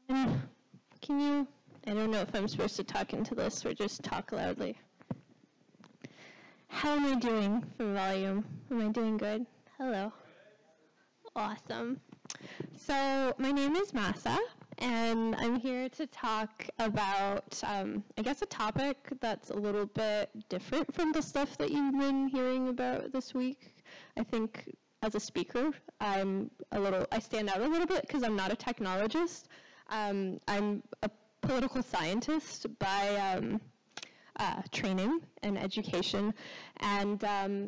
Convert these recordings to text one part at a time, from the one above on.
Can you, I don't know if I'm supposed to talk into this or just talk loudly. How am I doing for volume? Am I doing good? Hello. Awesome. So my name is Masa, and I'm here to talk about, I guess, a topic that's a little bit different from the stuff that you've been hearing about this week. I think as a speaker, I stand out a little bit because I'm not a technologist. I'm a political scientist by training and education, and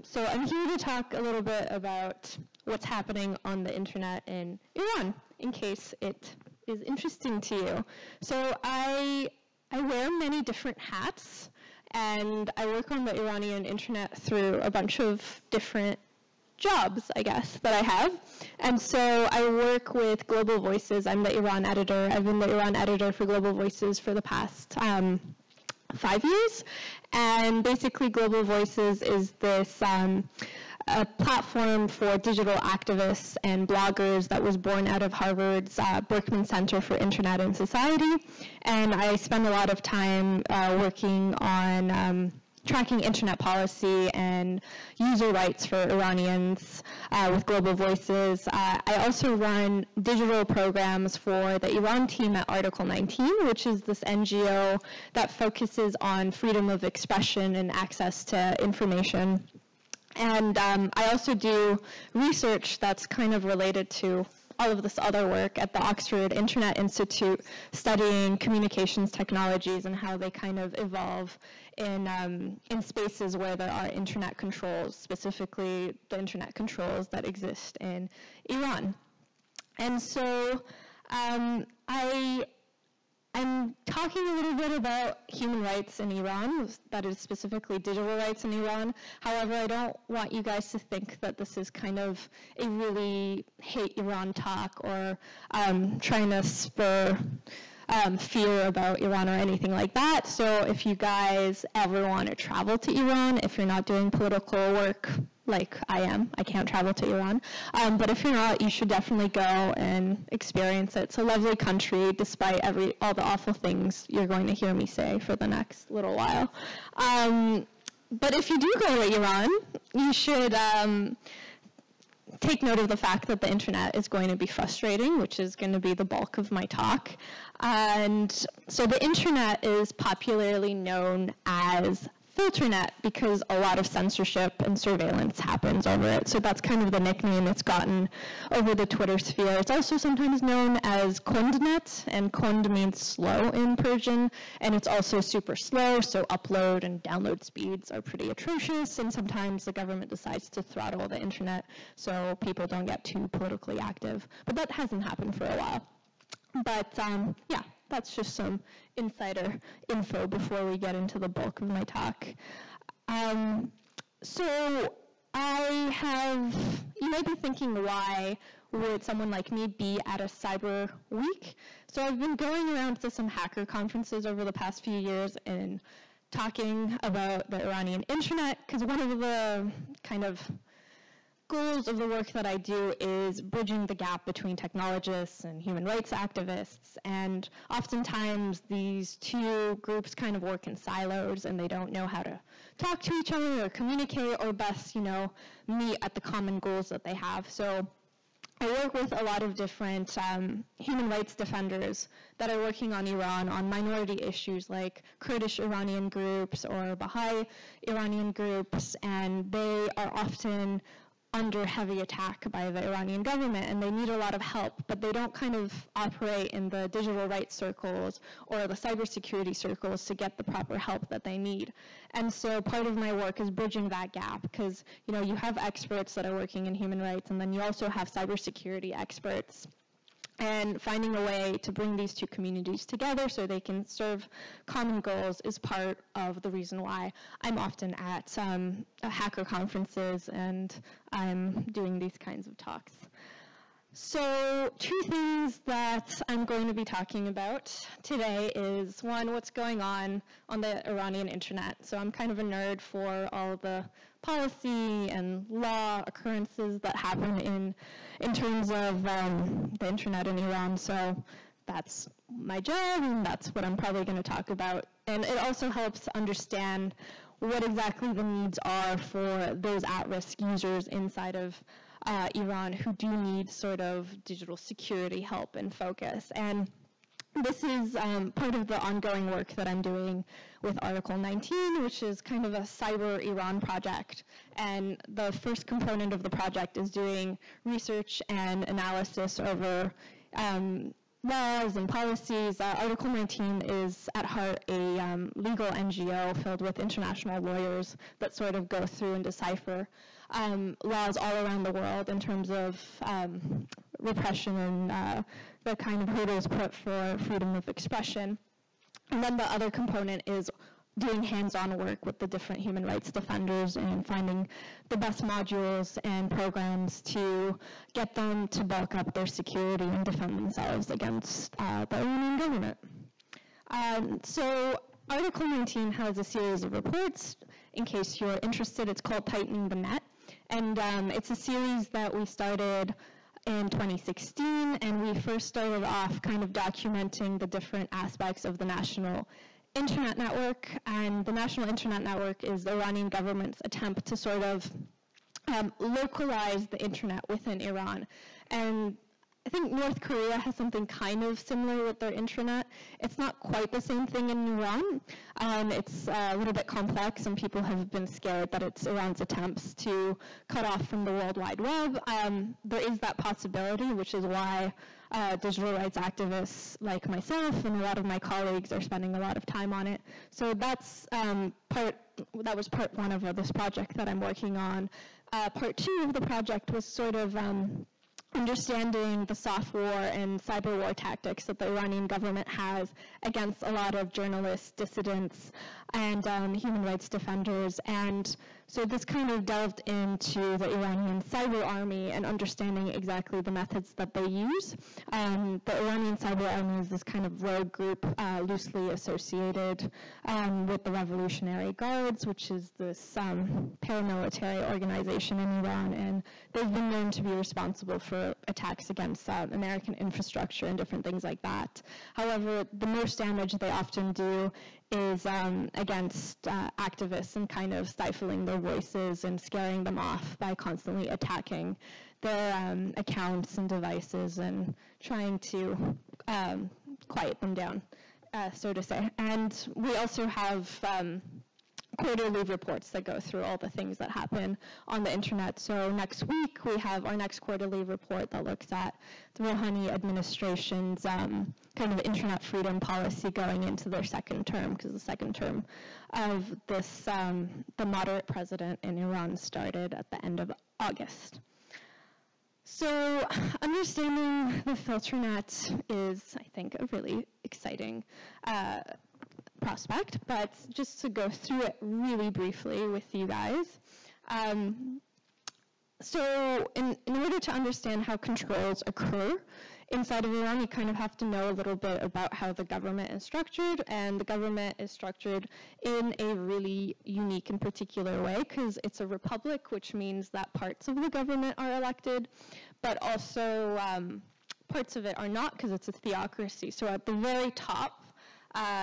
so I'm here to talk a little bit about what's happening on the internet in Iran, in case it is interesting to you. So I wear many different hats, and I work on the Iranian internet through a bunch of different jobs, I guess, that I have. And so I work with Global Voices. I'm the Iran editor. I've been the Iran editor for Global Voices for the past 5 years. And basically Global Voices is this a platform for digital activists and bloggers that was born out of Harvard's Berkman Center for Internet and Society. And I spend a lot of time working on tracking internet policy and user rights for Iranians with Global Voices. I also run digital programs for the Iran team at Article 19, which is this NGO that focuses on freedom of expression and access to information. And I also do research that's kind of related to all of this other work at the Oxford Internet Institute, studying communications technologies and how they kind of evolve in spaces where there are internet controls, specifically the internet controls that exist in Iran. And so I'm talking a little bit about human rights in Iran, that is specifically digital rights in Iran. However, I don't want you guys to think that this is kind of a really hate Iran talk or trying to spur fear about Iran or anything like that. So if you guys ever want to travel to Iran, if you're not doing political work like I am, I can't travel to Iran, but if you're not, you should definitely go and experience it. It's a lovely country, despite all the awful things you're going to hear me say for the next little while. But if you do go to Iran, you should take note of the fact that the internet is going to be frustrating, which is going to be the bulk of my talk. And so the internet is popularly known as filternet because a lot of censorship and surveillance happens over it. So that's kind of the nickname it's gotten over the Twitter sphere. It's also sometimes known as Kondnet, and Kond means slow in Persian, and it's also super slow, so upload and download speeds are pretty atrocious, and sometimes the government decides to throttle the internet so people don't get too politically active. But that hasn't happened for a while. But yeah, that's just some insider info before we get into the bulk of my talk. So you might be thinking, why would someone like me be at a Cyberweek? So I've been going around to some hacker conferences over the past few years and talking about the Iranian internet, because one of the kind of goals of the work that I do is bridging the gap between technologists and human rights activists, and oftentimes these two groups kind of work in silos and they don't know how to talk to each other or communicate or best, meet at the common goals that they have. So I work with a lot of different human rights defenders that are working on Iran on minority issues like Kurdish Iranian groups or Baha'i Iranian groups, and they are often under heavy attack by the Iranian government, and they need a lot of help, but they don't kind of operate in the digital rights circles or the cybersecurity circles to get the proper help that they need. And so part of my work is bridging that gap, because you have experts that are working in human rights, and then you also have cybersecurity experts. And finding a way to bring these two communities together so they can serve common goals is part of the reason why I'm often at hacker conferences and I'm doing these kinds of talks. So 2 things that I'm going to be talking about today is, one, what's going on the Iranian internet. So I'm kind of a nerd for all the policy and law occurrences that happen in terms of the internet in Iran. So that's my job, and that's what I'm probably going to talk about. And it also helps understand what exactly the needs are for those at-risk users inside of Iran who do need sort of digital security help and focus. And this is part of the ongoing work that I'm doing with Article 19, which is kind of a cyber Iran project. And the first component of the project is doing research and analysis over laws and policies. Article 19 is at heart a legal NGO filled with international lawyers that sort of go through and decipher laws all around the world in terms of repression and the kind of hurdles put for freedom of expression. And then the other component is doing hands-on work with the different human rights defenders and finding the best modules and programs to get them to bulk up their security and defend themselves against the Iranian government. So Article 19 has a series of reports. In case you're interested, it's called Tightening the Net. And it's a series that we started in 2016, and we first started off kind of documenting the different aspects of the National Internet Network. And the National Internet Network is the Iranian government's attempt to sort of localize the internet within Iran. And I think North Korea has something kind of similar with their intranet. It's not quite the same thing in Iran. It's a little bit complex, and people have been scared that it's Iran's attempts to cut off from the World Wide Web. There is that possibility, which is why digital rights activists like myself and a lot of my colleagues are spending a lot of time on it. So that's that was part one of this project that I'm working on. Part two of the project was sort of understanding the soft war and cyber war tactics that the Iranian government has against a lot of journalists, dissidents, and human rights defenders. And so this kind of delved into the Iranian cyber army and understanding exactly the methods that they use. The Iranian cyber army is this kind of rogue group loosely associated with the Revolutionary Guards, which is this paramilitary organization in Iran, and they've been known to be responsible for attacks against American infrastructure and different things like that. However, the most damage they often do is against activists and kind of stifling their voices and scaring them off by constantly attacking their accounts and devices and trying to quiet them down, so to say. And we also have quarterly reports that go through all the things that happen on the internet. So next week we have our next quarterly report that looks at the Rouhani administration's kind of internet freedom policy going into their second term, because the second term of this, the moderate president in Iran started at the end of August. So understanding the filter net is, I think, a really exciting prospect, but just to go through it really briefly with you guys. So in order to understand how controls occur inside of Iran, you kind of have to know a little bit about how the government is structured, and the government is structured in a really unique and particular way because it's a republic, which means that parts of the government are elected, but also parts of it are not because it's a theocracy. So at the very top,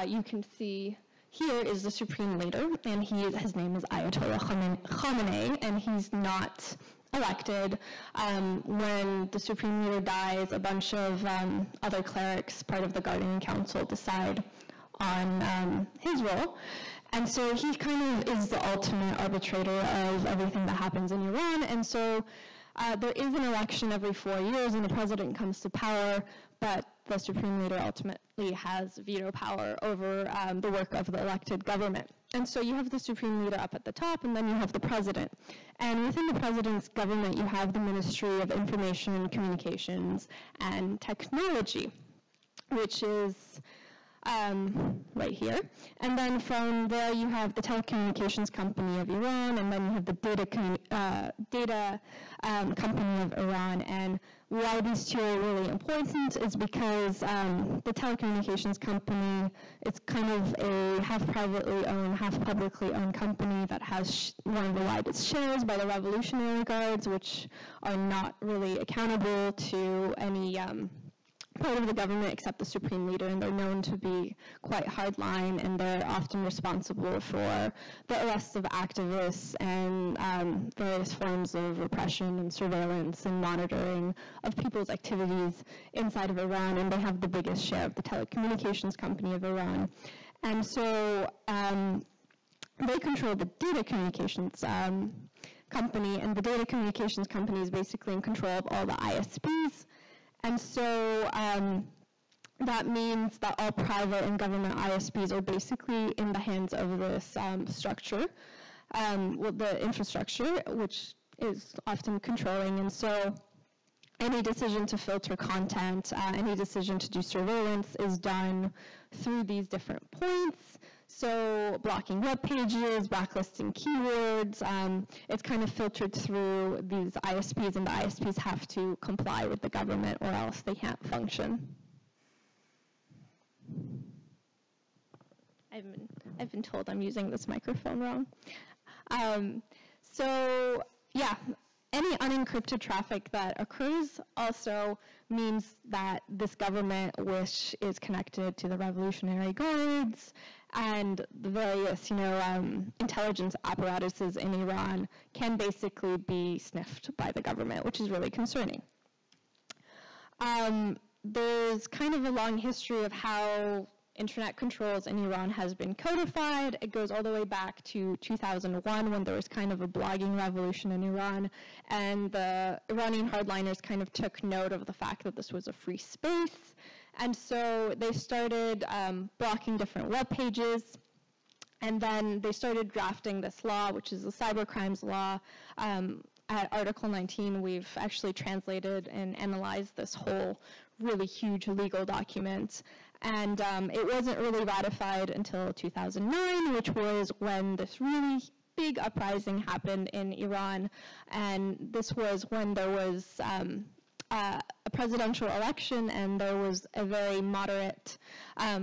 you can see here is the supreme leader, and his name is Ayatollah Khamenei, and he's not elected. When the supreme leader dies, a bunch of other clerics, part of the guardian council, decide on his role. And so he kind of is the ultimate arbitrator of everything that happens in Iran. And so there is an election every 4 years, and the president comes to power, but the supreme leader ultimately has veto power over the work of the elected government. And so you have the supreme leader up at the top, and then you have the president. And within the president's government, you have the Ministry of Information, Communications, and Technology, which is right here. And then from there, you have the Telecommunications Company of Iran, and then you have the Data Company of Iran. And why these two are really important is because the telecommunications company, it's kind of a half privately owned, half publicly owned company that has one of the widest shares by the Revolutionary Guards, which are not really accountable to any part of the government except the supreme leader, and they're known to be quite hardline, and they're often responsible for the arrests of activists and various forms of repression and surveillance and monitoring of people's activities inside of Iran, and they have the biggest share of the telecommunications company of Iran. And so they control the data communications company, and the data communications company is basically in control of all the ISPs. And so that means that all private and government ISPs are basically in the hands of this structure, the infrastructure, which is often controlling. And so any decision to filter content, any decision to do surveillance is done through these different points. So blocking web pages, blacklisting keywords, it's kind of filtered through these ISPs, and the ISPs have to comply with the government or else they can't function. I've been told I'm using this microphone wrong. So yeah, any unencrypted traffic that occurs also means that this government, which is connected to the Revolutionary Guards and the various, intelligence apparatuses in Iran, can basically be sniffed by the government, which is really concerning. There's kind of a long history of how internet controls in Iran has been codified. It goes all the way back to 2001 when there was kind of a blogging revolution in Iran, and the Iranian hardliners kind of took note of the fact that this was a free space, and so they started blocking different web pages, and then they started drafting this law, which is the cybercrimes law. At Article 19, we've actually translated and analyzed this whole really huge legal document. And it wasn't really ratified until 2009, which was when this really big uprising happened in Iran. And this was when there was a presidential election, and there was a very moderate, a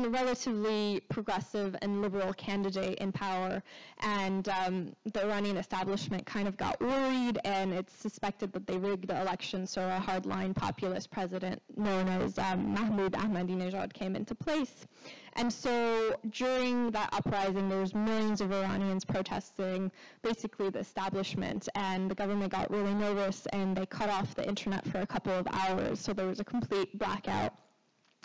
relatively progressive and liberal candidate in power, and the Iranian establishment kind of got worried, and it's suspected that they rigged the election, so a hardline populist president known as Mahmoud Ahmadinejad came into place. And so during that uprising, there was millions of Iranians protesting basically the establishment, and the government got really nervous, and they cut off the internet for a couple of hours, so there was a complete blackout.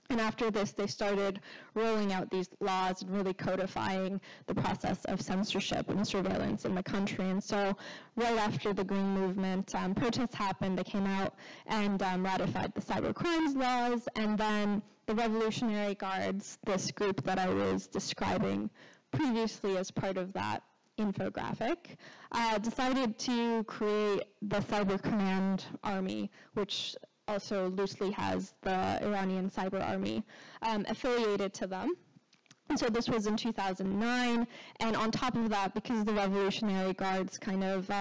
And after this, they started rolling out these laws and really codifying the process of censorship and surveillance in the country. And so right after the Green Movement, protests happened. They came out and ratified the cybercrimes laws. And then the Revolutionary Guards, this group that I was describing previously as part of that infographic, decided to create the Cyber Command Army, which also loosely has the Iranian Cyber Army affiliated to them. And so this was in 2009, and on top of that, because the Revolutionary Guards kind of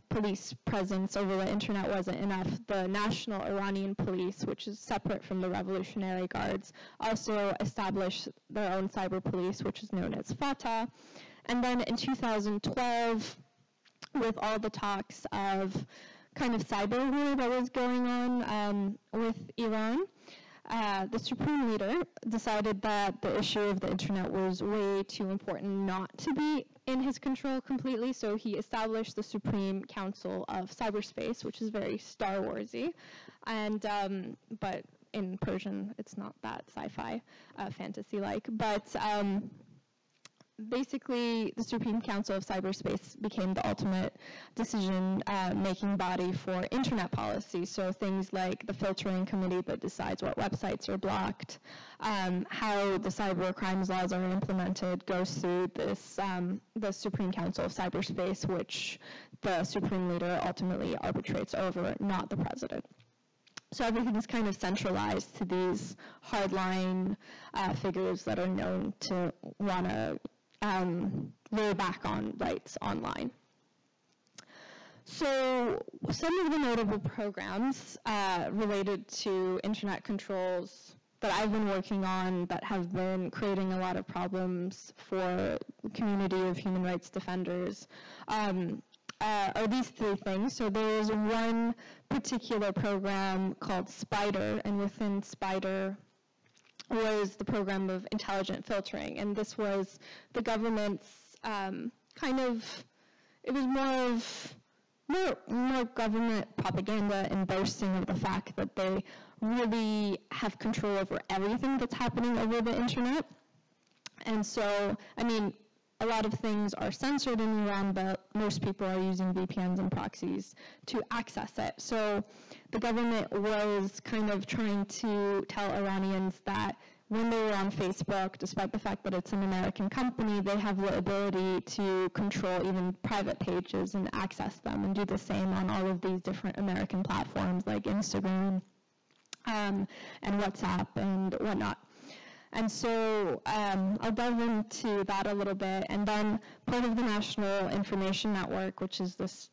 police presence over the internet wasn't enough, the National Iranian Police, which is separate from the Revolutionary Guards, also established their own cyber police, which is known as Fatah. And then in 2012, with all the talks of kind of cyber war that was going on with Iran, the supreme leader decided that the issue of the internet was way too important not to be in his control completely, so he established the Supreme Council of Cyberspace, which is very Star Warsy, and but in Persian it's not that sci-fi fantasy-like, but basically, the Supreme Council of Cyberspace became the ultimate decision-making body for internet policy. So things like the filtering committee that decides what websites are blocked, how the cyber crimes laws are implemented goes through this, the Supreme Council of Cyberspace, which the Supreme Leader ultimately arbitrates over, not the President. So everything is kind of centralized to these hardline figures that are known to want to roll back on rights online. So some of the notable programs related to internet controls that I've been working on that have been creating a lot of problems for the community of human rights defenders are these three things. So there is one particular program called SPIDER, and within SPIDER was the program of intelligent filtering. And this was the government's it was more government propaganda and boasting of the fact that they really have control over everything that's happening over the internet. And so, I mean, a lot of things are censored in Iran, but most people are using VPNs and proxies to access it. So the government was kind of trying to tell Iranians that when they were on Facebook, despite the fact that it's an American company, they have the ability to control even private pages and access them, and do the same on all of these different American platforms like Instagram and WhatsApp and whatnot. And so I'll delve into that a little bit. And then part of the National Information Network, which is this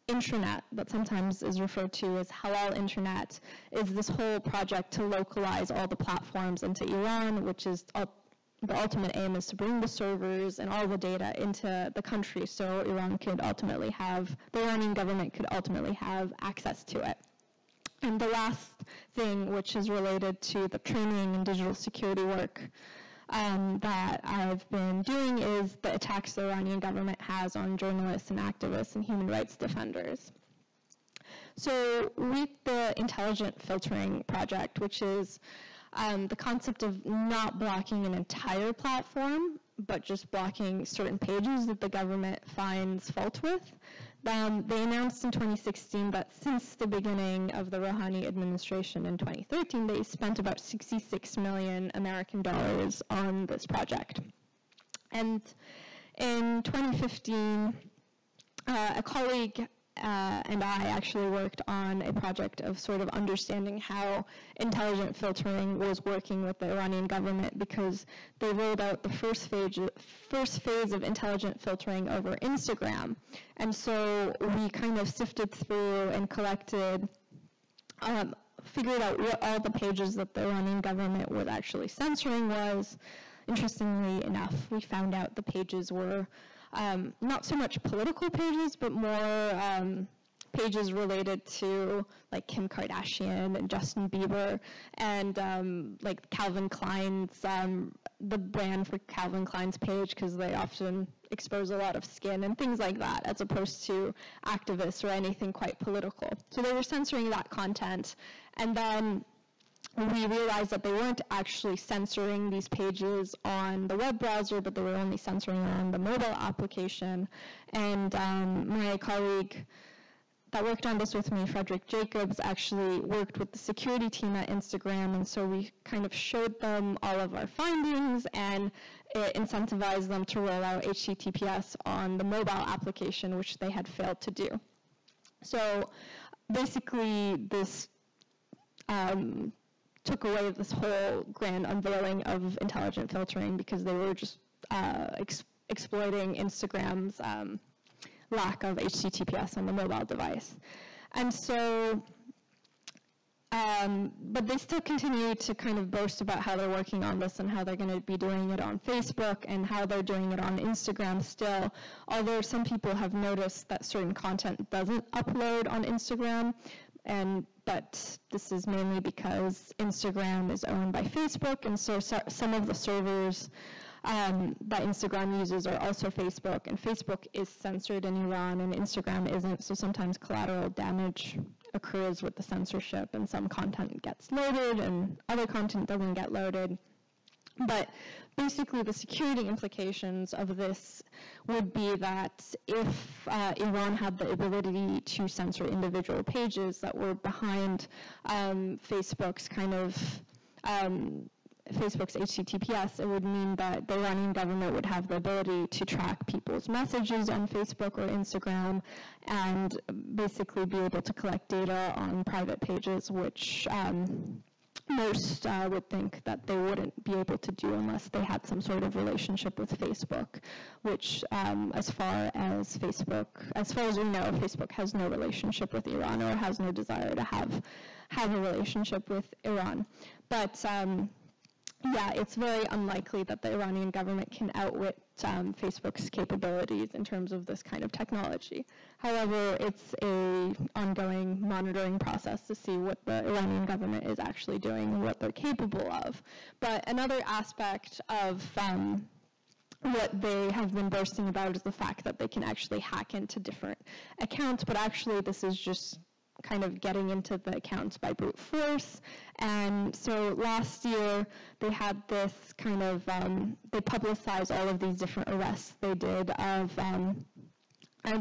intranet that sometimes is referred to as Halal Internet, is this whole project to localize all the platforms into Iran, which is the ultimate aim is to bring the servers and all the data into the country so Iran could ultimately have, the Iranian government could ultimately have access to it. And the last thing, which is related to the training and digital security work that I've been doing, is the attacks the Iranian government has on journalists and activists and human rights defenders. So with the intelligent filtering project, which is the concept of not blocking an entire platform, but just blocking certain pages that the government finds fault with, they announced in 2016 that since the beginning of the Rouhani administration in 2013, they spent about $66 million American dollars on this project. And in 2015, a colleague and I actually worked on a project of sort of understanding how intelligent filtering was working with the Iranian government, because they rolled out the first phase of intelligent filtering over Instagram. And so we kind of sifted through and collected, figured out what all the pages that the Iranian government was actually censoring was. Interestingly enough, we found out the pages were not so much political pages, but more pages related to like Kim Kardashian and Justin Bieber, and like Calvin Klein's, the brand for Calvin Klein's page, because they often expose a lot of skin and things like that, as opposed to activists or anything quite political. So they were censoring that content, and then we realized that they weren't actually censoring these pages on the web browser, but they were only censoring on the mobile application. And my colleague that worked on this with me, Frederick Jacobs, actually worked with the security team at Instagram, and so we kind of showed them all of our findings, and it incentivized them to roll out HTTPS on the mobile application, which they had failed to do. So basically this took away this whole grand unveiling of intelligent filtering, because they were just exploiting Instagram's lack of HTTPS on the mobile device. And so, but they still continue to kind of boast about how they're working on this and how they're going to be doing it on Facebook and how they're doing it on Instagram still, although some people have noticed that certain content doesn't upload on Instagram. But this is mainly because Instagram is owned by Facebook, and so some of the servers that Instagram uses are also Facebook, and Facebook is censored in Iran and Instagram isn't, so sometimes collateral damage occurs with the censorship, and some content gets loaded and other content doesn't get loaded. But basically the security implications of this would be that if Iran had the ability to censor individual pages that were behind Facebook's kind of Facebook's HTTPS, it would mean that the Iranian government would have the ability to track people's messages on Facebook or Instagram and basically be able to collect data on private pages, which most would think that they wouldn't be able to do unless they had some sort of relationship with Facebook, which as far as we know, Facebook has no relationship with Iran or has no desire to have a relationship with Iran. But yeah, it's very unlikely that the Iranian government can outwit Facebook's capabilities in terms of this kind of technology. However, it's an ongoing monitoring process to see what the Iranian government is actually doing and what they're capable of. But another aspect of what they have been boasting about is the fact that they can actually hack into different accounts, but actually this is just kind of getting into the accounts by brute force. And so last year they had this kind of, they publicized all of these different arrests they did of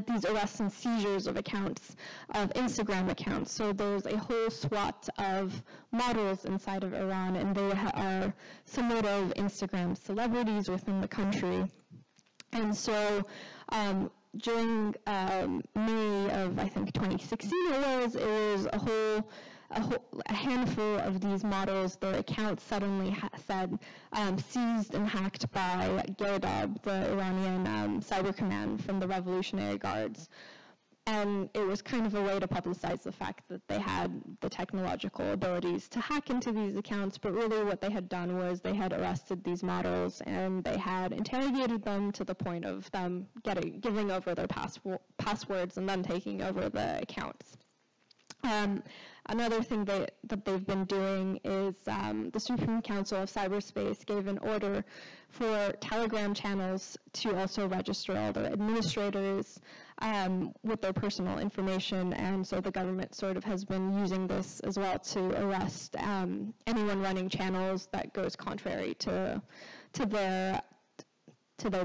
these arrests and seizures of accounts, of Instagram accounts. So there's a whole swath of models inside of Iran, and they are somewhat of Instagram celebrities within the country. And so during May of, I think, 2016 it was a handful of these models, their accounts suddenly said seized and hacked by Girdab, the Iranian cyber command from the Revolutionary Guards. And it was kind of a way to publicize the fact that they had the technological abilities to hack into these accounts, but really what they had done was they had arrested these models and they had interrogated them to the point of them giving over their passwords and then taking over the accounts. Another thing that they've been doing is the Supreme Council of Cyberspace gave an order for Telegram channels to also register all their administrators with their personal information, and so the government sort of has been using this as well to arrest anyone running channels that goes contrary to their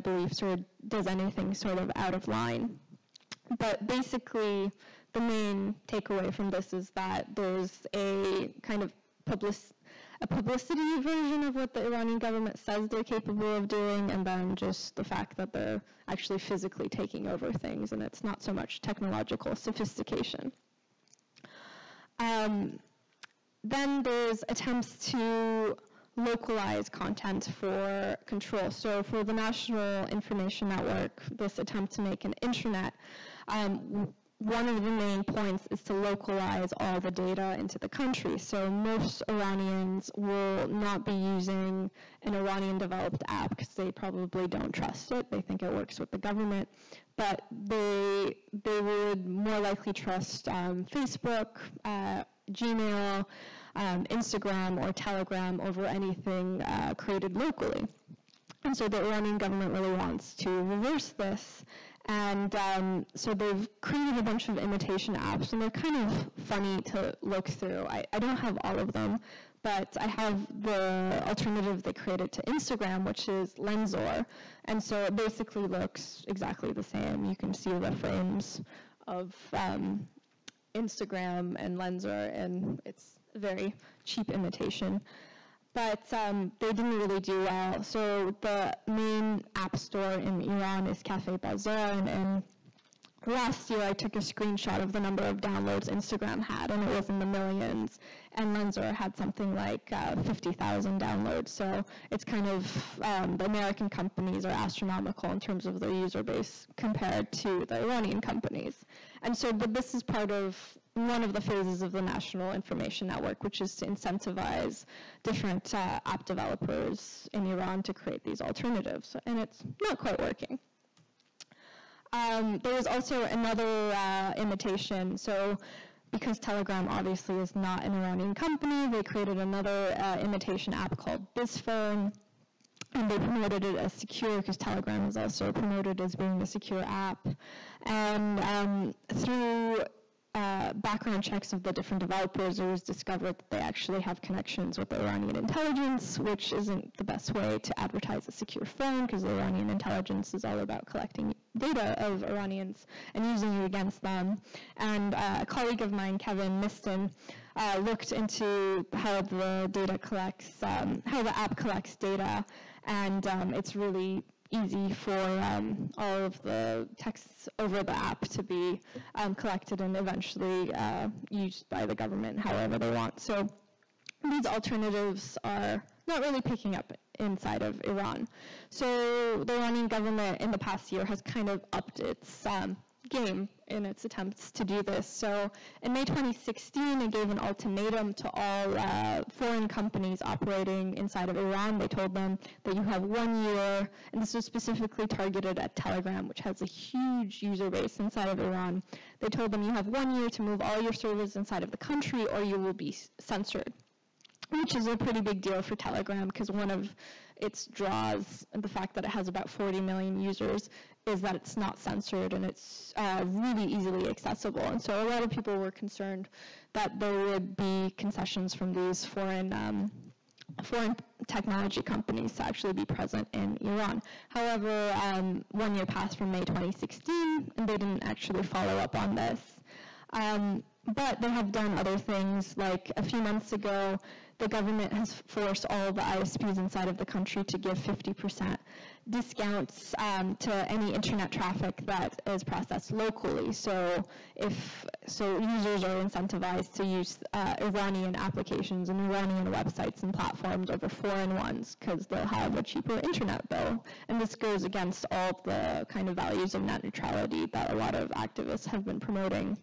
beliefs or does anything sort of out of line. But basically, the main takeaway from this is that there's a kind of publicity version of what the Iranian government says they're capable of doing, and then just the fact that they're actually physically taking over things, and it's not so much technological sophistication. Then there's attempts to localize content for control. So for the National Information Network, this attempt to make an intranet, one of the main points is to localize all the data into the country. So most Iranians will not be using an Iranian-developed app because they probably don't trust it. They think it works with the government. But they would more likely trust Facebook, Gmail, Instagram, or Telegram over anything created locally. And so the Iranian government really wants to reverse this. And so they've created a bunch of imitation apps, and they're kind of funny to look through. I don't have all of them, but I have the alternative they created to Instagram, which is Lensor. And so it basically looks exactly the same. You can see the frames of Instagram and Lensor, and it's a very cheap imitation. But they didn't really do well. So the main app store in Iran is Cafe Bazaar, and last year I took a screenshot of the number of downloads Instagram had, and it was in the millions, and Lensor had something like 50,000 downloads. So it's kind of, the American companies are astronomical in terms of their user base compared to the Iranian companies. And so, but this is part of one of the phases of the National Information Network, which is to incentivize different app developers in Iran to create these alternatives, and it's not quite working. There was also another imitation. So because Telegram obviously is not an Iranian company, they created another imitation app called BizPhone, and they promoted it as secure because Telegram is also promoted as being a secure app. And through background checks of the different developers, it was discovered that they actually have connections with the Iranian intelligence, which isn't the best way to advertise a secure phone, because the Iranian intelligence is all about collecting data of Iranians and using it against them. And a colleague of mine, Kevin Miston, looked into how the data collects, how the app collects data, and it's really easy for all of the texts over the app to be collected and eventually used by the government however they want. So these alternatives are not really picking up inside of Iran. So the Iranian government in the past year has kind of upped its game in its attempts to do this. So in May 2016, it gave an ultimatum to all foreign companies operating inside of Iran. They told them that you have 1 year, and this was specifically targeted at Telegram, which has a huge user base inside of Iran. They told them you have 1 year to move all your servers inside of the country or you will be censored, which is a pretty big deal for Telegram because one of its draws, and the fact that it has about 40 million users, is that it's not censored and it's really easily accessible. And so a lot of people were concerned that there would be concessions from these foreign technology companies to actually be present in Iran. However, 1 year passed from May 2016, and they didn't actually follow up on this. But they have done other things, like a few months ago, the government has forced all the ISPs inside of the country to give 50% discounts to any internet traffic that is processed locally. So users are incentivized to use Iranian applications and Iranian websites and platforms over foreign ones because they'll have a cheaper internet bill. And this goes against all the kind of values of net neutrality that a lot of activists have been promoting.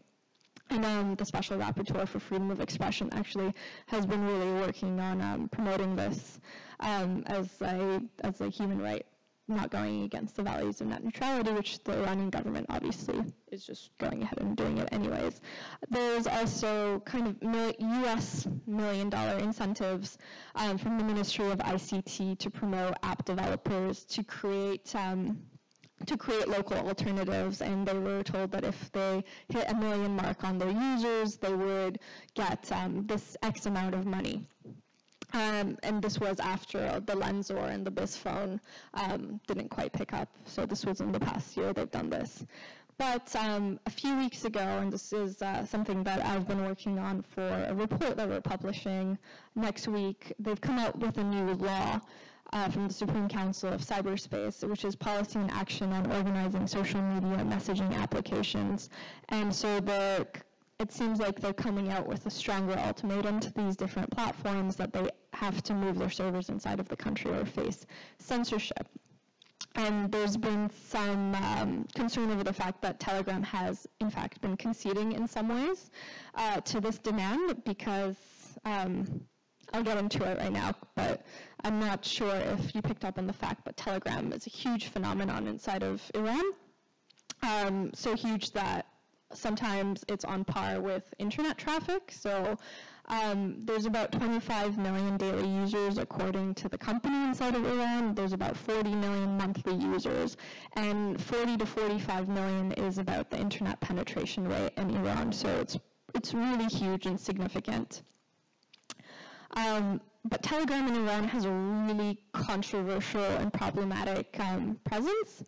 And the Special Rapporteur for Freedom of Expression actually has been really working on promoting this as a human right, not going against the values of net neutrality, which the Iranian government obviously is just going ahead and doing it anyways. There's also kind of US $1 million incentives from the Ministry of ICT to promote app developers to create local alternatives, and they were told that if they hit a 1 million mark on their users, they would get this X amount of money. And this was after the Lensor and the BIS phone didn't quite pick up, so this was in the past year they've done this. But a few weeks ago, and this is something that I've been working on for a report that we're publishing next week, they've come out with a new law from the Supreme Council of Cyberspace, which is policy and action on organizing social media messaging applications. And so it seems like they're coming out with a stronger ultimatum to these different platforms that they have to move their servers inside of the country or face censorship. And there's been some concern over the fact that Telegram has, in fact, been conceding in some ways to this demand because I'll get into it right now, but I'm not sure if you picked up on the fact that Telegram is a huge phenomenon inside of Iran, so huge that sometimes it's on par with internet traffic. So there's about 25 million daily users according to the company inside of Iran. There's about 40 million monthly users, and 40 to 45 million is about the internet penetration rate in Iran. So it's really huge and significant. But Telegram in Iran has a really controversial and problematic presence,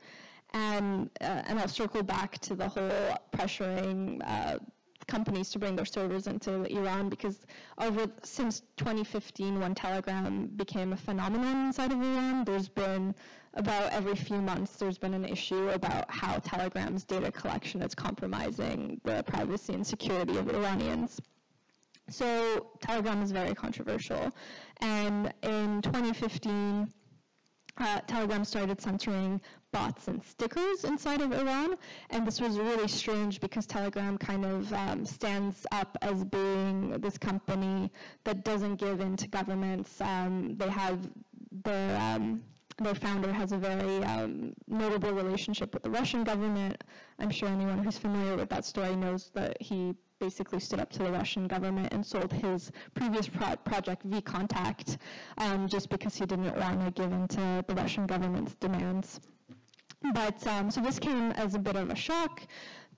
and I'll circle back to the whole pressuring companies to bring their servers into Iran, because since 2015, when Telegram became a phenomenon inside of Iran, there's been about every few months there's been an issue about how Telegram's data collection is compromising the privacy and security of Iranians. So Telegram is very controversial, and in 2015, Telegram started censoring bots and stickers inside of Iran, and this was really strange because Telegram kind of stands up as being this company that doesn't give in to governments. They have their founder has a very notable relationship with the Russian government. I'm sure anyone who's familiar with that story knows that he basically stood up to the Russian government and sold his previous project, vContact, just because he didn't want to give in to the Russian government's demands. But so this came as a bit of a shock,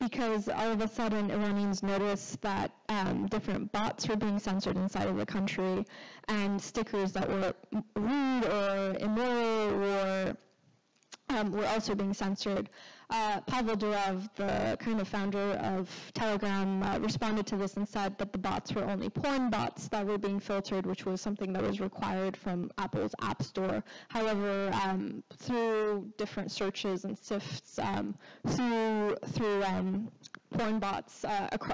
because all of a sudden Iranians noticed that different bots were being censored inside of the country, and stickers that were rude or immoral were also being censored. Pavel Durov, the kind of founder of Telegram, responded to this and said that the bots were only porn bots that were being filtered, which was something that was required from Apple's App Store. However, through different searches and sifts through porn bots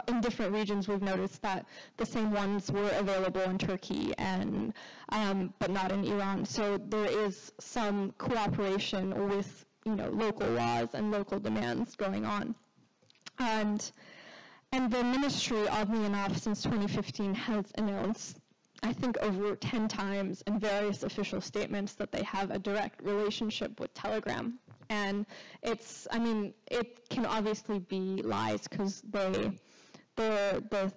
in different regions, we've noticed that the same ones were available in Turkey and but not in Iran. So there is some cooperation with local laws and local demands going on. And the ministry, oddly enough, since 2015 has announced, I think over 10 times in various official statements, that they have a direct relationship with Telegram. And it can obviously be lies, because the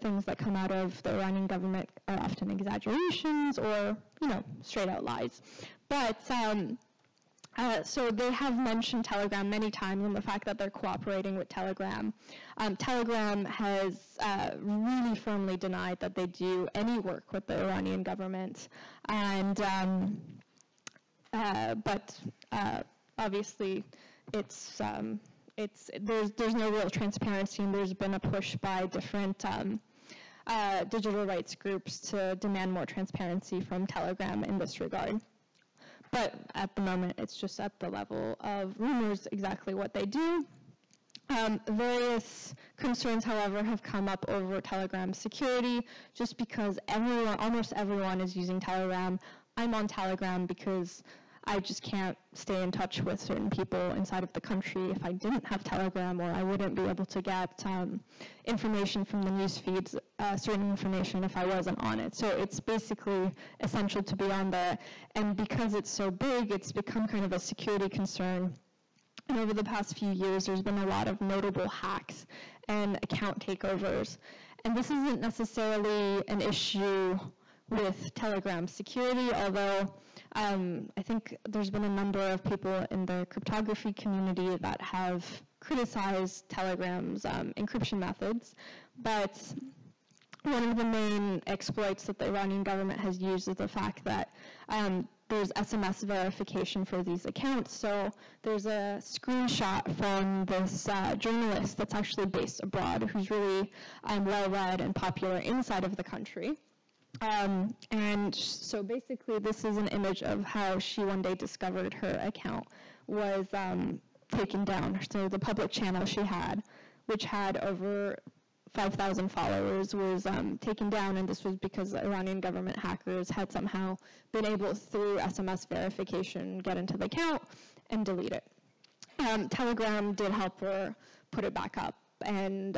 things that come out of the Iranian government are often exaggerations or, straight out lies. But so they have mentioned Telegram many times, and the fact that they're cooperating with Telegram. Telegram has really firmly denied that they do any work with the Iranian government, and but obviously there's no real transparency, and there's been a push by different digital rights groups to demand more transparency from Telegram in this regard. But at the moment, it's just at the level of rumors exactly what they do. Various concerns, however, have come up over Telegram security, just because almost everyone is using Telegram. I'm on Telegram because I just can't stay in touch with certain people inside of the country if I didn't have Telegram, or I wouldn't be able to get information from the news feeds, certain information if I wasn't on it. So it's basically essential to be on there. And because it's so big, it's become kind of a security concern. And over the past few years, there's been a lot of notable hacks and account takeovers. And this isn't necessarily an issue with Telegram security, although I think there's been a number of people in the cryptography community that have criticized Telegram's encryption methods. But one of the main exploits that the Iranian government has used is the fact that there's SMS verification for these accounts. So there's a screenshot from this journalist that's actually based abroad, who's really well-read and popular inside of the country. And so basically this is an image of how she one day discovered her account was taken down. So the public channel she had, which had over 5,000 followers, was taken down, and this was because the Iranian government hackers had somehow been able, through SMS verification, get into the account and delete it. Telegram did help her put it back up, and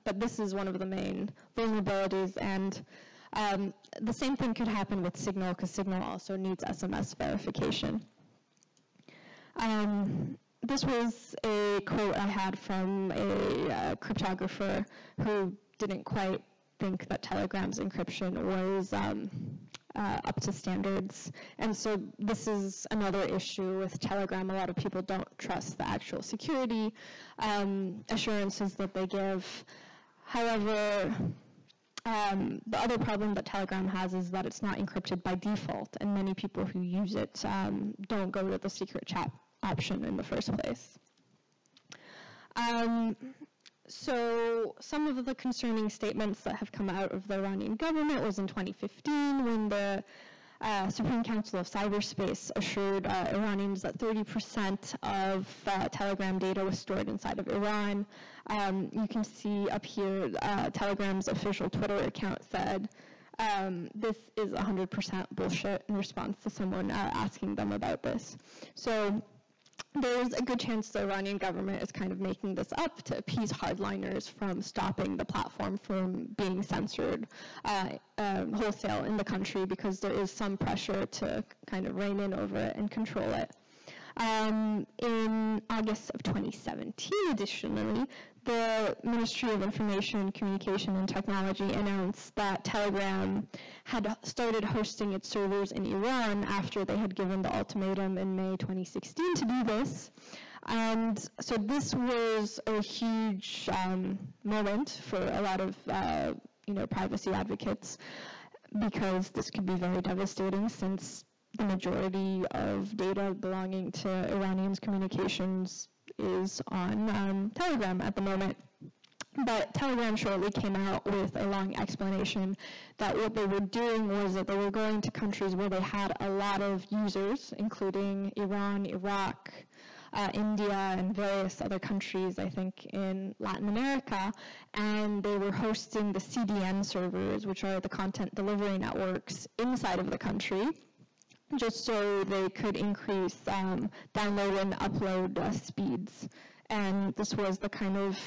but this is one of the main vulnerabilities, and the same thing could happen with Signal, because Signal also needs SMS verification. This was a quote I had from a cryptographer who didn't quite think that Telegram's encryption was up to standards. And so this is another issue with Telegram. A lot of people don't trust the actual security assurances that they give. However, the other problem that Telegram has is that it's not encrypted by default, and many people who use it don't go to the secret chat option in the first place. So some of the concerning statements that have come out of the Iranian government was in 2015, when the Supreme Council of Cyberspace assured Iranians that 30% of Telegram data was stored inside of Iran. You can see up here, Telegram's official Twitter account said, this is 100% bullshit, in response to someone asking them about this. So there's a good chance the Iranian government is kind of making this up to appease hardliners from stopping the platform from being censored wholesale in the country, because there is some pressure to kind of rein in over it and control it. In August of 2017, additionally, the Ministry of Information, Communication and Technology announced that Telegram had started hosting its servers in Iran after they had given the ultimatum in May 2016 to do this. And so this was a huge moment for a lot of privacy advocates, because this could be very devastating, since the majority of data belonging to Iranians' communications is on Telegram at the moment. But Telegram shortly came out with a long explanation that what they were doing was that they were going to countries where they had a lot of users, including Iran, Iraq, India, and various other countries, I think, in Latin America, and they were hosting the CDN servers, which are the content delivery networks inside of the country, just so they could increase download and upload speeds. And this was the kind of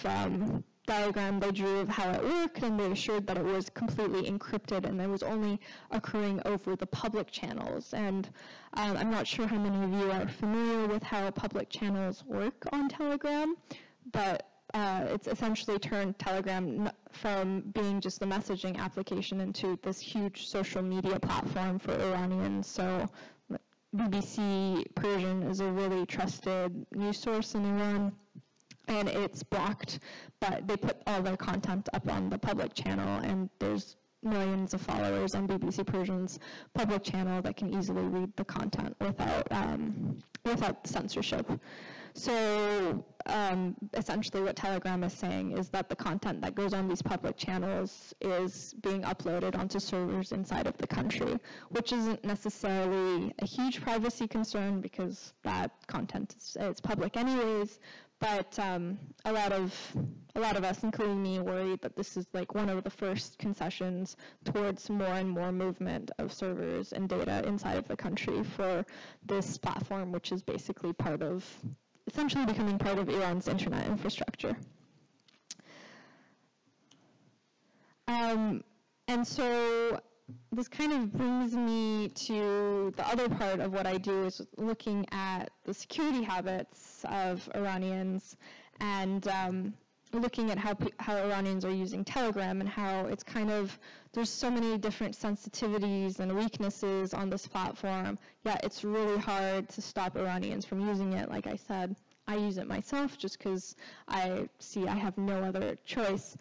diagram they drew of how it worked, and they assured that it was completely encrypted and it was only occurring over the public channels. And I'm not sure how many of you are familiar with how public channels work on Telegram, but it's essentially turned Telegram from being just a messaging application into this huge social media platform for Iranians. So BBC Persian is a really trusted news source in Iran, and it's blocked, but they put all their content up on the public channel, and there's millions of followers on BBC Persian's public channel that can easily read the content without censorship. So essentially what Telegram is saying is that the content that goes on these public channels is being uploaded onto servers inside of the country, which isn't necessarily a huge privacy concern because that content is public anyways. But a lot of us, including me, worried that this is like one of the first concessions towards more and more movement of servers and data inside of the country for this platform, which is basically essentially becoming part of Iran's internet infrastructure. And so this kind of brings me to the other part of what I do, is looking at the security habits of Iranians and looking at how Iranians are using Telegram and how it's there's so many different sensitivities and weaknesses on this platform, yet it's really hard to stop Iranians from using it. Like I said, I use it myself just because I have no other choice.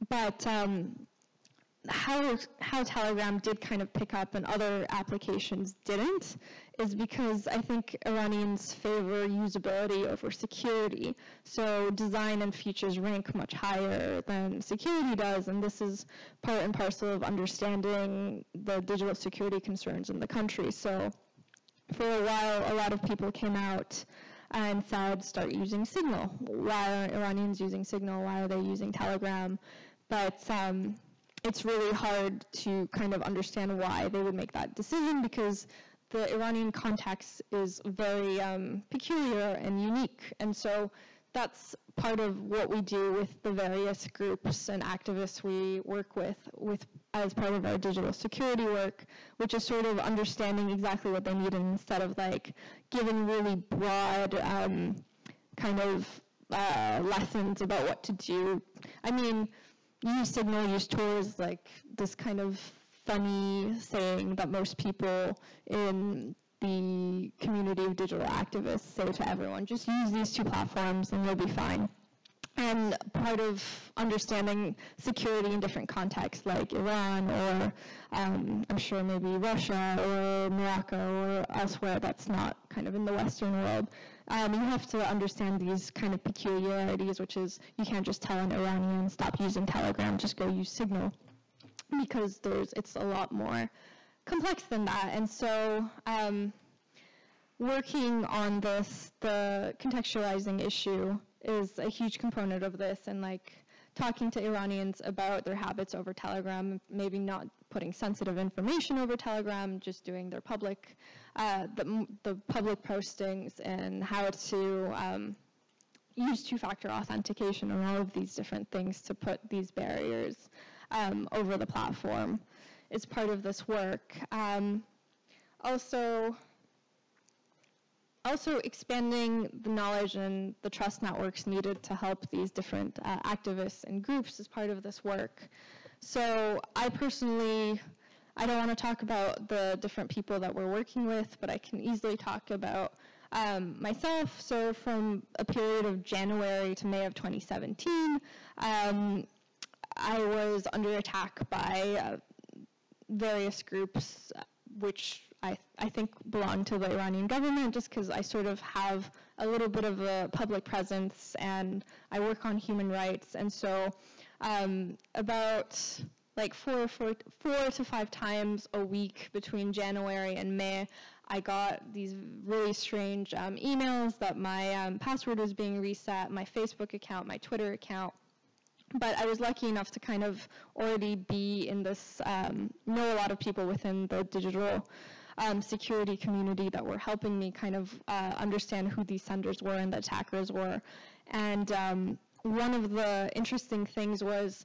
But how Telegram did kind of pick up and other applications didn't is because I think Iranians favor usability over security. So design and features rank much higher than security does, and this is part and parcel of understanding the digital security concerns in the country. So for a while, a lot of people came out and said, start using Signal. Why aren't Iranians using Signal? Why are they using Telegram? But it's really hard to kind of understand why they would make that decision, because the Iranian context is very peculiar and unique. And so that's part of what we do with the various groups and activists we work with as part of our digital security work, which is sort of understanding exactly what they need, and instead of like giving really broad lessons about what to do. I mean, use Signal, use Tor is like this kind of funny saying that most people in the community of digital activists say to everyone, just use these two platforms and you'll be fine. And part of understanding security in different contexts, like Iran or I'm sure maybe Russia or Morocco or elsewhere that's not kind of in the Western world, you have to understand these kind of peculiarities, which is you can't just tell an Iranian, stop using Telegram, just go use Signal, because it's a lot more complex than that. And so working on this, the contextualizing issue is a huge component of this, and like talking to Iranians about their habits over Telegram, maybe not putting sensitive information over Telegram, just doing their public, the public postings, and how to use two-factor authentication and all of these different things to put these barriers over the platform is part of this work. Also expanding the knowledge and the trust networks needed to help these different activists and groups is part of this work. So I don't want to talk about the different people that we're working with, but I can easily talk about myself. So from a period of January to May of 2017, I was under attack by various groups, which I think belong to the Iranian government, just because I sort of have a little bit of a public presence and I work on human rights. And so about like four to five times a week between January and May, I got these really strange emails that my password was being reset, my Facebook account, my Twitter account. But I was lucky enough to kind of already be in this, know a lot of people within the digital security community that were helping me kind of understand who these senders were and the attackers were. And one of the interesting things was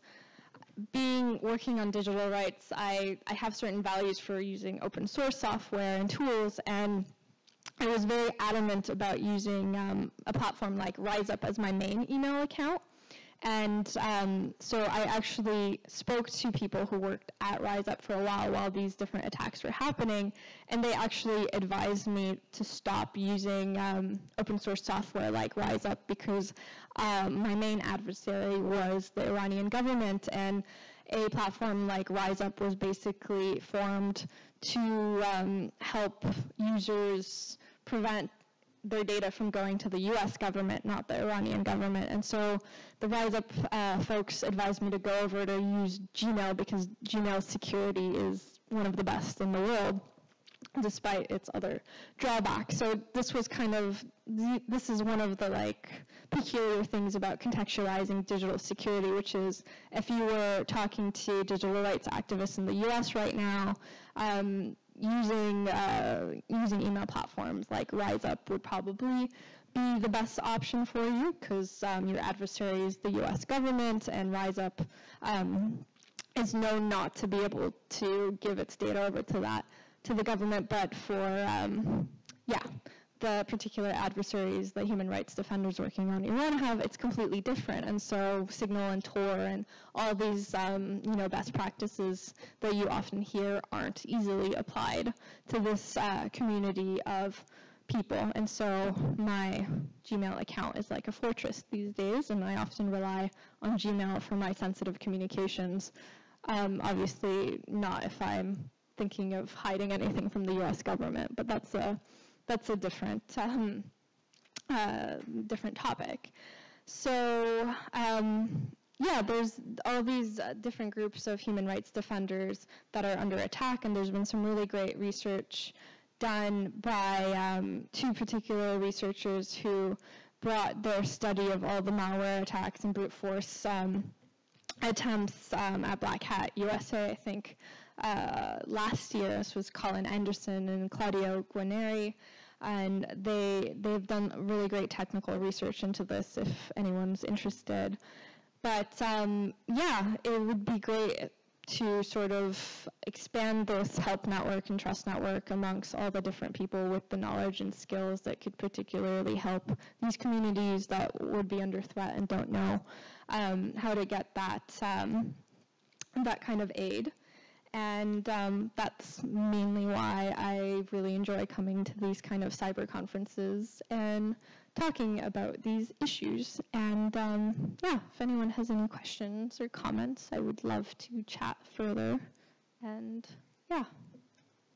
working on digital rights. I have certain values for using open source software and tools, and I was very adamant about using a platform like RiseUp as my main email account. And so I actually spoke to people who worked at RiseUp for a while these different attacks were happening, and they actually advised me to stop using open source software like RiseUp because my main adversary was the Iranian government, and a platform like RiseUp was basically formed to help users prevent their data from going to the US government, not the Iranian government. And so the RiseUp folks advised me to go over to use Gmail because Gmail security is one of the best in the world, despite its other drawbacks. So this was this is one of the peculiar things about contextualizing digital security, which is if you were talking to digital rights activists in the US right now, using email platforms like RiseUp would probably be the best option for you because your adversary is the US government, and RiseUp is known not to be able to give its data over to the government, but for the particular adversaries that human rights defenders working on Iran have, it's completely different. And so Signal and Tor and all these best practices that you often hear aren't easily applied to this community of people. And so my Gmail account is like a fortress these days, and I often rely on Gmail for my sensitive communications. Obviously not if I'm thinking of hiding anything from the US government, but that's a different different topic. So there's all these different groups of human rights defenders that are under attack, and there's been some really great research done by two particular researchers who brought their study of all the malware attacks and brute force attempts at Black Hat USA, I think, last year. This was Colin Anderson and Claudio Guarneri, and they've done really great technical research into this if anyone's interested. But it would be great to sort of expand this help network and trust network amongst all the different people with the knowledge and skills that could particularly help these communities that would be under threat and don't know how to get that kind of aid. And that's mainly why I really enjoy coming to these kind of cyber conferences and talking about these issues. And if anyone has any questions or comments, I would love to chat further. And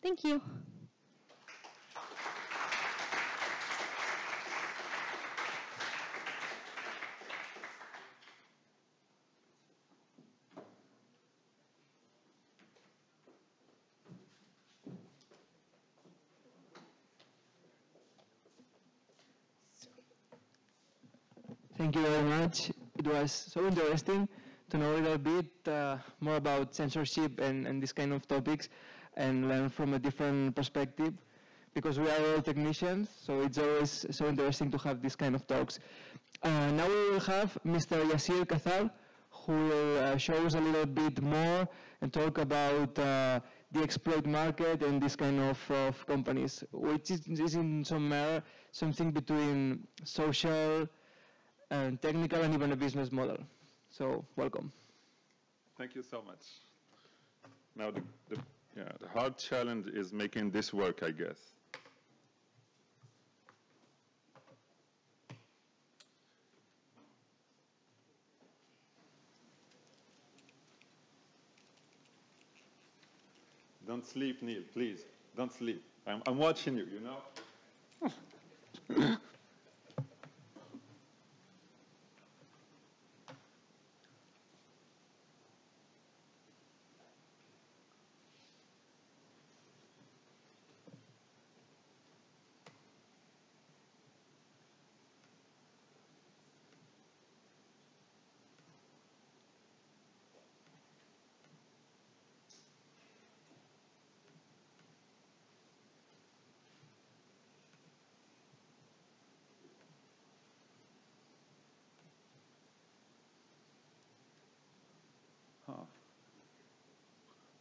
thank you. Thank you very much. It was so interesting to know a little bit more about censorship and this kind of topics and learn from a different perspective, because we are all technicians, so it's always so interesting to have this kind of talks. Now we will have Mr. Yassir Kathar, who will show us a little bit more and talk about the exploit market and this kind of companies, which is in something between social and technical and even a business model. So welcome. Thank you so much. Now the hard challenge is making this work, I guess. Don't sleep, Neil, please. Don't sleep. I'm watching you, you know?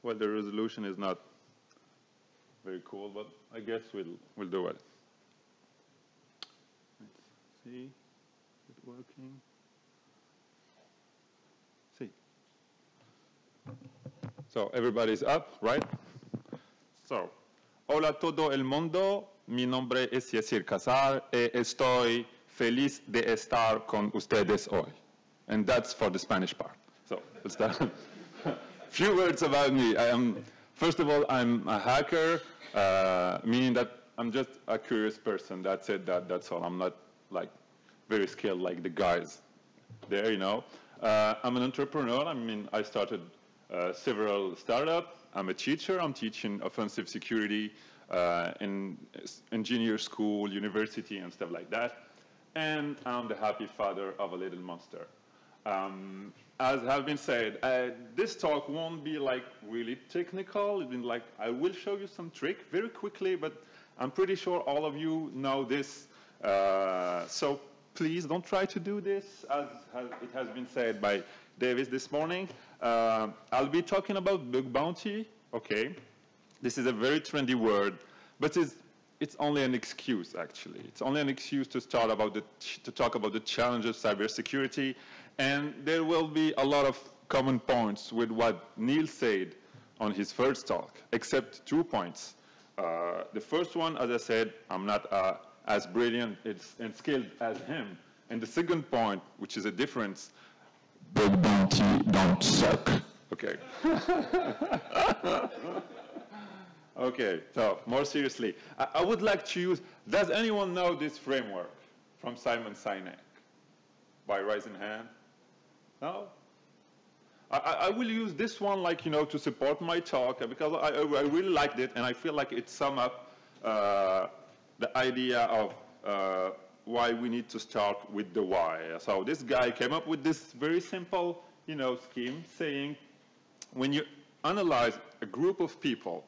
Well, the resolution is not very cool, but I guess we'll do it. Let's see, is it working? See. So everybody's up, right? So, hola todo el mundo. Mi nombre es Yesir Casar y estoy feliz de estar con ustedes hoy. And that's for the Spanish part. So, let's start. Few words about me. First of all, I'm a hacker, meaning that I'm just a curious person. That's it, that's all. I'm not like very skilled like the guys there, you know. I'm an entrepreneur. I mean, I started several startups. I'm a teacher. I'm teaching offensive security in engineer school, university, and stuff like that. And I'm the happy father of a little monster. As has been said, this talk won't be like really technical. It's been like, I will show you some trick very quickly, but I'm pretty sure all of you know this. So please don't try to do this, as it has been said by Davis this morning. I'll be talking about bug bounty. Okay, this is a very trendy word, but it's only an excuse, actually. It's only an excuse to talk about the challenges of cybersecurity, and there will be a lot of common points with what Neil said on his first talk, except 2 points. The first one, as I said, I'm not as brilliant and skilled as him. And the second point, which is a difference, bug bounty don't suck. Okay. Okay, so more seriously, I would like to use, does anyone know this framework from Simon Sinek? By raising hand? No? I will use this one, like, you know, to support my talk, because I really liked it, and I feel like it sums up the idea of why we need to start with the why. So this guy came up with this very simple, you know, scheme saying, when you analyze a group of people,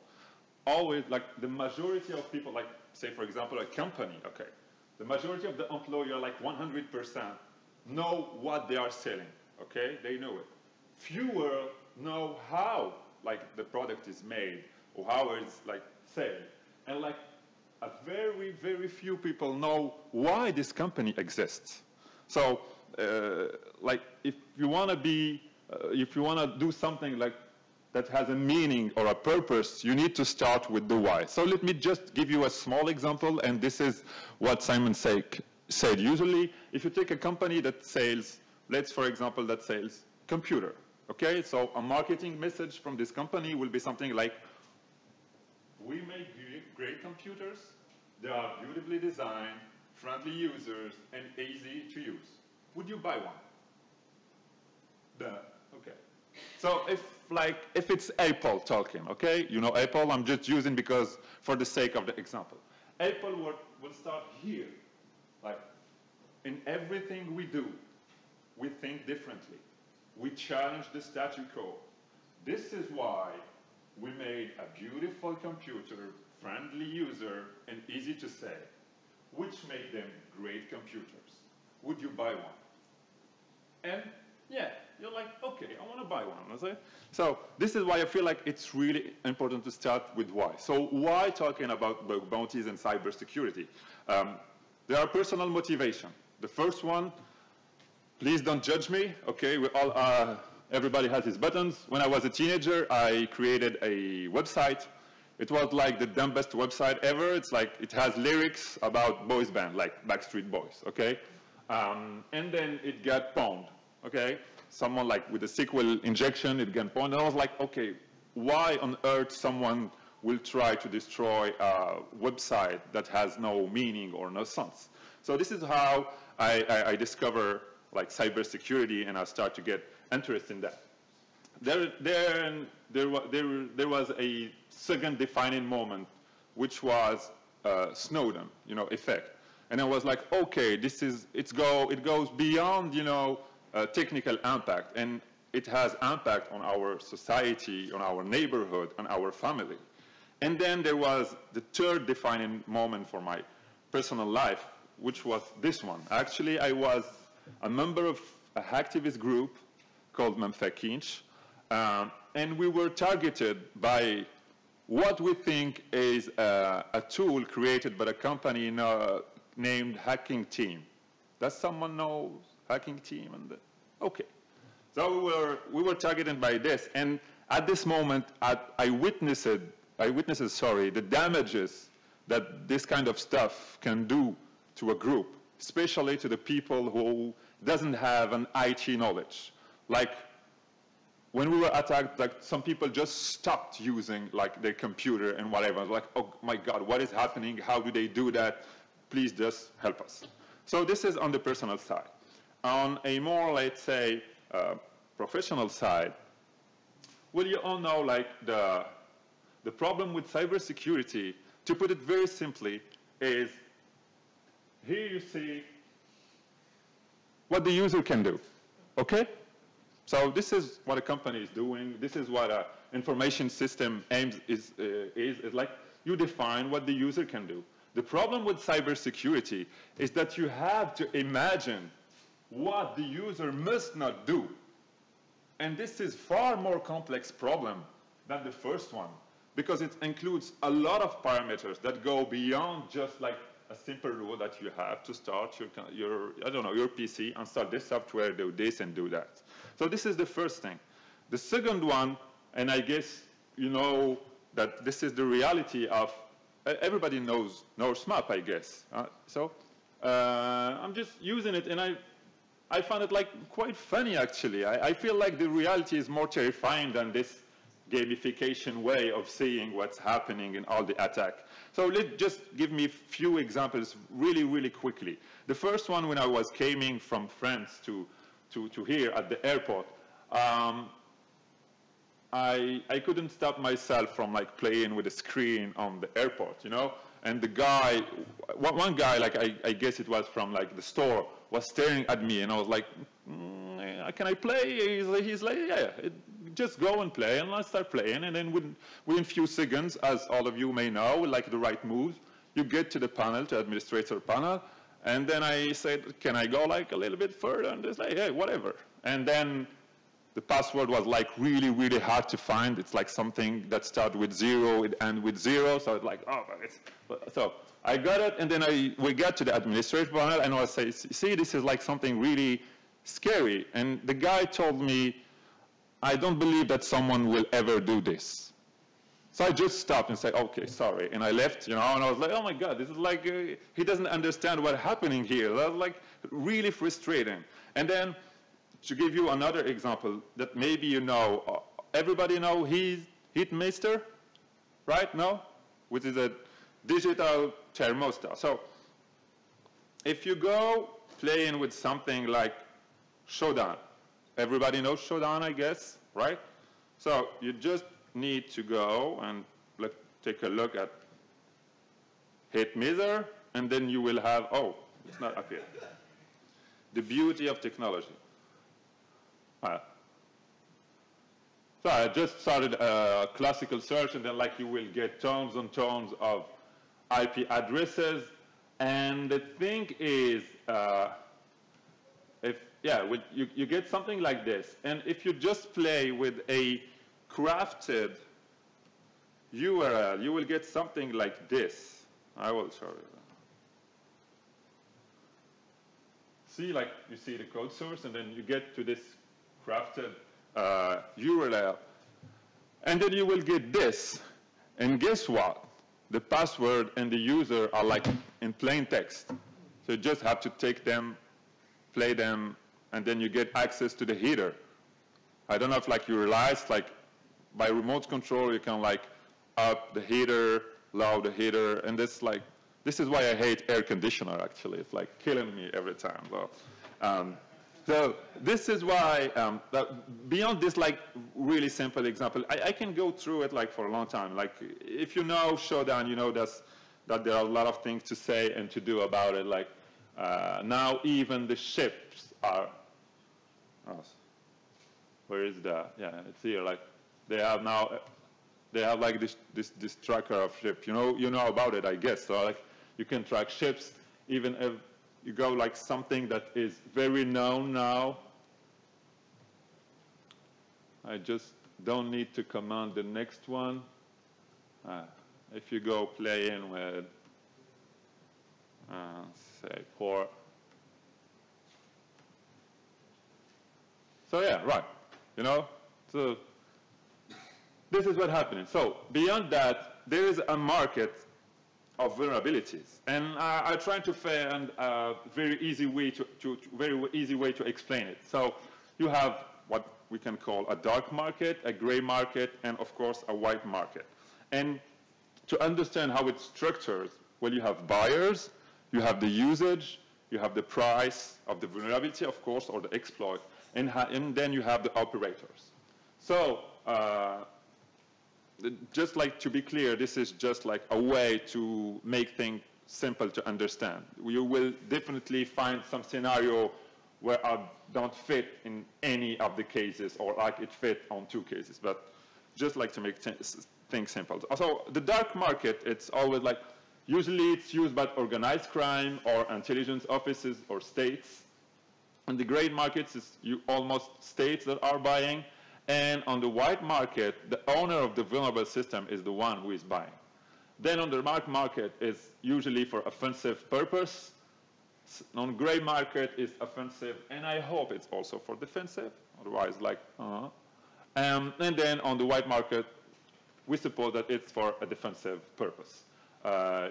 always, like, the majority of people, like, say, for example, a company, okay, the majority of the employees, like 100%, know what they are selling, okay? They know it. Fewer know how, like, the product is made or how it's, like, sold. And, like, a very, very few people know why this company exists. So, like, if you want to do something like that has a meaning or a purpose, you need to start with the why. So let me just give you a small example, and this is what Simon said. Usually, if you take a company that sells, for example, that sells computer, okay? So a marketing message from this company will be something like, we make great computers, they are beautifully designed, friendly users, and easy to use. Would you buy one? Duh, okay. So if it's Apple talking, okay? You know Apple, I'm just using because for the sake of the example. Apple will start here. Like, in everything we do, we think differently. We challenge the statu quo. This is why we made a beautiful computer, friendly user, and easy to say, which make them great computers. Would you buy one? And yeah, you're like, okay, I want to buy one. So this is why I feel like it's really important to start with why. So why talking about bug bounties and cybersecurity? There are personal motivation. The first one, please don't judge me. Okay, everybody has his buttons. When I was a teenager, I created a website. It was like the dumbest website ever. It's like, it has lyrics about boys band, like Backstreet Boys, okay? And then it got pwned, okay? Someone like with a SQL injection, it got pwned. And I was like, okay, why on earth someone will try to destroy a website that has no meaning or no sense? So this is how I discover like cybersecurity, and I start to get interest in that. There was a second defining moment, which was Snowden, effect. And I was like, okay, it goes beyond, technical impact, and it has impact on our society, on our neighborhood, on our family. And then there was the third defining moment for my personal life, which was this one. Actually, I was a member of a hacktivist group called Memphis. And we were targeted by what we think is a tool created by a company named Hacking Team. Does someone know Hacking Team? Okay. So we were targeted by this, and at this moment, I witnessed the damages that this kind of stuff can do to a group, especially to the people who doesn't have an IT knowledge. Like when we were attacked, like some people just stopped using like their computer and whatever. Like, oh my God, what is happening? How do they do that? Please just help us. So this is on the personal side. On a more, let's say, professional side, well, you all know like the problem with cybersecurity, to put it very simply, is here you see what the user can do, okay? So this is what a company is doing. This is what an information system aims is like you define what the user can do. The problem with cybersecurity is that you have to imagine what the user must not do. And this is far more complex problem than the first one, because it includes a lot of parameters that go beyond just like a simple rule that you have to start your PC and start this software, do this and do that. So this is the first thing. The second one, and I guess you know that this is the reality of, everybody knows North Map, I guess. I'm just using it, and I found it like quite funny actually. I feel like the reality is more terrifying than this gamification way of seeing what's happening in all the attack. So let's just give me a few examples really, really quickly. The first one, when I was coming from France to here at the airport, I couldn't stop myself from like playing with the screen on the airport, you know? And the guy, one guy, like I guess it was from like the store, was staring at me, and I was like, can I play? He's like, yeah, just go and play, and let's start playing. And then within a few seconds, as all of you may know, like the right moves, you get to the panel, to administrator panel, and then I said, can I go like a little bit further? And they say, hey, whatever. And then the password was like really, really hard to find. It's like something that started with 0, it ends with 0. So it's like, oh, so I got it, and then we got to the administrator panel, and I was saying, see, this is like something really scary. And the guy told me, I don't believe that someone will ever do this. So I just stopped and said, okay, sorry. And I left, you know, and I was like, oh my God, this is like, he doesn't understand what's happening here. That's like really frustrating. And then to give you another example that maybe you know, everybody know Heatmaster, right? No? Which is a digital thermostat. So if you go playing with something like Shodan, everybody knows Shodan, I guess, right? So you just need to go and take a look at Heatmeter, and then you will have, oh, it's not up here. The beauty of technology. So I just started a classical search, and then like you will get tons and tons of IP addresses. And the thing is, you get something like this, and if you just play with a crafted URL, you will get something like this. I will show you. See, like you see the code source, and then you get to this crafted URL, and then you will get this. And guess what? The password and the user are like in plain text. So you just have to take them, play them, and then you get access to the header. I don't know if like you realized, like by remote control you can like up the heater, low the heater, and this is why I hate air conditioner actually. It's like killing me every time. So this is why, beyond this like really simple example, I can go through it like for a long time. Like if you know Shodan, you know that there are a lot of things to say and to do about it. Like now even the ships are, where is that? Yeah, it's here. Like they have like this tracker of ship. You know about it, I guess. So like you can track ships even if you go like something that is very known now. I just don't need to command the next one. If you go play in with, say, port. So yeah, right. You know, so this is what's happening. So beyond that, there is a market of vulnerabilities, and I try to find a very easy way to explain it. So you have what we can call a dark market, a gray market, and of course a white market. And to understand how it's structured, well, you have buyers, you have the usage, you have the price of the vulnerability, of course, or the exploit, and then you have the operators. So just like to be clear, this is just like a way to make things simple to understand. You will definitely find some scenario where I don't fit in any of the cases, or like it fit on two cases, but just like to make things simple. So the dark market, it's always like, usually it's used by organized crime or intelligence offices or states. And the gray markets is almost states that are buying. And on the white market, the owner of the vulnerable system is the one who is buying. Then on the dark market is usually for offensive purpose. On gray market is offensive, and I hope it's also for defensive. Otherwise, like, and then on the white market, we suppose that it's for a defensive purpose.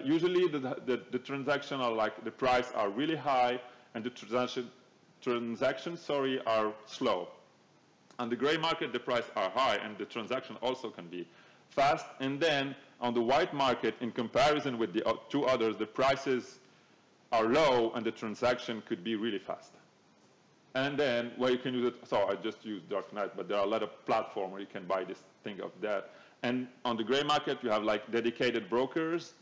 Usually the transaction are like, the price are really high, and the transactions are slow. On the gray market, the price are high, and the transaction also can be fast. And then on the white market, in comparison with the two others, the prices are low, and the transaction could be really fast. And then where you can use it, so I just used Darknet, but there are a lot of platforms where you can buy this thing of that. And on the gray market, you have like dedicated brokers.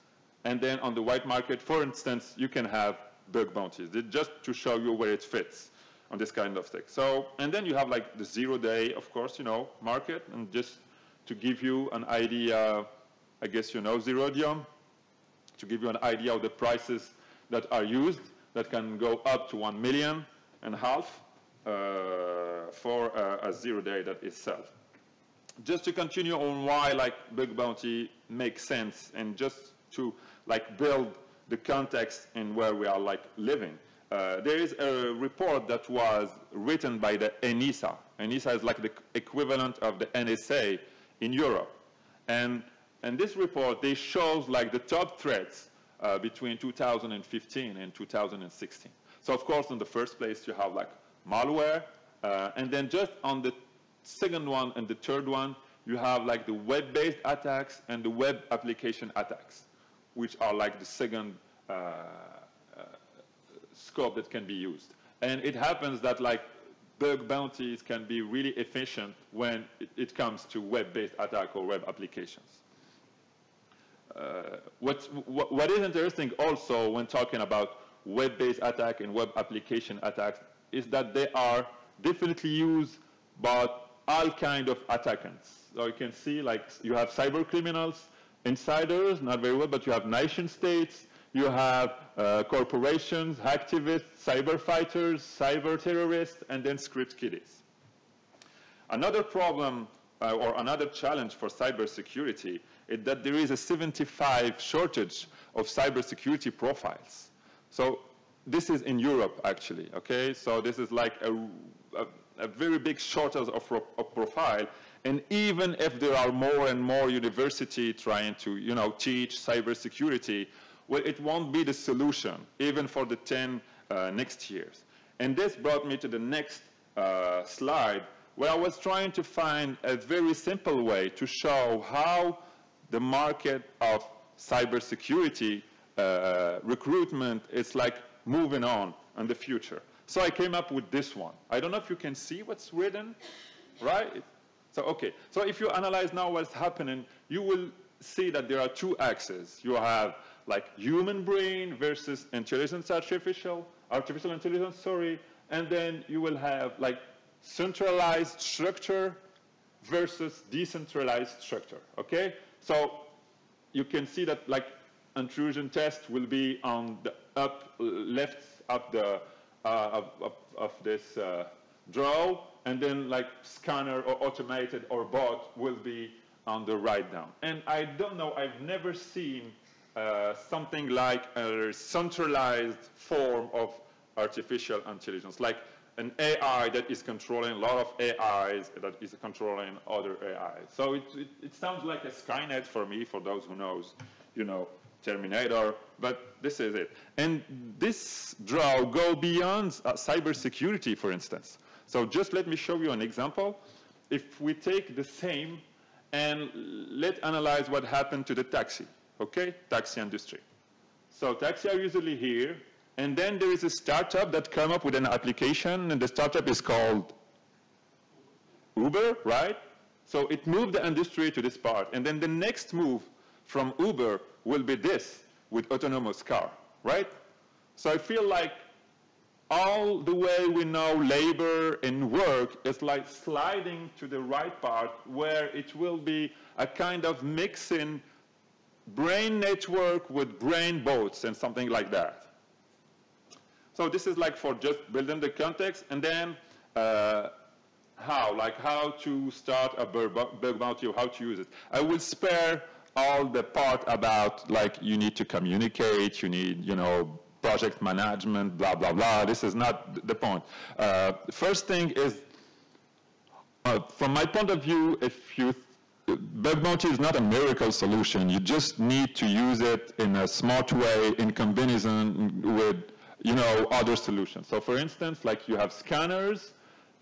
And then on the white market, for instance, you can have bug bounties, just to show you where it fits on this kind of thing. So, and then you have like the 0-day, of course, you know, market. And just to give you an idea, I guess you know Zerodium, to give you an idea of the prices that are used, that can go up to 1.5 million for a 0-day that is sold. Just to continue on why like bug bounty makes sense, and just to like build the context in where we are like living. There is a report that was written by the ENISA. ENISA is like the equivalent of the NSA in Europe. And this report, they shows like the top threats between 2015 and 2016. So of course, in the first place, you have like malware, and then just on the second one and the third one, you have like the web-based attacks and the web application attacks, which are like the second scope that can be used. And it happens that like bug bounties can be really efficient when it comes to web-based attack or web applications. What is interesting also when talking about web-based attack and web application attacks is that they are definitely used by all kind of attackants. So you can see like you have cyber criminals, insiders, not very well, but you have nation states, you have corporations, activists, cyber fighters, cyber terrorists, and then script kiddies. Another problem or another challenge for cybersecurity is that there is a 75 shortage of cybersecurity profiles. So this is in Europe, actually, okay? So this is like a very big shortage of profile. And even if there are more and more universities trying to, you know, teach cybersecurity, well, it won't be the solution, even for the 10 next years. And this brought me to the next slide, where I was trying to find a very simple way to show how the market of cybersecurity recruitment is like moving on in the future. So I came up with this one. I don't know if you can see what's written, right? So, okay. So if you analyze now what's happening, you will see that there are two axes. You have like human brain versus artificial intelligence, sorry. And then you will have like centralized structure versus decentralized structure, okay? So you can see that like intrusion test will be on the left of the of this draw, and then like scanner or automated or bot will be on the write down. And I don't know, I've never seen something like a centralized form of artificial intelligence, like an AI that is controlling a lot of AIs that is controlling other AIs. So it sounds like a Skynet for me, for those who knows, Terminator, but this is it. And this draw go beyond cybersecurity, for instance. So just let me show you an example. If we take the same and let's analyze what happened to the taxi, okay? Taxi industry. So taxi are usually here, and then there is a startup that come up with an application, and the startup is called Uber, right? So it moved the industry to this part, and then the next move from Uber will be this, with autonomous car, right? So I feel like all the way we know labor and work is like sliding to the right part where it will be a kind of mixing brain network with brain boats and something like that. So this is like for just building the context, and then how to start a bug bounty, or how to use it. I will spare all the part about like you need to communicate, you need, project management, blah, blah, blah. This is not the point. First thing is, from my point of view, bug bounty is not a miracle solution. You just need to use it in a smart way in combination with, other solutions. So for instance, like you have scanners,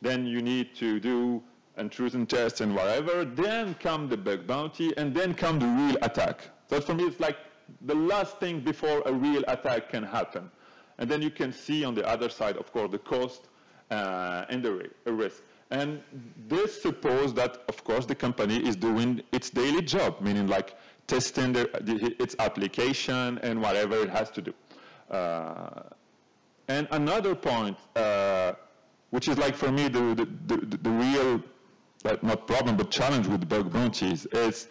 then you need to do intrusion tests and whatever, then come the bug bounty, and then come the real attack. So for me, it's like the last thing before a real attack can happen. And then you can see on the other side, of course, the cost and the risk. And this supposes that, of course, the company is doing its daily job, meaning like testing its application and whatever it has to do. And another point, which is like for me the real, not problem, but challenge with bug bounties is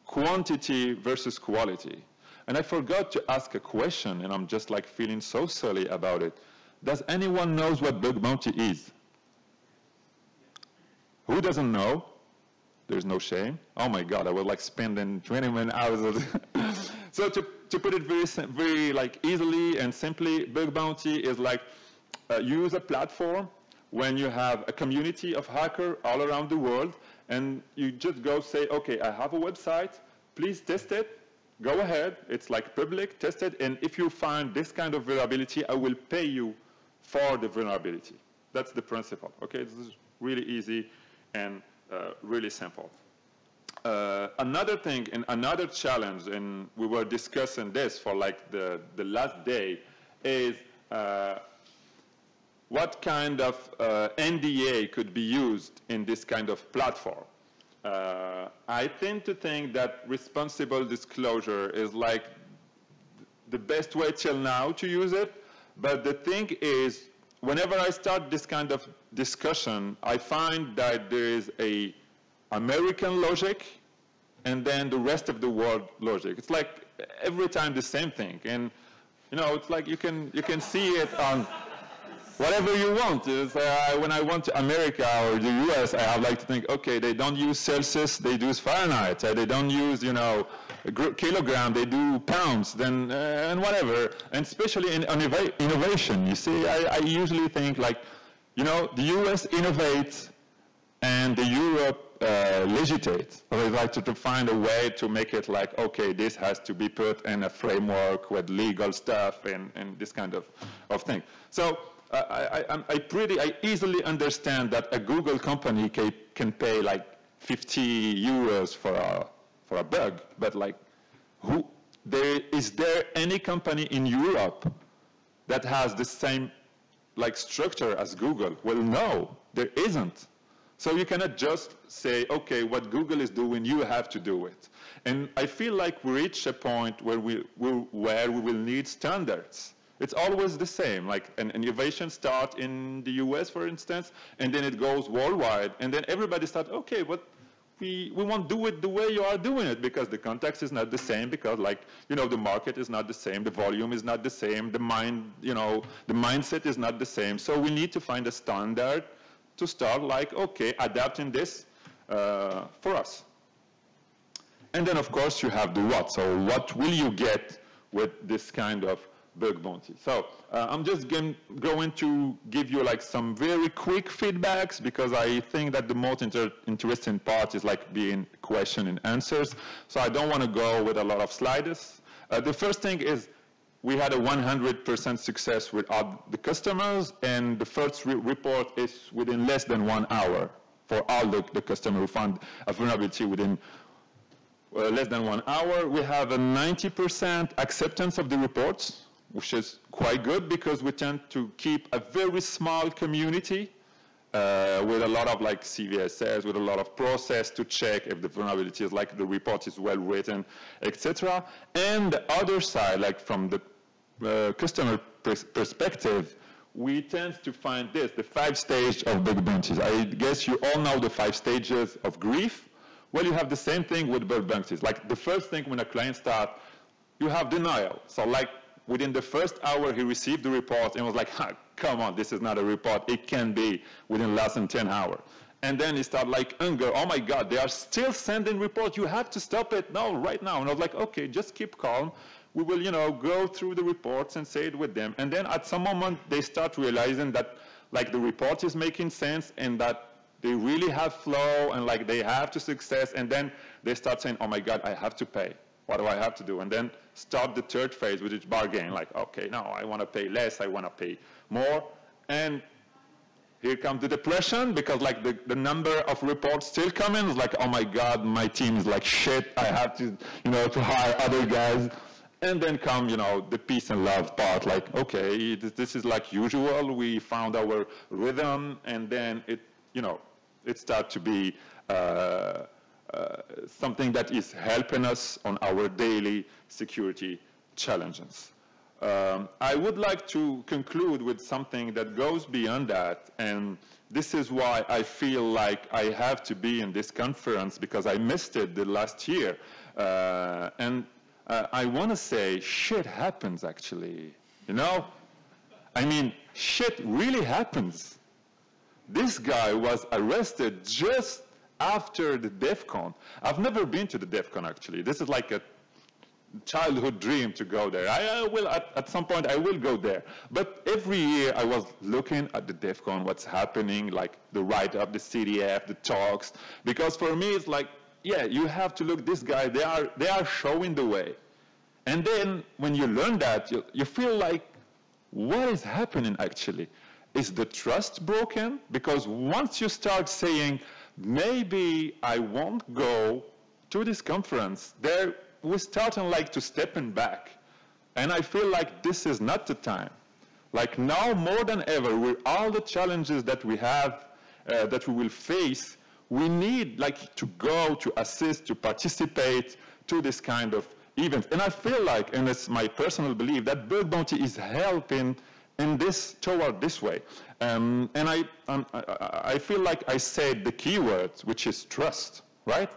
quantity versus quality. And I forgot to ask a question, and I'm just like feeling so silly about it. Does anyone knows what bug bounty is? Who doesn't know? There's no shame. Oh my God, I was like spending 20 hours. So to put it very like easily and simply, bug bounty is like use a platform when you have a community of hackers all around the world, and you just go say, okay, I have a website, please test it, go ahead, it's like public, test it, and if you find this kind of vulnerability, I will pay you for the vulnerability. That's the principle, okay? This is really easy and really simple. Another thing and another challenge, and we were discussing this for like the last day, is what kind of NDA could be used in this kind of platform. I tend to think that responsible disclosure is like the best way till now to use it, but the thing is, whenever I start this kind of discussion, I find that there is a American logic and then the rest of the world logic. It's like every time the same thing, and it's like you can see it on whatever you want. When I went to America or the US, I have like to think, okay, they don't use Celsius, they use Fahrenheit. They don't use, kilogram, they do pounds, then and whatever. And especially in innovation, you see, I usually think like, the US innovates and the Europe legislates. So they like to find a way to make it like, okay, this has to be put in a framework with legal stuff and this kind of thing. So I easily understand that a Google company can pay like 50 euros for a bug, but like, is there any company in Europe that has the same like structure as Google? Well, no, there isn't. So you cannot just say, okay, what Google is doing, you have to do it. And I feel like we reach a point where we will need standards. It's always the same, like an innovation starts in the US, for instance, and then it goes worldwide, and then everybody starts, okay, but we won't do it the way you are doing it, because the context is not the same, because like, the market is not the same, the volume is not the same, the mindset is not the same. So we need to find a standard to start like, okay, adapting this for us. And then, of course, you have the what. So what will you get with this kind of bug bounty? So I'm just going to give you like some very quick feedbacks, because I think that the most interesting part is like being question and answers. So I don't want to go with a lot of slides. The first thing is we had a 100% success with the customers, and the first report is within less than 1 hour for all the customers who found a vulnerability within less than 1 hour. We have a 90% acceptance of the reports, which is quite good, because we tend to keep a very small community with a lot of like CVSS, with a lot of process to check if the vulnerability is like the report is well written, etc. And the other side, like from the customer perspective, we tend to find this, the 5 stages of bug bounties. I guess you all know the 5 stages of grief. Well, you have the same thing with bug bounties. Like the first thing when a client starts, you have denial. So like within the first hour he received the report and was like, come on, this is not a report. It can be within less than 10 hours. And then he started like anger. Oh my God, they are still sending reports. You have to stop it now, right now. And I was like, okay, just keep calm. We will, go through the reports and say it with them. And then at some moment they start realizing that like the report is making sense and that they really have flow and like they have to success. And then they start saying, oh my God, I have to pay. What do I have to do? And then start the third phase, which is bargain. Like, okay, now I want to pay less, I want to pay more. And here comes the depression, because like the number of reports still coming. It's like, oh my God, my team is like shit. I have to, to hire other guys. And then come, the peace and love part. Like, okay, this is like usual. We found our rhythm, and then it starts to be something that is helping us on our daily security challenges. I would like to conclude with something that goes beyond that, and this is why I feel like I have to be in this conference, because I missed it the last year. I want to say shit happens, actually. I mean, shit really happens. This guy was arrested just after the DEF CON. I've never been to the DEF CON, actually. This is like a childhood dream to go there. I will, at some point, I will go there. But every year I was looking at the DEF CON, what's happening, like the write-up, the CDF, the talks. Because for me, it's like, yeah, you have to look, this guy, they are showing the way. And then when you learn that, you feel like, what is happening actually? Is the trust broken? Because once you start saying, maybe I won't go to this conference, there we're starting like to stepping back. And I feel like this is not the time. Like now more than ever, with all the challenges that we have, that we will face, we need like to go, to assist, to participate to this kind of event. And I feel like, and it's my personal belief, that bug bounty is helping in this, toward this way. And I feel like I said the key words, which is trust, right?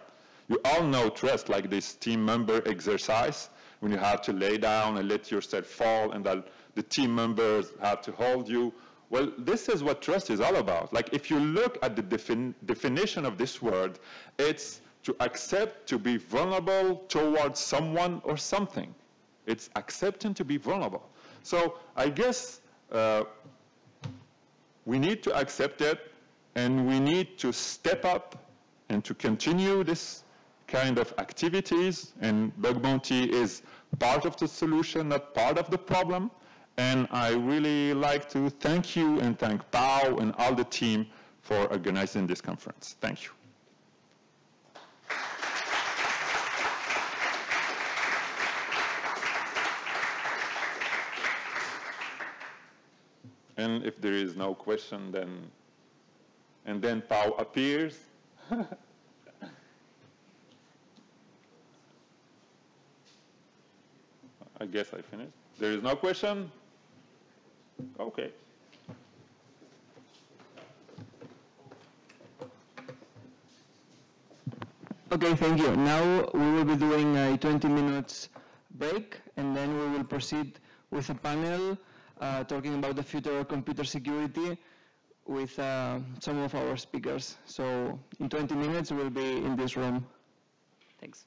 You all know trust, like this team member exercise, when you have to lay down and let yourself fall, and that the team members have to hold you. Well, this is what trust is all about. Like, if you look at the definition of this word, it's to accept to be vulnerable towards someone or something. It's accepting to be vulnerable. So I guess we need to accept it, and we need to step up and to continue this kind of activities. And bug bounty is part of the solution, not part of the problem. And I really like to thank you and thank Pau and all the team for organizing this conference. Thank you. And if there is no question, then Pau appears. I guess I finished. There is no question? Okay. Okay, thank you. Now we will be doing a 20 minutes break, and then we will proceed with a panel talking about the future of computer security with some of our speakers. So in 20 minutes, we'll be in this room. Thanks.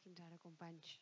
Fins ara, companys.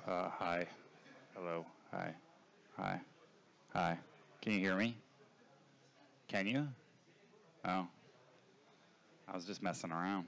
Hi. Hello. Hi. Hi. Hi. Can you hear me? Can you? Oh. I was just messing around.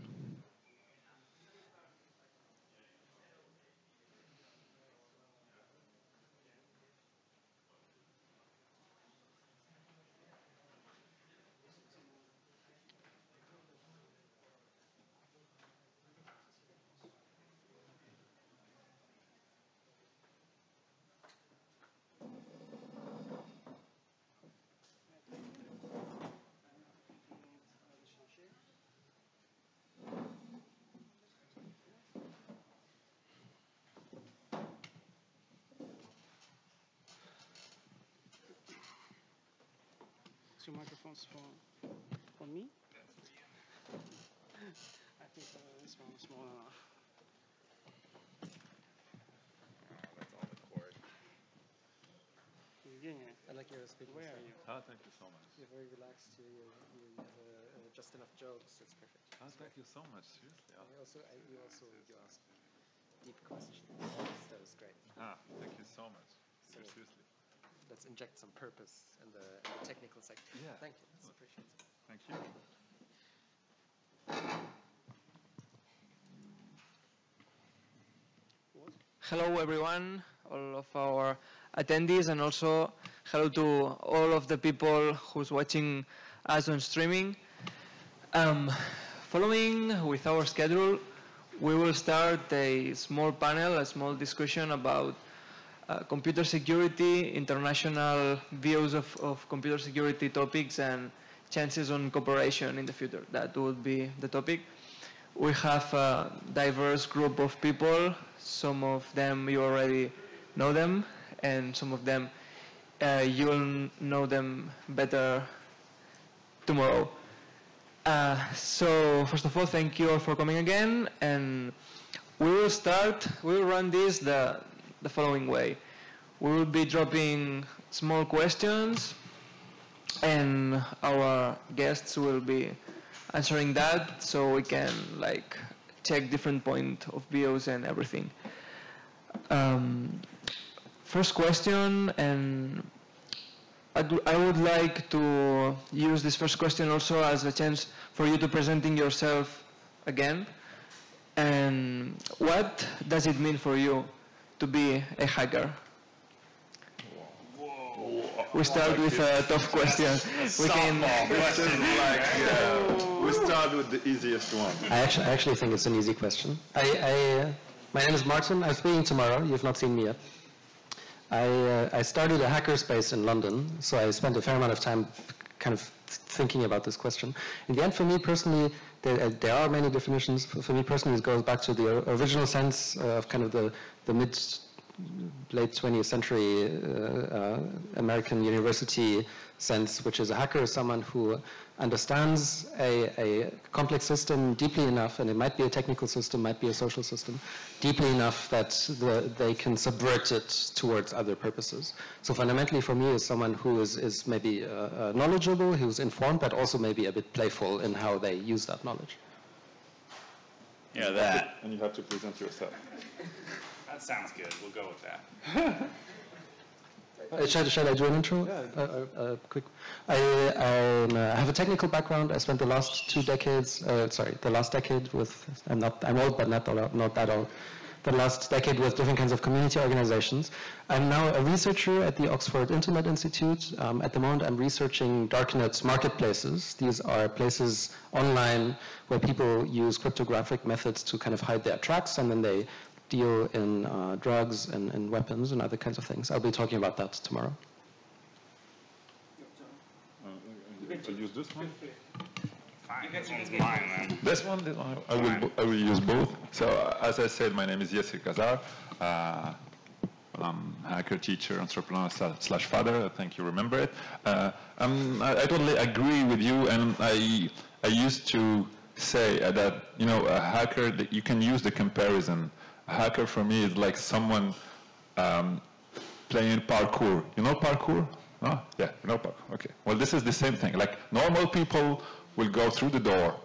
So microphones for me? I think this one is small enough. That's all the cord. Yeah. I like your speaking. Where are you? Oh, thank you so much. You're very relaxed. You have just enough jokes. It's perfect. Oh, thank you so much. Seriously. And you ask deep questions. That was great. Ah, thank you so much. So- Seriously. Let's inject some purpose in the technical section. Yeah. Thank you. It's appreciated. Thank you. What? Hello everyone, all of our attendees, and also hello to all of the people who's watching us on streaming. Following with our schedule, we will start a small panel, a small discussion about computer security, international views of computer security topics, and chances on cooperation in the future. That would be the topic. We have a diverse group of people. Some of them you already know them, and some of them you'll know them better tomorrow. So first of all, thank you all for coming again, and we will run this the following way. We will be dropping small questions, and our guests will be answering that, so we can check different point of views and everything. First question, and I would like to use this first question also as a chance for you to presenting yourself again. And what does it mean for you to be a hacker? We start with a tough question. We can. This is we start with the easiest one. I actually think it's an easy question. My name is Martin. I'm speaking tomorrow. You've not seen me yet. I started a hackerspace in London, so I spent a fair amount of time kind of thinking about this question. In the end, for me personally, there are many definitions. For me personally, it goes back to the original sense of kind of the late 20th century American university sense, which is a hacker is someone who understands a complex system deeply enough, and it might be a technical system, might be a social system, deeply enough that they can subvert it towards other purposes. So fundamentally for me is someone who is maybe knowledgeable, who's informed, but also maybe a bit playful in how they use that knowledge. Yeah, that. And you have to present yourself. That sounds good. We'll go with that. Shall I do an intro? Yeah. Quick. I have a technical background. I spent the last 2 decades, the last decade with, I'm old, but not that old. The last decade with different kinds of community organizations. I'm now a researcher at the Oxford Internet Institute. At the moment, I'm researching darknet marketplaces. These are places online where people use cryptographic methods to kind of hide their tracks, and then they deal in drugs and weapons and other kinds of things. I'll be talking about that tomorrow. I'll use this one. Fine. This one's mine, man. This one, I will use both. So as I said, my name is Yasser Kazar. I'm a hacker, teacher, entrepreneur / father. I think you remember it. I totally agree with you, and I used to say that a hacker, that you can use the comparison. A hacker for me is like someone playing parkour. You know parkour? No? Yeah, you know parkour. Okay. Well, this is the same thing. Like normal people will go through the door,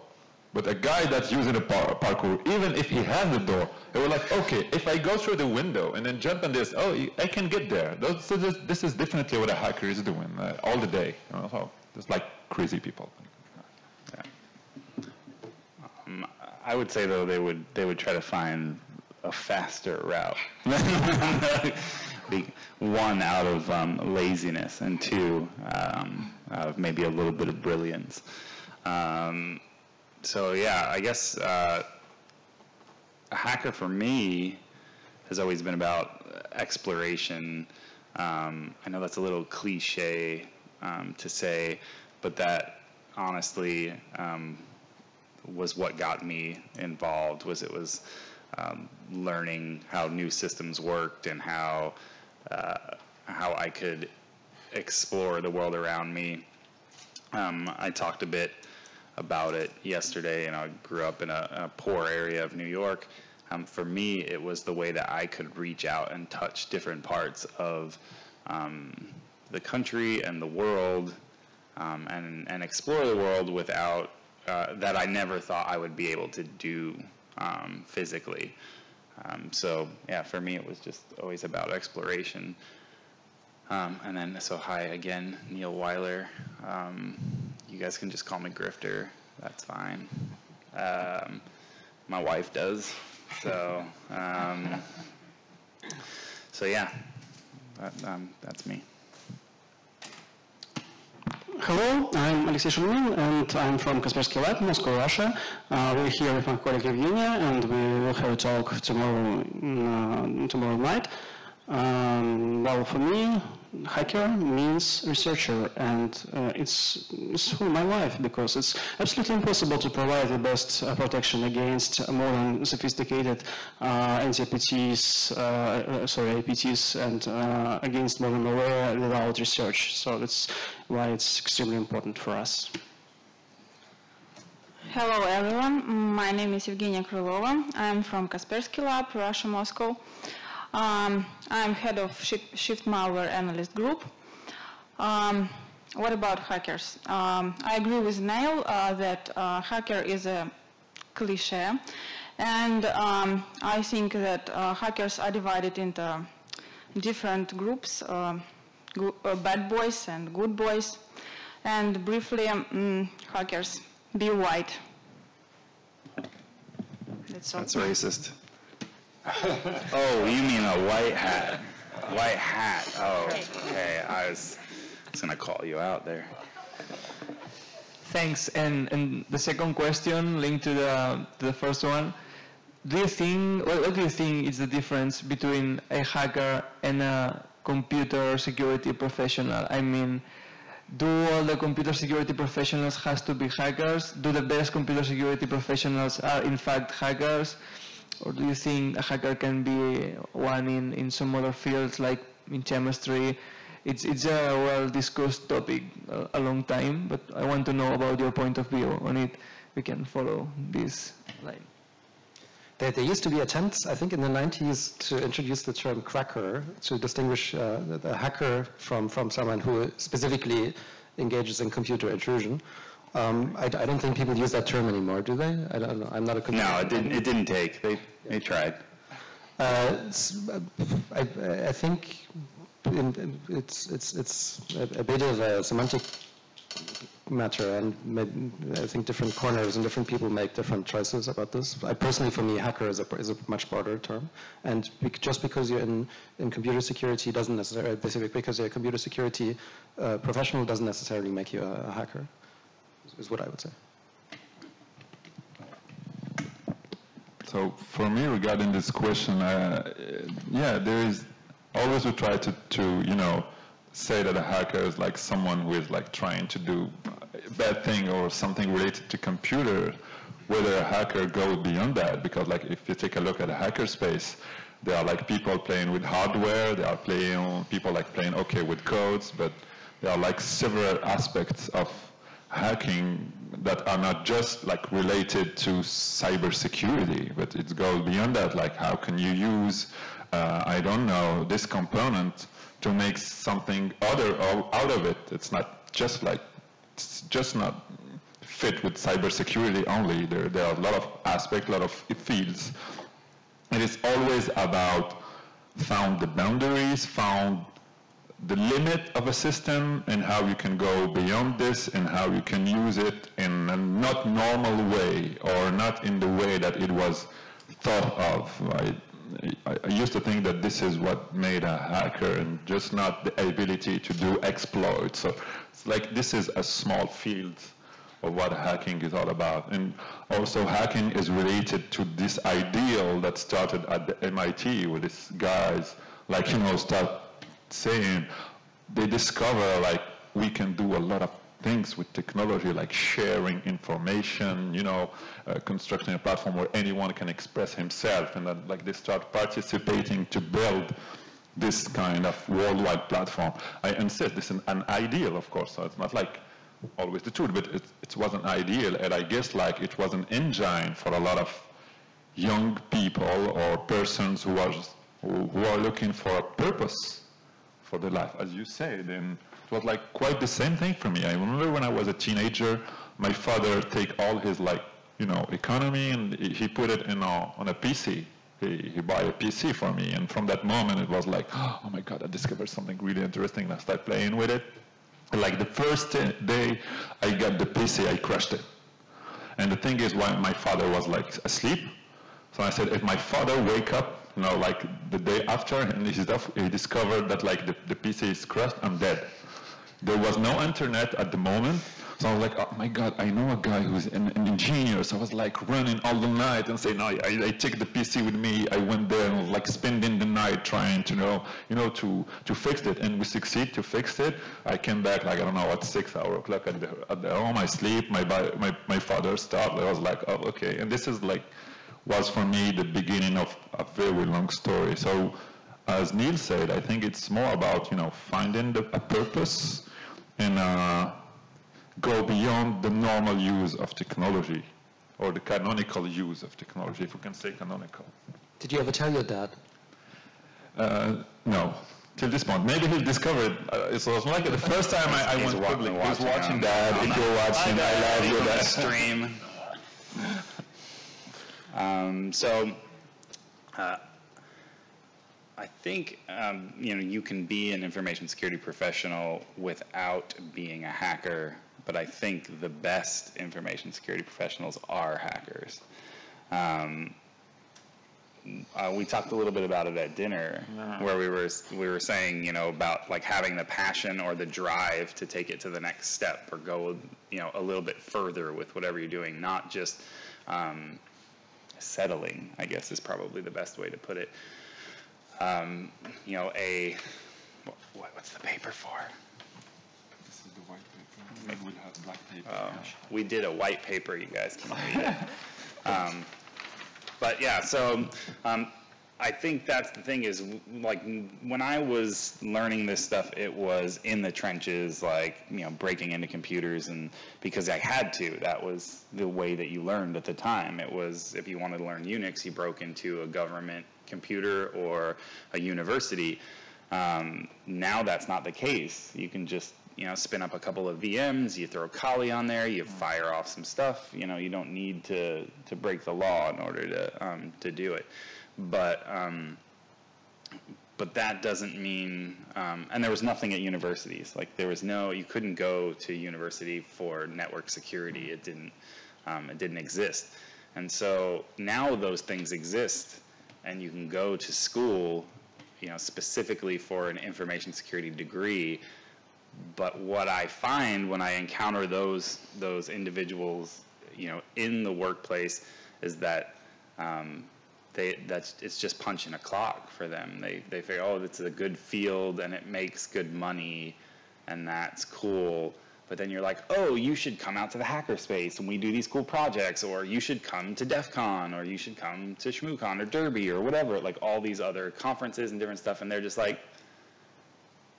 But a guy that's using a parkour, even if he has the door, they were like, okay, if I go through the window and then jump on this, oh, I can get there. This is definitely what a hacker is doing all the day. You know? So it's like crazy people. Yeah. I would say though they would try to find a faster route. One, out of laziness, and two, out of maybe a little bit of brilliance. So yeah, I guess a hacker for me has always been about exploration. I know that's a little cliche to say, but that honestly was what got me involved. It was learning how new systems worked and how I could explore the world around me. I talked a bit about it yesterday, and I grew up in a poor area of New York. For me, it was the way that I could reach out and touch different parts of the country and the world, and explore the world without that I never thought I would be able to do physically. So yeah, for me, it was just always about exploration. And then, so hi again, Neil Weiler. You guys can just call me Grifter. That's fine. My wife does. So, so yeah, that's me. Hello, I'm Alexey Shulmin, and I'm from Kaspersky Lab, Moscow, Russia. We're here with my colleague Evgenia, and we will have a talk tomorrow night. Well, for me, hacker means researcher, and it's for my life, because it's absolutely impossible to provide the best protection against modern sophisticated anti-APTs, APTs, and against modern malware without research. So that's why it's extremely important for us. Hello everyone, my name is Evgenia Krylova. I'm from Kaspersky Lab, Russia, Moscow. I'm head of Shift Malware Analyst Group. What about hackers? I agree with Neil that hacker is a cliche, and I think that hackers are divided into different groups, bad boys and good boys. And briefly, hackers, be white. That's all. That's racist. Oh, you mean a white hat? White hat. Oh, okay. I was going to call you out there. Thanks. And the second question linked to the first one. Do you think, what do you think is the difference between a hacker and a computer security professional? I mean, do all the computer security professionals have to be hackers? Do the best computer security professionals are in fact hackers? Or do you think a hacker can be one in some other fields, like in chemistry? It's a well-discussed topic a long time, but I want to know about your point of view on it. We can follow this line. There used to be attempts, I think in the 90s, to introduce the term cracker to distinguish the hacker from someone who specifically engages in computer intrusion. I don't think people use that term anymore, do they? I don't know. I'm not a computer. No, it didn't take. They tried. I think it's a bit of a semantic matter, and I think different corners and different people make different choices about this. Personally, for me, hacker is a much broader term, and just because you're in computer security doesn't necessarily, because you're a computer security professional doesn't necessarily make you a hacker, is what I would say. So for me, regarding this question, yeah, there is always we try to say that a hacker is like someone who is like trying to do a bad thing or something related to computer. Whether a hacker goes beyond that, because like if you take a look at a hacker space, there are like people playing with hardware, there are people like playing with codes, but there are like several aspects of hacking that are not just like related to cybersecurity, but it goes beyond that. Like how can you use, I don't know, this component to make something other out of it? It's not just like, it's just not fit with cybersecurity only. There are a lot of aspects, a lot of fields. It is always about found the boundaries, found the limit of a system, and how you can go beyond this, and how you can use it in a not normal way, or not in the way that it was thought of. I used to think that this is what made a hacker, and just not the ability to do exploits. So it's like this is a small field of what hacking is all about. And also hacking is related to this ideal that started at the MIT with these guys, like, start saying, they discover like we can do a lot of things with technology, like sharing information, constructing a platform where anyone can express himself, and then like they start participating to build this kind of worldwide platform. I insist this is an ideal, of course, so it's not like always the truth, but it was an ideal, and I guess like it was an engine for a lot of young people or persons who are looking for a purpose for their life, as you said. And it was like quite the same thing for me. I remember when I was a teenager, my father take all his economy, and he put it on a PC. He bought a PC for me, and from that moment it was like, oh my God, I discovered something really interesting, and I started playing with it. Like the first day I got the PC, I crushed it. And the thing is, why my father was like asleep, so I said, if my father wake up, like the day after, and he discovered that like the PC is crushed, I'm dead. There was no internet at the moment, so I was like, oh my God, I know a guy who's an engineer. So I was like running all the night and saying, no, I take the PC with me. I went there and was like spending the night trying to to fix it, and we succeed to fix it. I came back like, I don't know, at 6 o'clock at the home. I sleep. My father stopped. I was like, oh, okay. And this is like was for me the beginning of a very long story. So as Neil said, I think it's more about finding a purpose and go beyond the normal use of technology, or the canonical use of technology, if we can say canonical. Did you ever tell your dad? No, till this point. Maybe he'll discover it. It was like the first time I went public. He was watching Dad. If you're watching, I love you. That stream. I think you can be an information security professional without being a hacker, but I think the best information security professionals are hackers. We talked a little bit about it at dinner, where we were saying about like having the passion or the drive to take it to the next step, or go a little bit further with whatever you're doing, not just settling, I guess is probably the best way to put it. What's the paper for? This is the white paper. And we have black paper. We did a white paper, you guys can read it. But yeah, so I think that's the thing is, like, when I was learning this stuff, it was in the trenches, like, breaking into computers, and because I had to. That was the way that you learned at the time. It was, if you wanted to learn Unix, you broke into a government computer or a university. Now that's not the case. You can just, spin up a couple of VMs, you throw Kali on there, you fire off some stuff. You don't need to break the law in order to do it. But that doesn't mean, and there was nothing at universities. Like you couldn't go to university for network security. It didn't exist. And so now those things exist, and you can go to school, specifically for an information security degree. But what I find when I encounter those individuals, in the workplace, is that it's just punching a clock for them. They figure, oh, it's a good field and it makes good money, and that's cool. But then you're like, oh, you should come out to the hackerspace and we do these cool projects, or you should come to DEF CON, or you should come to ShmooCon or Derby or whatever, like all these other conferences and different stuff, and they're just like,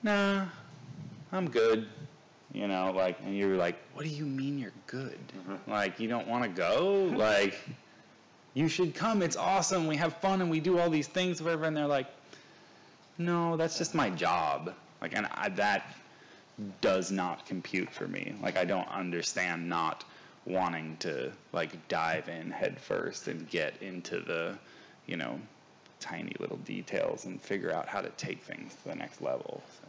nah, I'm good. And you're like, what do you mean you're good? Like, you don't want to go? Like, you should come, it's awesome, we have fun and we do all these things, whatever. And they're like, no, that's just my job. Like, and that does not compute for me. Like, I don't understand not wanting to like dive in head first and get into the, you know, tiny little details and figure out how to take things to the next level. So.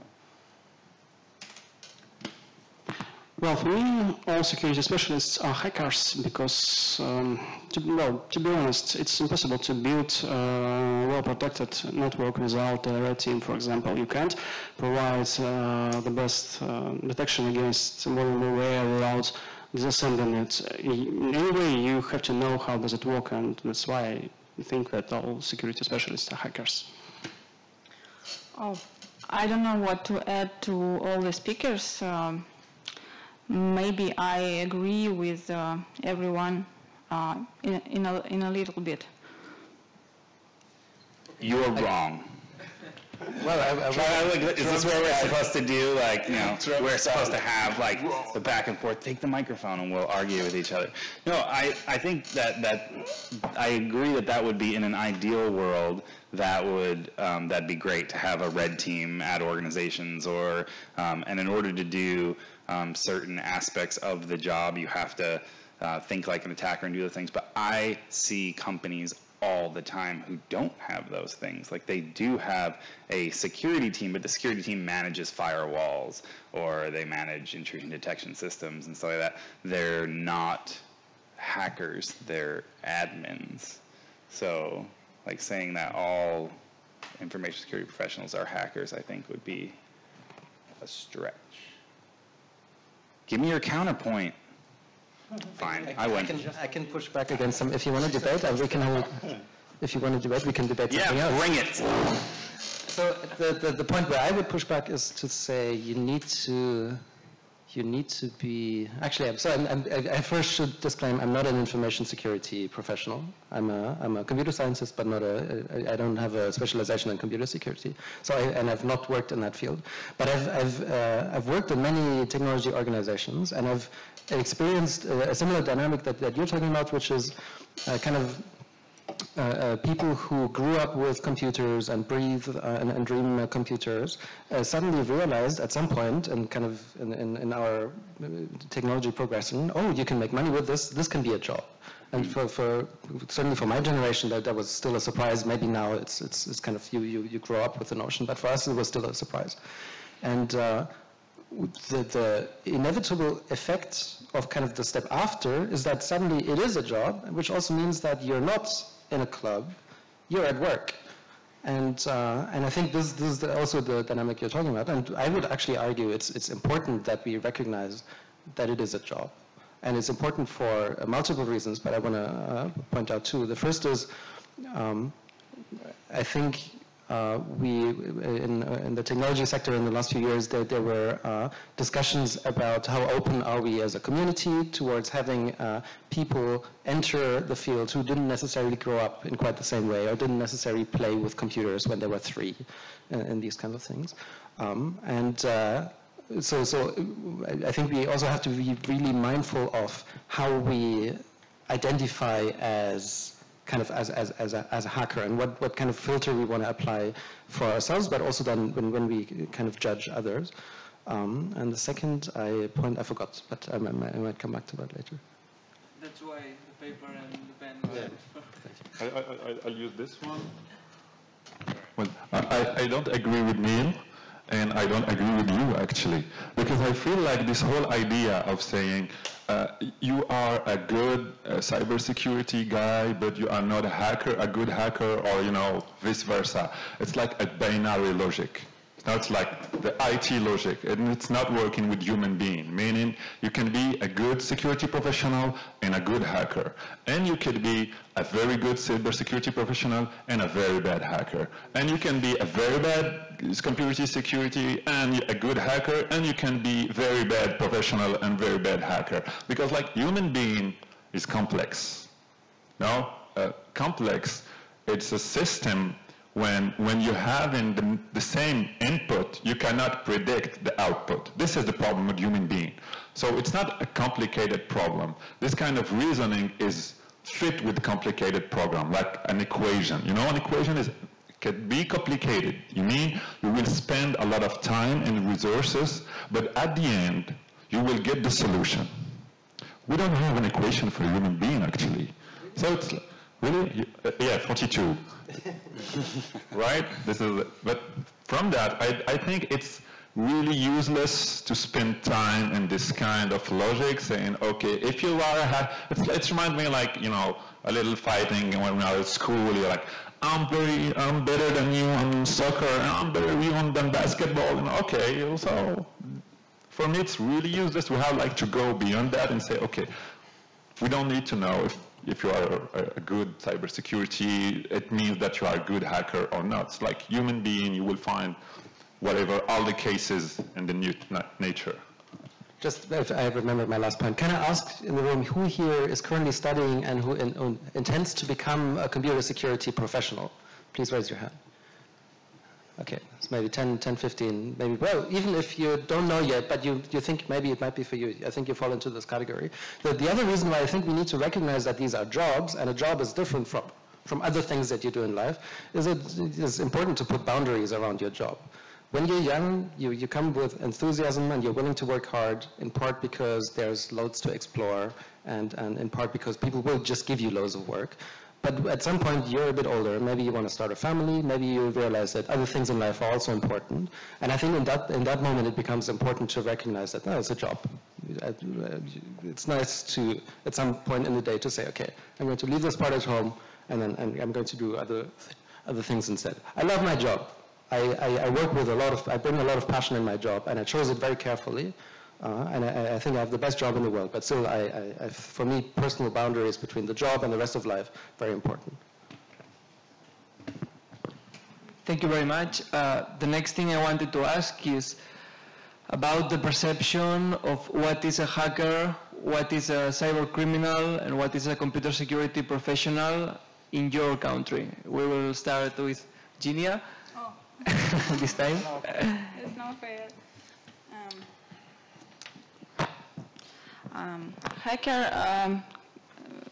Well, for me, all security specialists are hackers because, to be honest, it's impossible to build a well-protected network without a red team, for example. You can't provide the best detection against malware without disassembling it. Anyway, you have to know how does it work, and that's why I think that all security specialists are hackers. Oh, I don't know what to add to all the speakers. Maybe I agree with everyone in a little bit. You're wrong. Well, is this what we're supposed to do? Like, you know, we're supposed to have like the back and forth. Take the microphone and we'll argue with each other. No, I think that I agree that would be in an ideal world. That'd be great to have a red team at organizations, or and in order to do certain aspects of the job, you have to think like an attacker and do the things. But I see companies all the time who don't have those things. Like, they do have a security team, but the security team manages firewalls, or they manage intrusion detection systems and stuff like that. They're not hackers, they're admins. So, like, saying that all information security professionals are hackers, I think would be a stretch. Give me your counterpoint. Fine, I win. I can push back against some. If you want to debate, we can hold. If you want to debate, we can debate something else. Yeah, bring it. So the point where I would push back is to say you need to be. Actually, I first should disclaim I'm not an information security professional. I'm a computer scientist, but not I don't have a specialization in computer security. So and I've not worked in that field. But I've worked in many technology organizations, and I've experienced a similar dynamic that you're talking about, which is kind of people who grew up with computers and breathe and dream computers suddenly realized at some point, and kind of in our technology progression, oh, you can make money with this. This can be a job. And for certainly for my generation, that was still a surprise. Maybe now it's kind of you grow up with the notion, but for us it was still a surprise. And the inevitable effect of kind of the step after is that suddenly it is a job, which also means that you're not in a club, you're at work. And I think this is also the dynamic you're talking about. And I would actually argue it's important that we recognize that it is a job. And it's important for multiple reasons, but I want to point out two. The first is, I think we, in the technology sector in the last few years, there were discussions about how open are we as a community towards having people enter the field who didn't necessarily grow up in quite the same way, or didn't necessarily play with computers when they were 3, and these kinds of things. So I think we also have to be really mindful of how we identify as kind of as a hacker, and what kind of filter we want to apply for ourselves, but also then when we kind of judge others. And the second point I forgot, but I might come back to that later. That's why the paper and the pen. Yeah. I'll use this one. Well, I don't agree with Neil, and I don't agree with you, actually, because I feel like this whole idea of saying you are a good cybersecurity guy, but you are not a good hacker, or vice versa. It's like a binary logic. Now it's like the IT logic, and it's not working with human being, meaning you can be a good security professional and a good hacker. And you could be a very good cybersecurity professional and a very bad hacker. And you can be a very bad computer security and a good hacker, and you can be very bad professional and very bad hacker. Because like human being is complex. Now, complex, it's a system. When you have in the same input, you cannot predict the output. This is the problem with human being. So it's not a complicated problem. This kind of reasoning is fit with complicated program, like an equation. An equation can be complicated. You mean you will spend a lot of time and resources, but at the end, you will get the solution. we don't have an equation for a human being, actually. So it's really, yeah, 42. Right? But from that, I think it's really useless to spend time in this kind of logic, saying, okay, if you are it reminds me like, you know, a little fighting when we are at school. You're like, I'm better than you on soccer, and I'm better than you on basketball. And okay, so for me, it's really useless. We have like to go beyond that and say, okay, we don't need to know if you are a good cybersecurity, it means that you are a good hacker or not. It's like human being, you will find whatever, all the cases in the new nature. Just, if I remember my last point, can I ask in the room who here is currently studying and who intends to become a computer security professional? Please raise your hand. Okay, it's maybe 10, 15, maybe, well, even if you don't know yet, but you think maybe it might be for you, I think you fall into this category. The other reason why I think we need to recognize that these are jobs, and a job is different from other things that you do in life, is it is important to put boundaries around your job. When you're young, you come with enthusiasm and you're willing to work hard, in part because there's loads to explore, and in part because people will just give you loads of work. But at some point, you're a bit older. Maybe you want to start a family. Maybe you realize that other things in life are also important. And I think in that moment, it becomes important to recognize that, no, it's a job. It's nice to, at some point in the day, to say, okay, I'm going to leave this part at home, and then I'm going to do other things instead. I love my job. I work with I bring a lot of passion in my job, and I chose it very carefully. And I think I have the best job in the world, but still, for me, personal boundaries between the job and the rest of life, very important. Thank you very much. The next thing I wanted to ask is about the perception of what is a hacker, what is a cyber criminal, and what is a computer security professional in your country. We will start with Ginia this time. It's not fair. Hacker,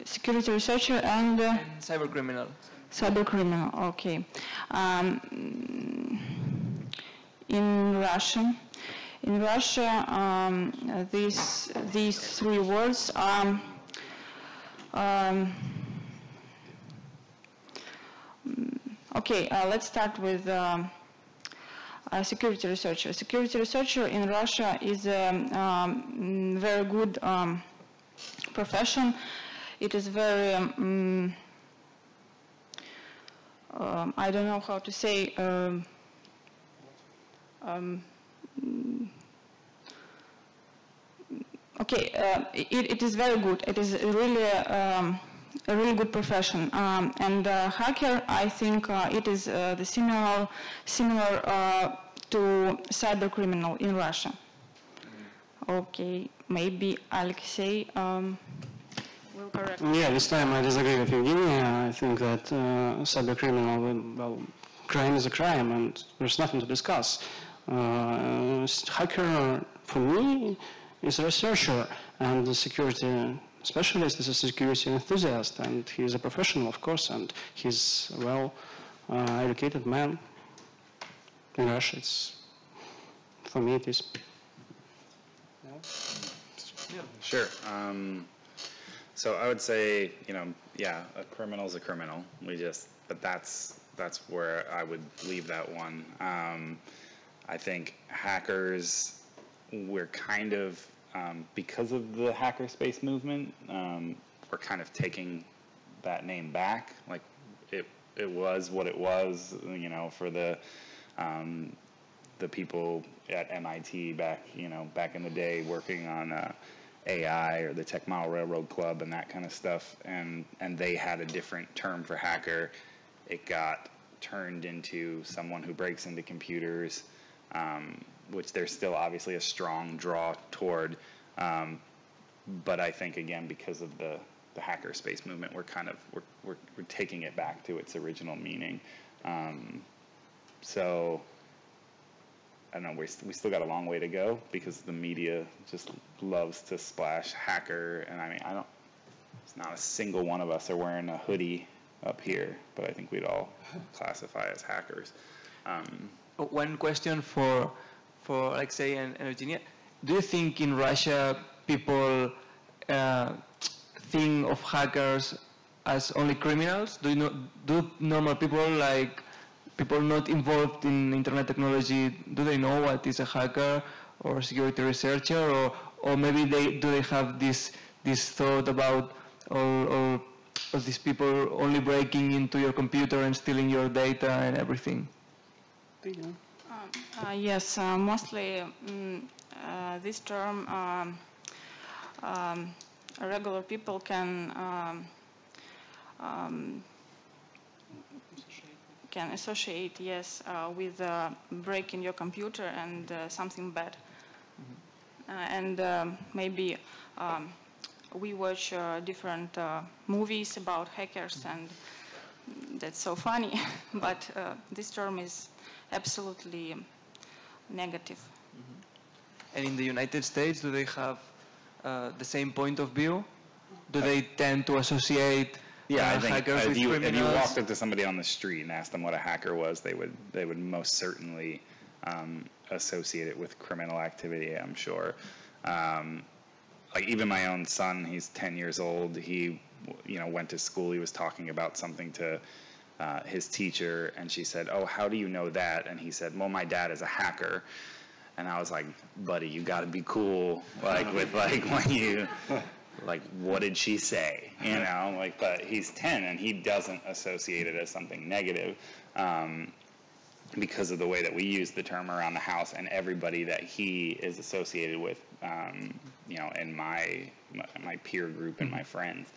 security researcher, and cyber criminal. Cyber criminal. Okay. In Russia, these three words are okay. Let's start with security researcher. Security researcher in Russia is a very good profession. It is very, I don't know how to say, okay, it is very good. It is really a really good profession. And hacker, I think it is the similar to cyber criminal in Russia. Okay, maybe Alexei will correct me. Yeah, this time I disagree with Evgenia. I think that cyber criminal, well, crime is a crime and there's nothing to discuss. Hacker, for me, is a researcher, and the security specialist is a security enthusiast, and he's a professional, of course, and he's a well-educated man. In Russia, for me, it is. Sure. So I would say, yeah, a criminal's a criminal. But that's where I would leave that one. I think hackers, we're kind of, because of the hackerspace movement, we're kind of taking that name back. Like it was what it was, for the people at MIT back in the day working on AI or the Tech Mile Railroad Club and that kind of stuff, and they had a different term for hacker. It got turned into someone who breaks into computers, which there's still obviously a strong draw toward, but I think again because of the hackerspace movement, we're taking it back to its original meaning. So I don't know, we still got a long way to go because the media just loves to splash hacker, and I mean, it's not a single one of us are wearing a hoodie up here, but I think we'd all classify as hackers. One question for Alexei and Eugenia. Do you think in Russia people think of hackers as only criminals? Do normal people, like people not involved in internet technology, do they know what is a hacker or security researcher, or maybe do they have this thought about or these people only breaking into your computer and stealing your data and everything? Yes, mostly this term regular people can associate, yes, with breaking your computer and something bad. And maybe we watch different movies about hackers, and that's so funny. But this term is absolutely negative. And in the United States, do they have the same point of view? Do they tend to associate I think hackers with criminals? if you walked up to somebody on the street and asked them what a hacker was, they would most certainly associate it with criminal activity, I'm sure. Like even my own son, he's 10 years old. He, went to school. He was talking about something to his teacher, and she said, "Oh, how do you know that?" And he said, "Well, my dad is a hacker." And I was like, "Buddy, you got to be cool, with when you." Like, what did she say? But he's 10 and he doesn't associate it as something negative because of the way that we use the term around the house, and everybody that he is associated with, in my peer group and my friends.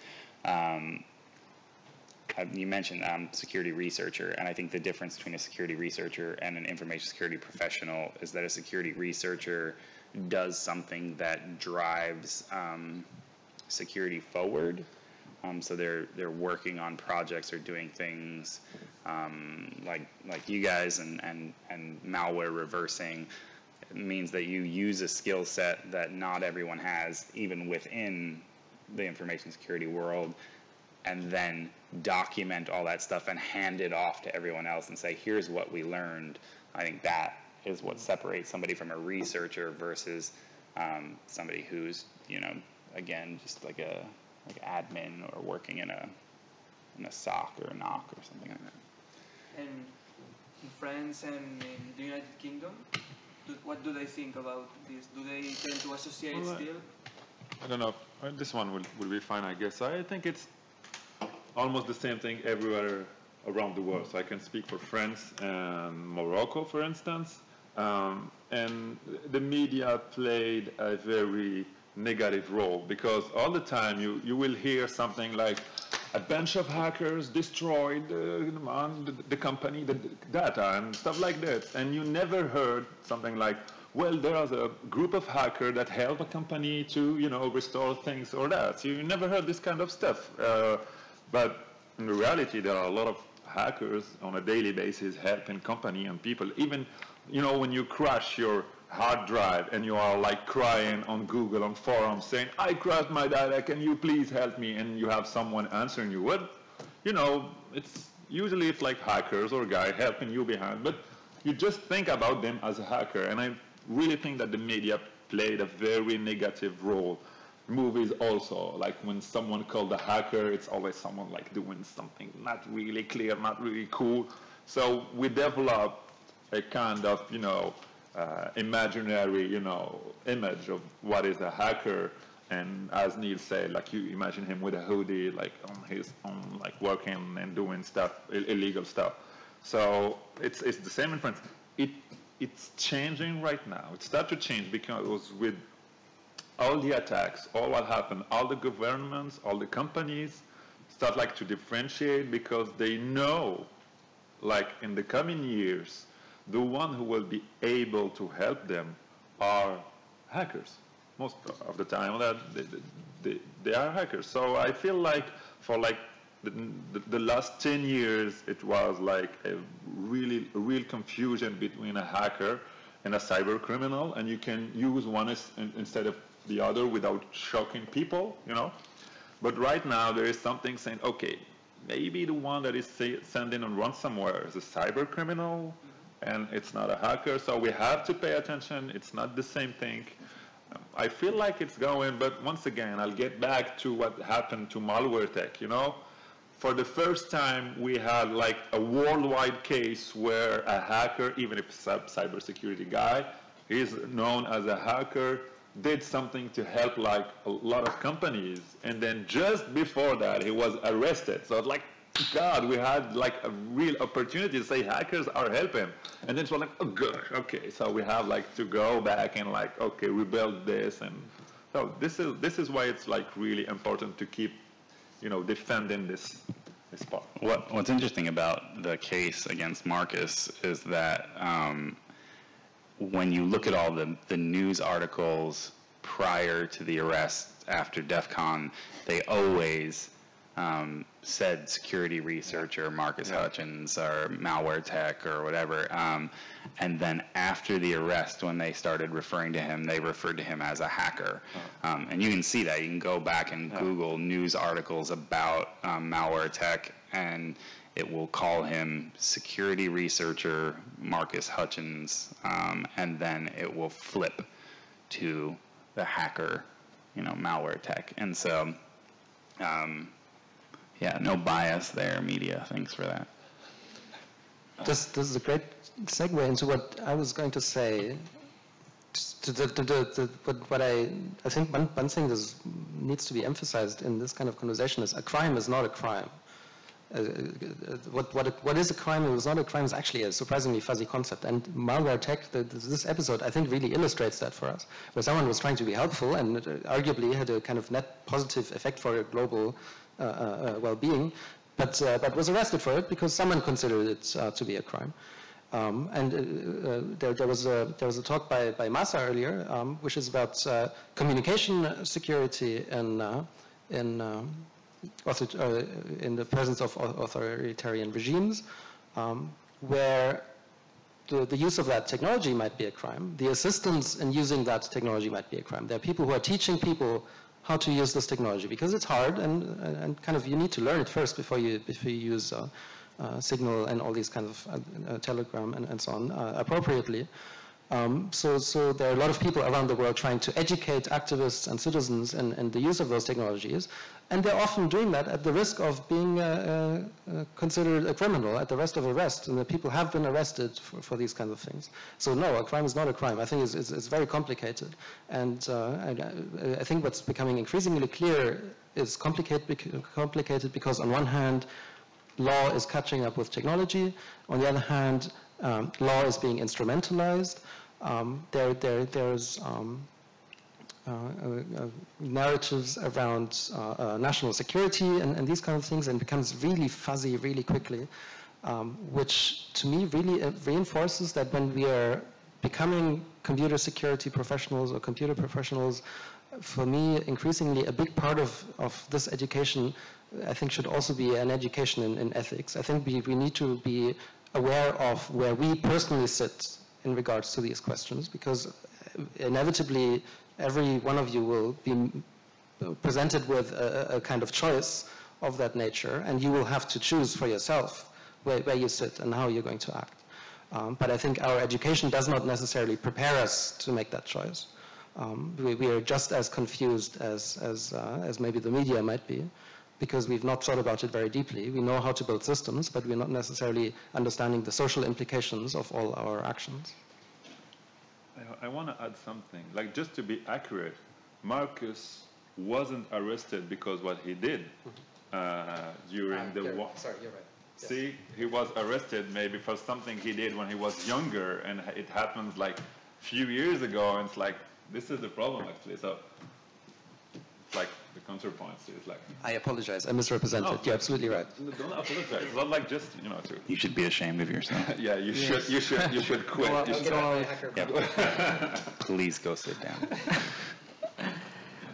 You mentioned security researcher, and I think the difference between a security researcher and an information security professional is that a security researcher does something that drives security forward. So they're working on projects or doing things like you guys and malware reversing. It means that you use a skill set that not everyone has, even within the information security world, and then document all that stuff and hand it off to everyone else and say, here's what we learned. I think that is what separates somebody from a researcher versus somebody who's, again, just like admin or working in a SOC or a NOC or something like that. And in France and in the United Kingdom, what do they think about this? Do they tend to associate still? I don't know. This one will be fine, I guess. I think it's almost the same thing everywhere around the world. So I can speak for France and Morocco, for instance. And the media played a very negative role, because all the time you will hear something like a bunch of hackers destroyed the company, the data and stuff like that, and you never heard something like, well, there is a group of hackers that help a company to restore things or that. You never heard this kind of stuff, but in reality there are a lot of hackers on a daily basis helping company and people. Even when you crash your hard drive and you are like crying on Google, on forums, saying, I crashed my data, can you please help me? And you have someone answering you. Well, it's usually it's like hackers or guy helping you behind, but you just think about them as a hacker. And I really think that the media played a very negative role. Movies also, like when someone called a hacker, it's always someone like doing something not really clear, not really cool. So we developed a kind of, imaginary, image of what is a hacker. And as Neil said, like you imagine him with a hoodie, like on his own, like working and doing stuff, illegal stuff. So it's the same in France. It's changing right now. It started to change because with all the attacks, all what happened, all the governments, all the companies start like to differentiate, because they know, like in the coming years, the one who will be able to help them are hackers. Most of the time that they are hackers. So I feel like for like the last 10 years, it was like a real confusion between a hacker and a cyber criminal, and you can use one instead of the other without shocking people, But right now there is something saying, okay, maybe the one that is sending a ransomware is a cyber criminal, and it's not a hacker, so we have to pay attention. It's not the same thing. I feel like it's going, but once again, I'll get back to what happened to malware tech, you know? For the first time, we had like a worldwide case where a hacker, even if it's a cybersecurity guy, he's known as a hacker, did something to help like a lot of companies. And then just before that, he was arrested. So it's like, God, we had like a real opportunity to say hackers are helping. And then it's like, oh gosh, okay, so we have like to go back and like, okay, rebuild this. And so this is why it's like really important to keep, you know, defending this part. What's interesting about the case against Marcus is that when you look at all the news articles prior to the arrest after DEF CON, they always said security researcher Marcus Hutchins or malware tech or whatever. And then after the arrest, when they started referring to him, they referred to him as a hacker. And you can see that. You can go back and Google news articles about malware tech, and it will call him security researcher Marcus Hutchins, and then it will flip to the hacker, you know, malware tech. And so, yeah, no bias there, media. Thanks for that. This is a great segue into what I was going to say. What I think one thing that needs to be emphasized in this kind of conversation is a crime is not a crime. What is a crime and what is not a crime is actually a surprisingly fuzzy concept. And malware tech, this episode, I think, really illustrates that for us, where someone was trying to be helpful and arguably had a kind of net positive effect for a global well-being, but was arrested for it because someone considered it to be a crime. There was a talk by Masa earlier, which is about communication security in the presence of authoritarian regimes, where the use of that technology might be a crime. The assistance in using that technology might be a crime. There are people who are teaching people how to use this technology because it's hard and kind of you need to learn it first before you use Signal and all these kinds of Telegram and so on appropriately. So there are a lot of people around the world trying to educate activists and citizens in the use of those technologies, and they're often doing that at the risk of being considered a criminal, at the risk of arrest, and the people have been arrested for these kinds of things. So no, a crime is not a crime. I think it's very complicated, and I think what's becoming increasingly clear is complicated because on one hand, law is catching up with technology. On the other hand, law is being instrumentalized. There's narratives around national security and these kind of things, and it becomes really fuzzy really quickly, which to me really reinforces that when we are becoming computer security professionals or computer professionals, for me, increasingly a big part of this education, I think, should also be an education in ethics. I think we need to be aware of where we personally sit in regards to these questions, because inevitably every one of you will be presented with a kind of choice of that nature, and you will have to choose for yourself where you sit and how you're going to act. But I think our education does not necessarily prepare us to make that choice. We are just as confused as maybe the media might be, because we've not thought about it very deeply. We know how to build systems, but we're not necessarily understanding the social implications of all our actions. I want to add something. Like, just to be accurate, Marcus wasn't arrested because what he did during the war. Sorry, you're right. Yes. See, he was arrested maybe for something he did when he was younger, and it happened like a few years ago, and it's like, this is the problem actually. So, it's like the counterpoint is like. I apologize, I misrepresented. No, you're absolutely right. Don't apologize. It's not like just, you know, to. You should be ashamed of yourself. Yeah, you should quit. Well, You should- Please go sit down.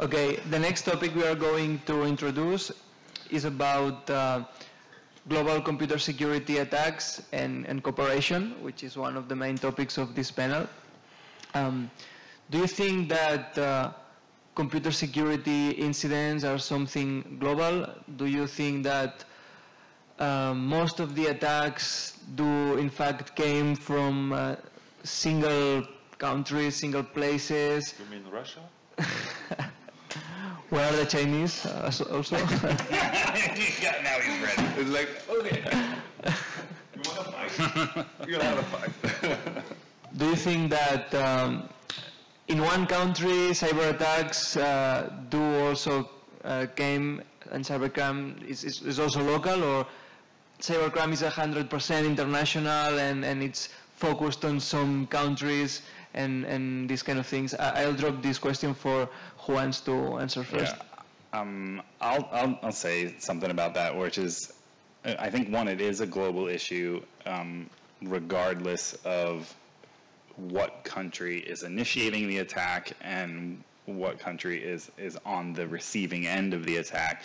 Okay, the next topic we are going to introduce is about global computer security attacks and cooperation, which is one of the main topics of this panel. Do you think that computer security incidents are something global? Do you think that most of the attacks do in fact came from single countries, single places. You mean Russia? Where are the Chinese also? Now he's ready. It's like, okay. You want to fight? You'll have a fight. Do you think that in one country cyber attacks do also came and cybercrime is also local, or cybercrime is 100% international and it's focused on some countries and these kind of things? I'll drop this question for who wants to answer first. Yeah. I'll say something about that, which is, I think one, it is a global issue, regardless of what country is initiating the attack and what country is on the receiving end of the attack,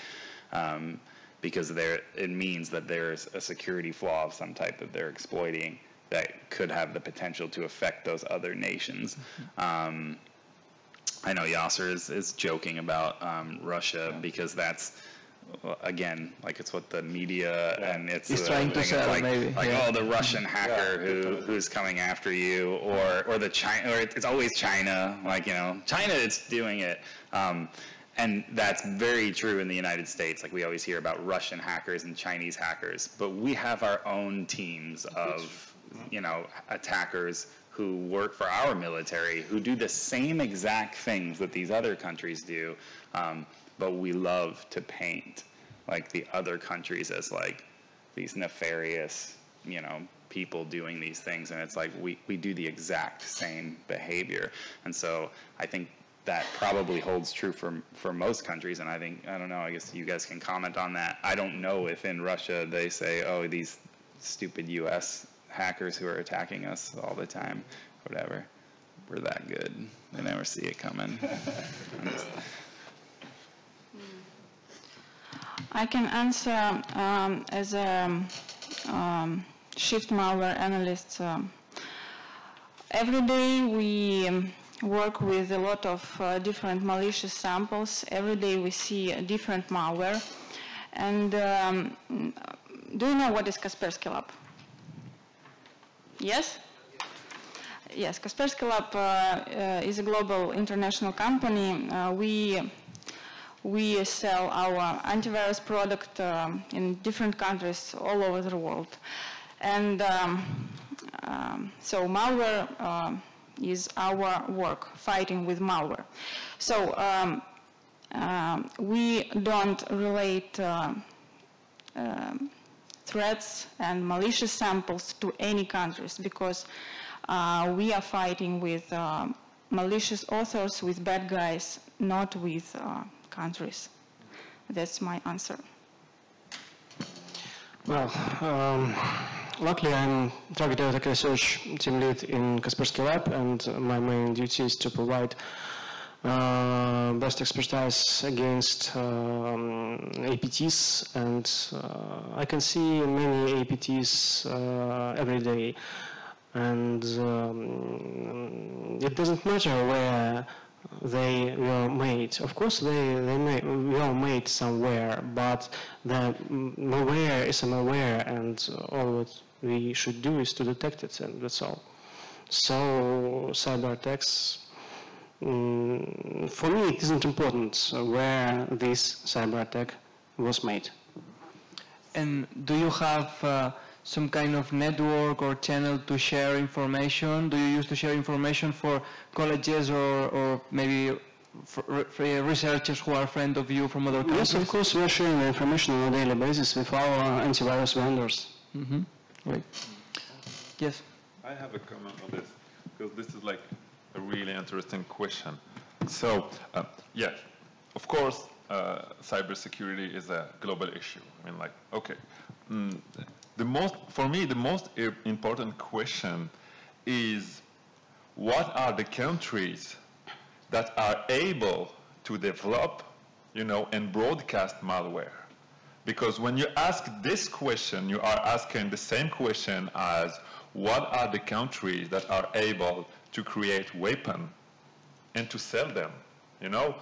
because it means that there's a security flaw of some type that they're exploiting that could have the potential to affect those other nations. I know Yasser is joking about Russia because that's, again, like it's what the media and it's trying to sell, like, maybe. Like, oh, the Russian hacker who's coming after you, or the China, or it's always China, like, you know, China it's doing it. And that's very true in the United States. Like, we always hear about Russian hackers and Chinese hackers, but we have our own teams of, you know, attackers who work for our military, who do the same exact things that these other countries do, but we love to paint like the other countries as like these nefarious, you know, people doing these things, and it's like we do the exact same behavior. And so I think that probably holds true for most countries, and I don't know, I guess you guys can comment on that. I don't know if in Russia they say, oh, these stupid US hackers who are attacking us all the time, whatever. We're that good. They never see it coming. I can answer as a shift malware analyst. Every day we work with a lot of different malicious samples. Every day we see a different malware. And do you know what is Kaspersky Lab? Yes? Yes, Kaspersky Lab is a global international company. We sell our antivirus product in different countries all over the world. And so malware is our work, fighting with malware. So we don't relate threats and malicious samples to any countries, because we are fighting with malicious authors, with bad guys, not with countries. That's my answer. Well, luckily I'm targeted attack research team lead in Kaspersky Lab, and my main duty is to provide best expertise against APTs, and I can see many APTs every day, and it doesn't matter where they were made. Of course they were made somewhere, but the malware is a malware, and all what we should do is to detect it, and that's all. So cyber attacks, for me, it isn't important where this cyber attack was made. And do you have some kind of network or channel to share information? Do you use to share information for colleges or maybe for researchers who are friends of you from other countries? Yes, of course, we are sharing the information on a daily basis with our antivirus vendors. Mm-hmm. Right. Yes? I have a comment on this, because this is like a really interesting question. So, yeah, of course, cybersecurity is a global issue. I mean, like, okay. For me, the most important question is, what are the countries that are able to develop, you know, and broadcast malware? Because when you ask this question, you are asking the same question as, what are the countries that are able to create weapons and to sell them? You know,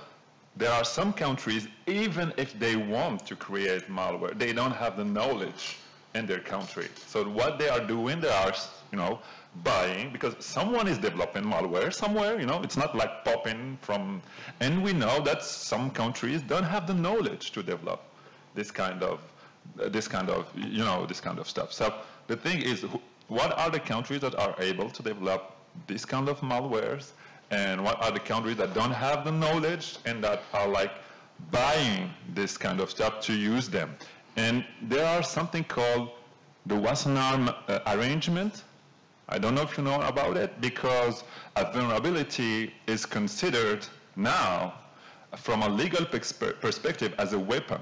there are some countries, even if they want to create malware, they don't have the knowledge in their country. So what they are doing, they are, buying, because someone is developing malware somewhere, it's not like popping from, and we know that some countries don't have the knowledge to develop this kind of stuff. So the thing is, what are the countries that are able to develop this kind of malwares, and what are the countries that don't have the knowledge and that are like buying this kind of stuff to use them? And there are something called the Wassenaar arrangement. I don't know if you know about it, because a vulnerability is considered now from a legal perspective as a weapon.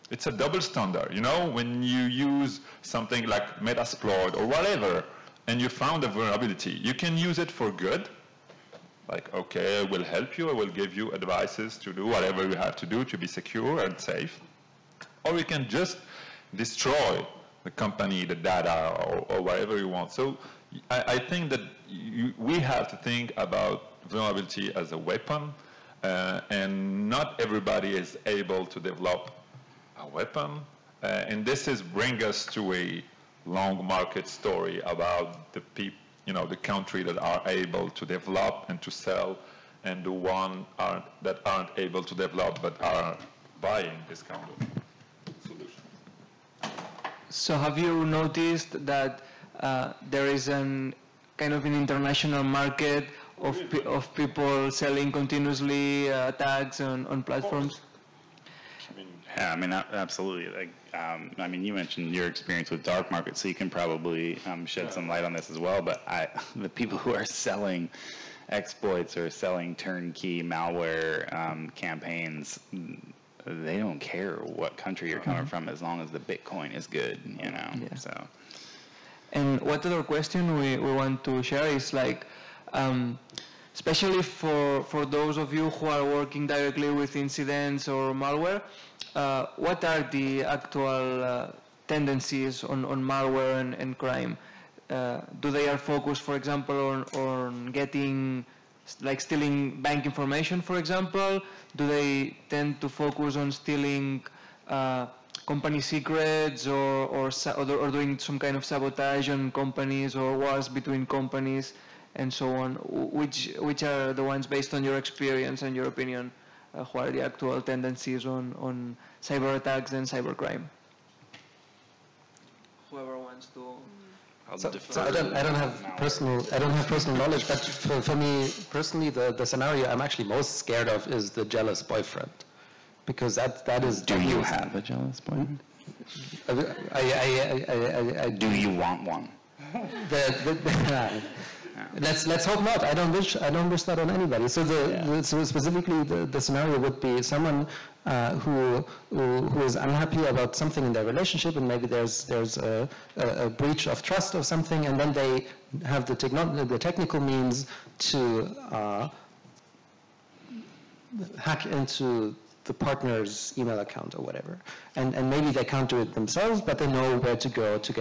It's a double standard. When you use something like Metasploit or whatever, and you found a vulnerability, you can use it for good. Like, okay, I will help you, I will give you advices to do whatever you have to do to be secure and safe. Or you can just destroy the company, the data, or whatever you want. So I think that we have to think about vulnerability as a weapon, and not everybody is able to develop a weapon. And this is bring us to a long market story about the people, the country that are able to develop and to sell, and the one that aren't able to develop but are buying this kind of solution. So have you noticed that there is an kind of an international market of people selling continuously tags on platforms? Yeah, absolutely. You mentioned your experience with dark market, so you can probably shed some light on this as well. But the people who are selling exploits or selling turnkey malware campaigns, they don't care what country you're coming from as long as the Bitcoin is good, Yeah. So. And what other question we want to share is like, especially for those of you who are working directly with incidents or malware, what are the actual tendencies on malware and crime? Do they are focused, for example, on getting, like stealing bank information, for example? Do they tend to focus on stealing company secrets or doing some kind of sabotage on companies or wars between companies and so on? Which are the ones, based on your experience and your opinion, what are the actual tendencies on cyber attacks and cybercrime? Whoever wants to. So I don't have personal knowledge, but for me personally, the scenario I'm actually most scared of is the jealous boyfriend, because that is. Do you have a jealous boyfriend? Do you want one? Let's hope not. I don't wish that on anybody. So so specifically the scenario would be someone who is unhappy about something in their relationship, and maybe there's a breach of trust of something, and then they have the technical means to hack into the partner's email account or whatever, and maybe they can't do it themselves, but they know where to go to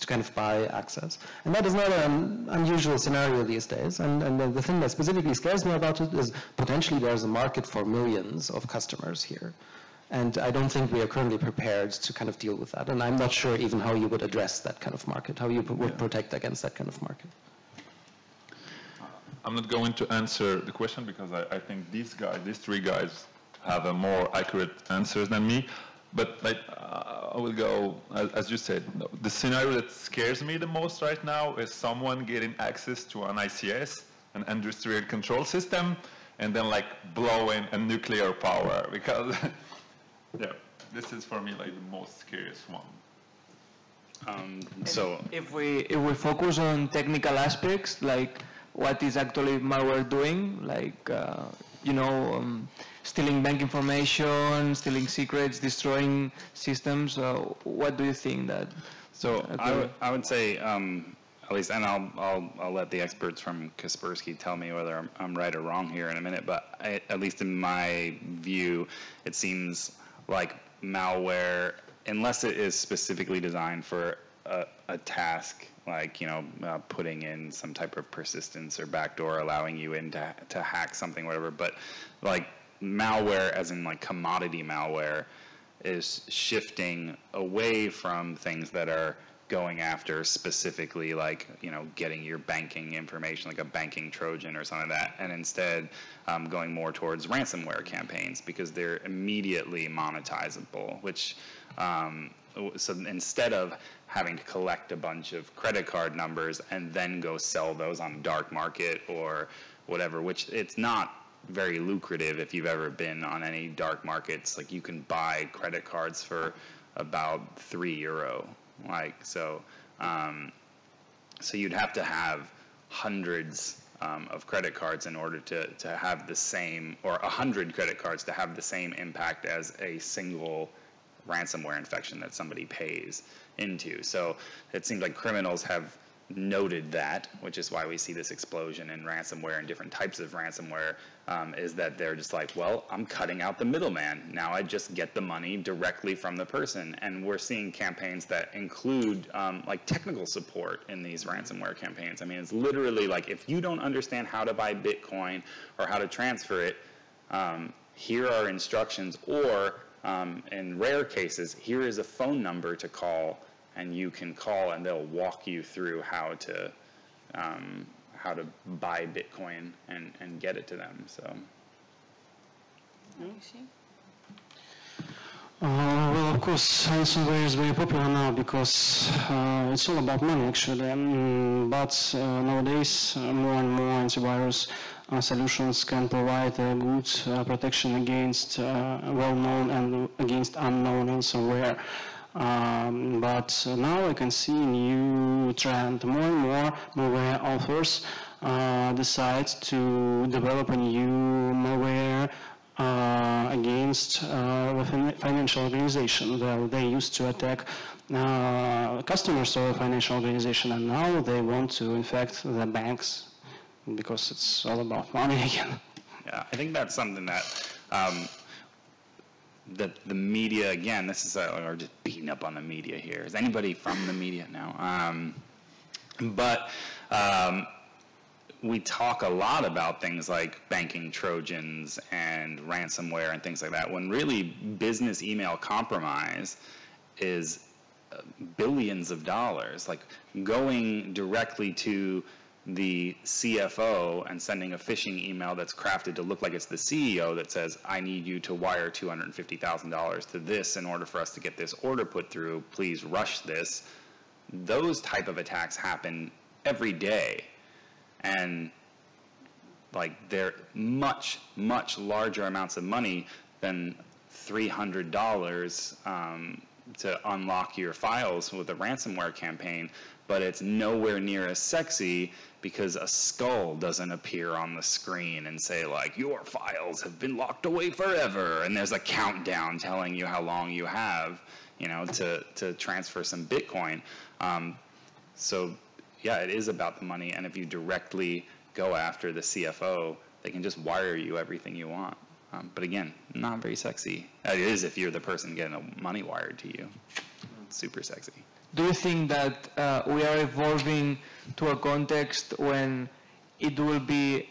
kind of buy access. And that is not an unusual scenario these days. And the thing that specifically scares me about it is potentially there's a market for millions of customers here, and I don't think we are currently prepared to kind of deal with that. And I'm not sure even how you would address that kind of market, how you would protect against that kind of market. I'm not going to answer the question because I think these three guys have a more accurate answers than me, but I will go, as you said, the scenario that scares me the most right now is someone getting access to an ICS, an industrial control system, and then like blowing a nuclear power, because this is for me like the most scariest one. So if we focus on technical aspects, like what is actually malware doing, like stealing bank information, stealing secrets, destroying systems. What do you think that? So I would say, at least, and I'll let the experts from Kaspersky tell me whether I'm right or wrong here in a minute. But at least in my view, it seems like malware, unless it is specifically designed for a task, like putting in some type of persistence or backdoor, allowing you in to hack something, whatever. But like malware, as in like commodity malware, is shifting away from things that are going after specifically, like, you know, getting your banking information, like a banking Trojan or something like that, and instead going more towards ransomware campaigns because they're immediately monetizable, which so instead of having to collect a bunch of credit card numbers and then go sell those on the dark market or whatever, which it's not very lucrative if you've ever been on any dark markets. Like, you can buy credit cards for about €3. Like, so you'd have to have hundreds of credit cards in order to have the same, or 100 credit cards to have the same impact as a single ransomware infection that somebody pays into. So it seems like criminals have noted that, which is why we see this explosion in ransomware and different types of ransomware, is that they're just like, well, I'm cutting out the middleman. Now I just get the money directly from the person. And we're seeing campaigns that include like technical support in these ransomware campaigns. I mean, it's literally like, if you don't understand how to buy Bitcoin or how to transfer it, here are instructions, or in rare cases, here is a phone number to call, and you can call and they'll walk you through how to buy Bitcoin and get it to them. So. Well, of course, ransomware is very popular now because it's all about money, actually. But nowadays, more and more antivirus solutions can provide a good protection against well-known and against unknown ransomware. But now I can see a new trend. More and more malware authors decide to develop a new malware against the financial organization. Well, they used to attack customers of a financial organization, and now they want to infect the banks because it's all about money again. Yeah, I think that's something that that the media, again, this is or just beating up on the media here. Is anybody from the media now? But we talk a lot about things like banking Trojans and ransomware and things like that, when really business email compromise is billions of dollars. Like, going directly to the CFO and sending a phishing email that's crafted to look like it's the CEO that says, I need you to wire $250,000 to this in order for us to get this order put through, please rush this. Those type of attacks happen every day. And like, they're much, much larger amounts of money than $300 to unlock your files with a ransomware campaign, but it's nowhere near as sexy because a skull doesn't appear on the screen and say, like, your files have been locked away forever, and there's a countdown telling you how long you have, you know, to transfer some Bitcoin. So yeah, it is about the money, and if you directly go after the CFO, they can just wire you everything you want. But again, not very sexy. It is if you're the person getting the money wired to you. It's super sexy. Do you think that we are evolving to a context when it will be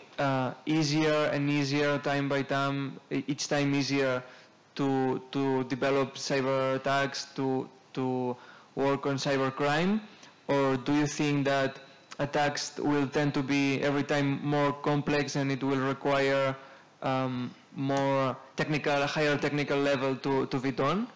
easier and easier, time by time, each time easier to develop cyber attacks, to work on cybercrime? Or do you think that attacks will tend to be every time more complex and it will require more technical, higher technical level to be done?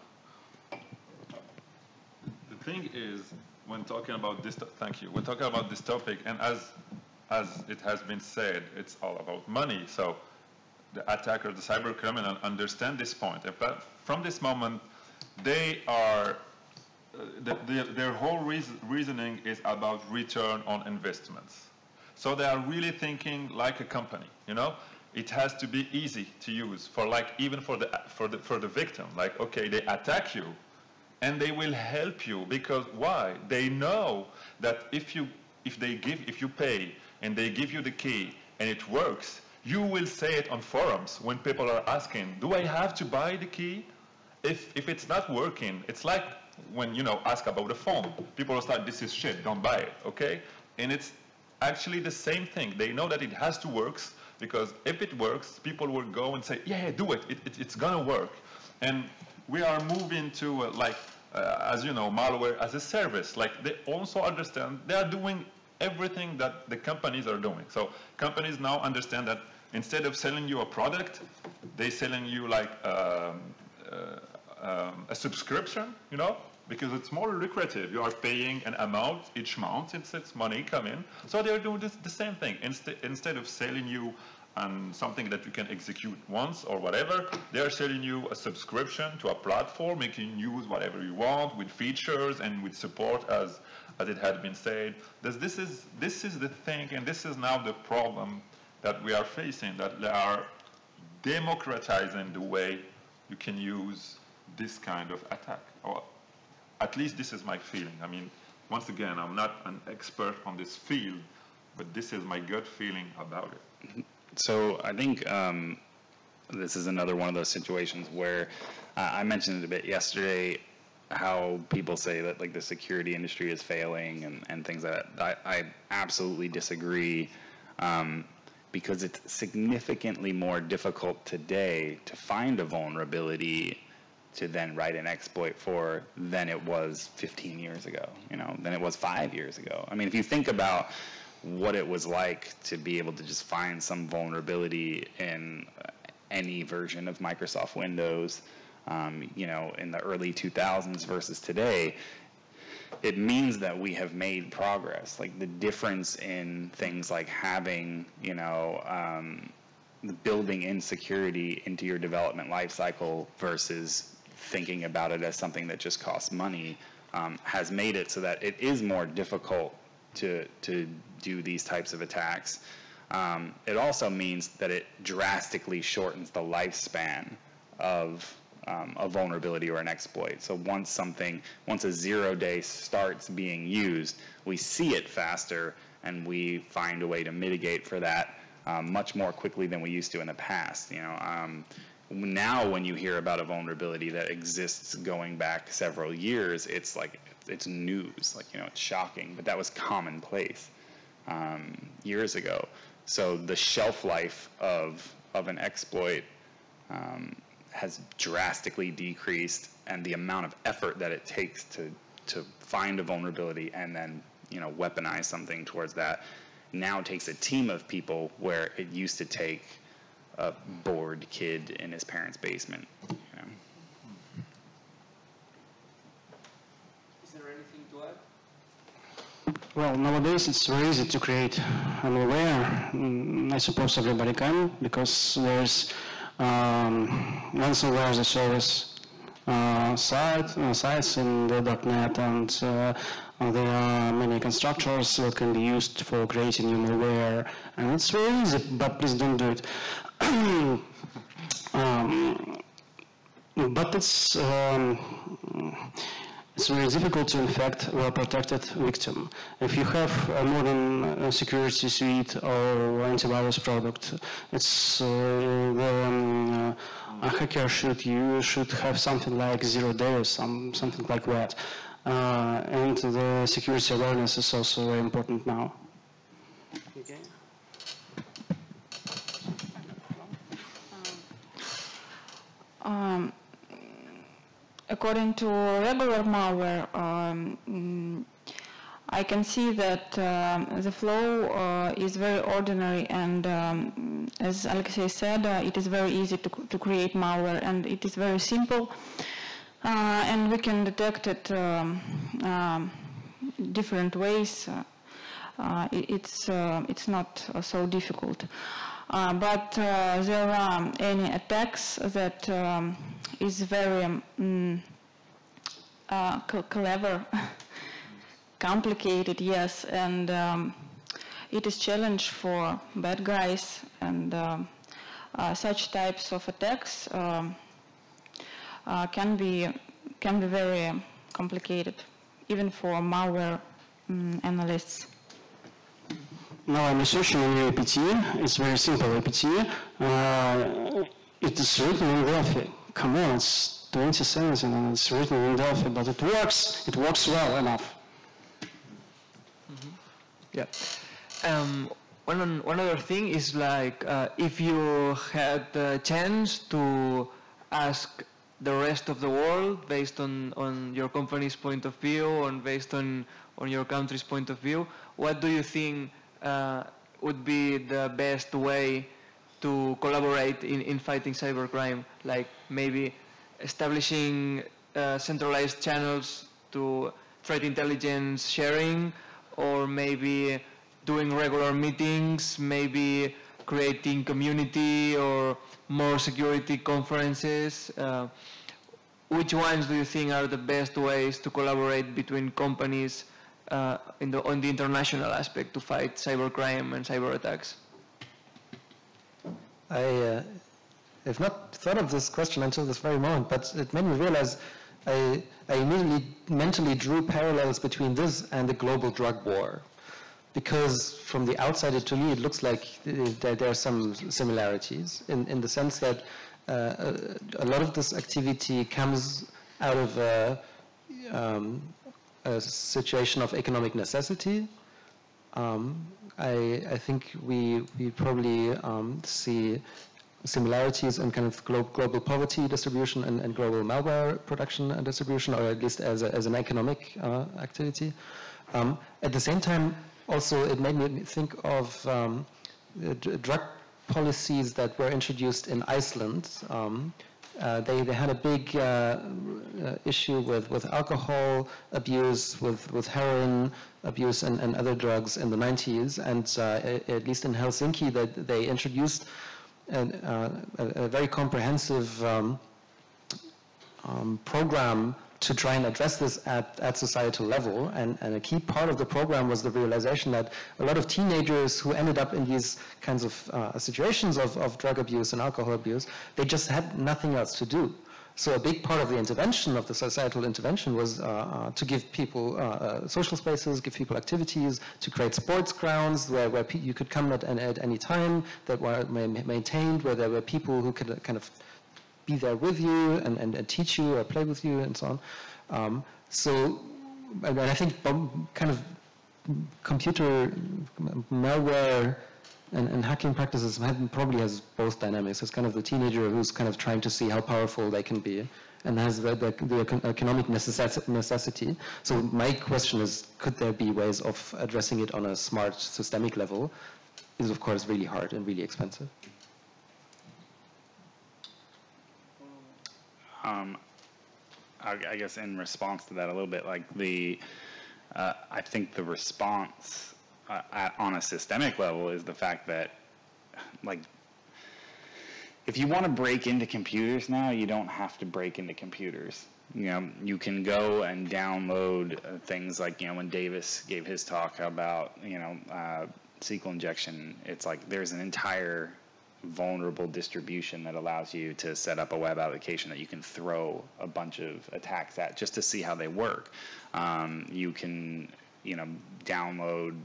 The thing is, when talking about this, thank you, when talking about this topic, and as it has been said, it's all about money. So the attacker, the cyber criminal, understand this point. But from this moment, they are, their whole reasoning is about return on investments. So they are really thinking like a company, you know? It has to be easy to use for, like, even for the victim. Like, okay, they attack you, and they will help you because why? They know that if you pay and they give you the key and it works, you will say it on forums when people are asking, do I have to buy the key? If it's not working, it's like when, you know, ask about a phone. People will start, this is shit, don't buy it, okay? And it's actually the same thing. They know that it has to work, because if it works, people will go and say, yeah, do it, it's gonna work. And we are moving to as you know, malware as a service. Like they also understand they are doing everything that the companies are doing. So companies now understand that instead of selling you a product, they're selling you like a subscription, you know, because it's more lucrative. You are paying an amount each month, it's money come in. So they're doing the same thing. Instead of selling you something that you can execute once or whatever, they're selling you a subscription to a platform. You can use whatever you want with features and with support, as it had been said. This is the thing, and this is now the problem that we are facing, that they are democratizing the way you can use this kind of attack. Or at least this is my feeling. I mean, once again, I'm not an expert on this field, but this is my gut feeling about it. So I think this is another one of those situations where I mentioned it a bit yesterday, how people say that like the security industry is failing and things like that. I absolutely disagree, because it's significantly more difficult today to find a vulnerability to then write an exploit for than it was 15 years ago, you know, than it was 5 years ago. I mean, if you think about what it was like to be able to just find some vulnerability in any version of Microsoft Windows, you know, in the early 2000s versus today, it means that we have made progress. Like the difference in things like having, you know, building in security into your development lifecycle versus thinking about it as something that just costs money, has made it so that it is more difficult to do these types of attacks. It also means that it drastically shortens the lifespan of a vulnerability or an exploit. So once a 0-day starts being used, we see it faster and we find a way to mitigate for that much more quickly than we used to in the past. You know, now when you hear about a vulnerability that exists going back several years, it's like, it's news, like, you know, it's shocking, but that was commonplace years ago. So the shelf life of an exploit has drastically decreased, and the amount of effort that it takes to find a vulnerability and then, you know, weaponize something towards that now takes a team of people, where it used to take a bored kid in his parents' basement. You know? Is there anything to add? Well, nowadays it's very easy to create a malware. I suppose everybody can, because there's ransomware as a service sites in the .NET, and there are many constructors that can be used for creating new malware, and it's very easy, but please don't do it. But it's very difficult to infect a well-protected victim. If you have a modern security suite or antivirus product, it's a hacker should have something like 0-day or something like that. And the security awareness is also very important now. Okay. According to regular malware, I can see that the flow is very ordinary, and as Alexei said, it is very easy to create malware, and it is very simple, and we can detect it different ways. It's not so difficult. But there are any attacks that is very clever, complicated, yes, and it is challenge for bad guys, and such types of attacks can be very complicated, even for malware analysts. Now I'm researching a new APT. It's very simple APT. It is written in Delphi. Come on, it's 2017 and it's written in Delphi, but it works. It works well enough. Yeah. One other thing is like if you had the chance to ask the rest of the world based on your company's point of view and based on your country's point of view? What do you think would be the best way to collaborate in fighting cybercrime? Like maybe establishing centralized channels to threat intelligence sharing, or maybe doing regular meetings, maybe creating community or more security conferences. Which ones do you think are the best ways to collaborate between companies on the international aspect to fight cybercrime and cyber attacks? I have not thought of this question until this very moment, but it made me realize I immediately mentally drew parallels between this and the global drug war. Because from the outside, to me, it looks like there are some similarities in the sense that a lot of this activity comes out of a situation of economic necessity. I think we probably see similarities in kind of global poverty distribution and global malware production and distribution, or at least as an economic activity. At the same time, also, it made me think of drug policies that were introduced in Iceland. They had a big issue with alcohol abuse, with heroin abuse and other drugs in the 90s. And at least in Helsinki, they introduced a very comprehensive program to try and address this at societal level. And a key part of the program was the realization that a lot of teenagers who ended up in these kinds of situations of drug abuse and alcohol abuse, they just had nothing else to do. So a big part of the intervention, of the societal intervention, was to give people social spaces, give people activities, to create sports grounds where you could come at any time, that were maintained, where there were people who could kind of be there with you and teach you or play with you and so on. And I think kind of computer malware and hacking practices probably has both dynamics. It's kind of the teenager who's kind of trying to see how powerful they can be and has the economic necessity. So my question is, could there be ways of addressing it on a smart systemic level? Is of course really hard and really expensive. I guess in response to that a little bit, like I think the response on a systemic level is the fact that, like, if you want to break into computers now, you don't have to break into computers. You know, you can go and download things like, you know, when Davis gave his talk about, you know, SQL injection, it's like there's an entire vulnerable distribution that allows you to set up a web application that you can throw a bunch of attacks at just to see how they work. You can, you know, download,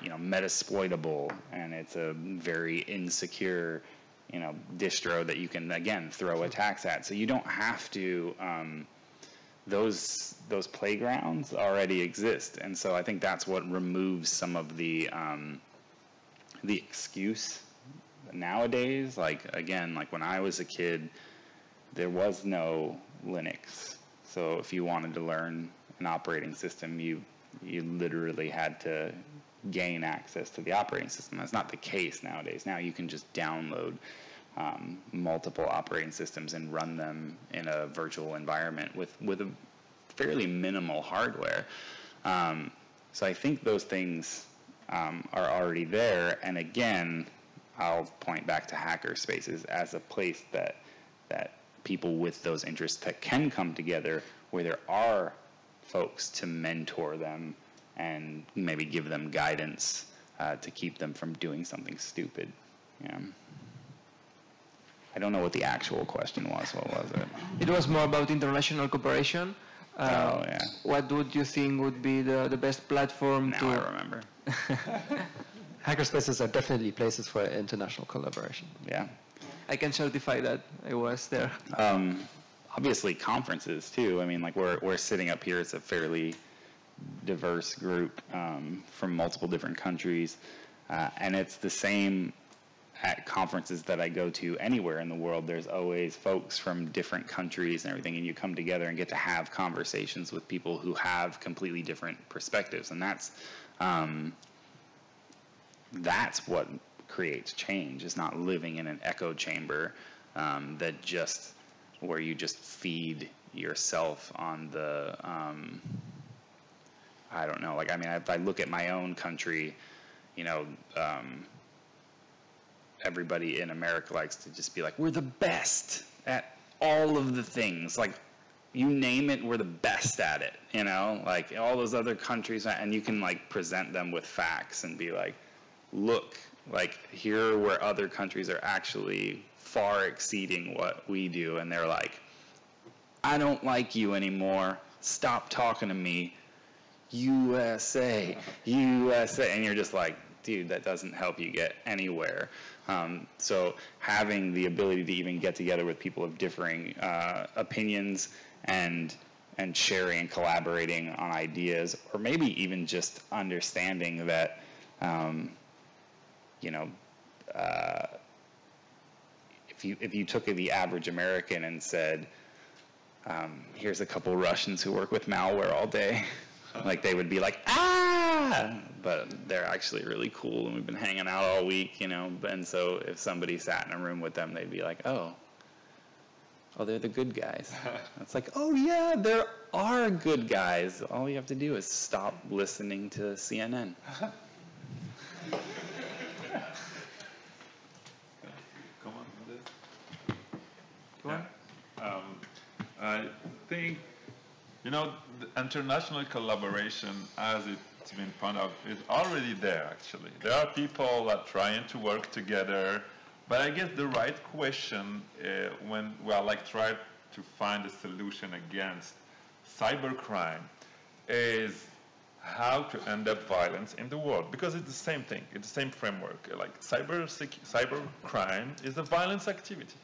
you know, Metasploitable, and it's a very insecure, you know, distro that you can, again, throw attacks at. So you don't have to, those playgrounds already exist. And so I think that's what removes some of the excuse nowadays. Like, again, like when I was a kid, there was no Linux. So if you wanted to learn an operating system, you literally had to gain access to the operating system. That's not the case nowadays. Now you can just download multiple operating systems and run them in a virtual environment with a fairly minimal hardware. So I think those things are already there. And again, I'll point back to hacker spaces as a place that people with those interests that can come together, where there are folks to mentor them and maybe give them guidance to keep them from doing something stupid. Yeah. I don't know what the actual question was. What was it? It was more about international cooperation. Oh, yeah. What would you think would be the best platform now to... I remember. Hackerspaces are definitely places for international collaboration. Yeah. I can certify that. I was there. Obviously conferences too. I mean, like we're sitting up here. It's a fairly diverse group from multiple different countries, and it's the same at conferences that I go to anywhere in the world, there's always folks from different countries and everything, and you come together and get to have conversations with people who have completely different perspectives, and that's what creates change. Is not living in an echo chamber where you just feed yourself on the I don't know, like, I mean, if I look at my own country, you know, everybody in America likes to just be like, we're the best at all of the things. Like, you name it, we're the best at it, you know? Like, all those other countries, and you can, like, present them with facts and be like, look, like, here where other countries are actually far exceeding what we do, and they're like, I don't like you anymore, stop talking to me, USA, USA, and you're just like, dude, that doesn't help you get anywhere. So having the ability to even get together with people of differing opinions and sharing and collaborating on ideas, or maybe even just understanding that, you know, if you took the average American and said, here's a couple Russians who work with malware all day, like, they would be like, ah, but they're actually really cool and we've been hanging out all week, you know. And so if somebody sat in a room with them, they'd be like, oh, they're the good guys. It's like, oh yeah, there are good guys. All you have to do is stop listening to CNN. Come on, Go on. I think, you know, the international collaboration, as it's been pointed out, is already there, actually. There are people that are trying to work together, but I guess the right question when we are like trying to find a solution against cybercrime is how to end up violence in the world, because it's the same thing, it's the same framework. Like, cybercrime is a violence activity.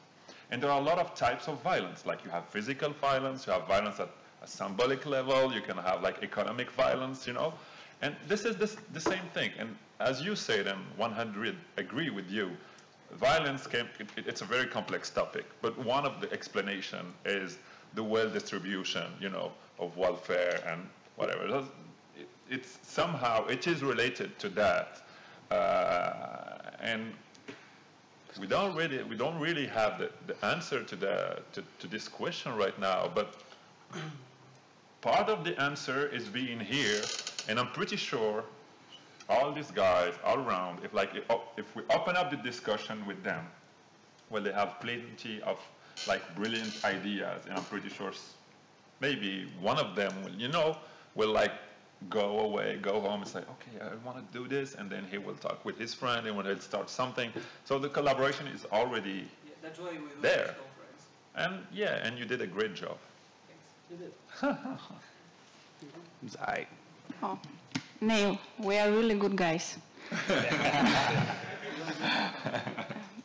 And there are a lot of types of violence. Like, you have physical violence, you have violence at a symbolic level, you can have like economic violence, you know. And this is the same thing. And as you said, and 100 agree with you, violence it's a very complex topic. But one of the explanation is the wealth distribution, you know, of welfare and whatever. It's somehow, it is related to that. And we don't really have the answer to this question right now, but part of the answer is being here, and I'm pretty sure all these guys all around, if we open up the discussion with them, well, they have plenty of like brilliant ideas, and I'm pretty sure maybe one of them will like go away, go home and say, okay, I want to do this, and then he will talk with his friend and he'll start something. So the collaboration is already that's why we there. And yeah, and you did a great job. Thanks. You did. Oh, Neil, we are really good guys.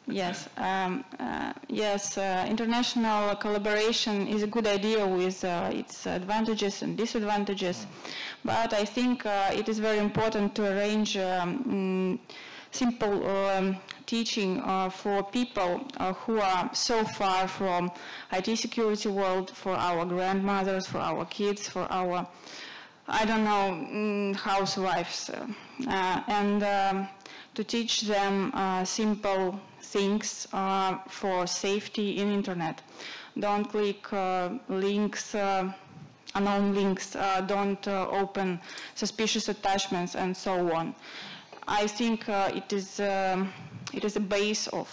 Yes, international collaboration is a good idea with its advantages and disadvantages, but I think it is very important to arrange simple teaching for people who are so far from IT security world, for our grandmothers, for our kids, for our, I don't know, housewives, and to teach them simple things for safety in internet. Don't click links, unknown links, don't open suspicious attachments, and so on. I think it is a base of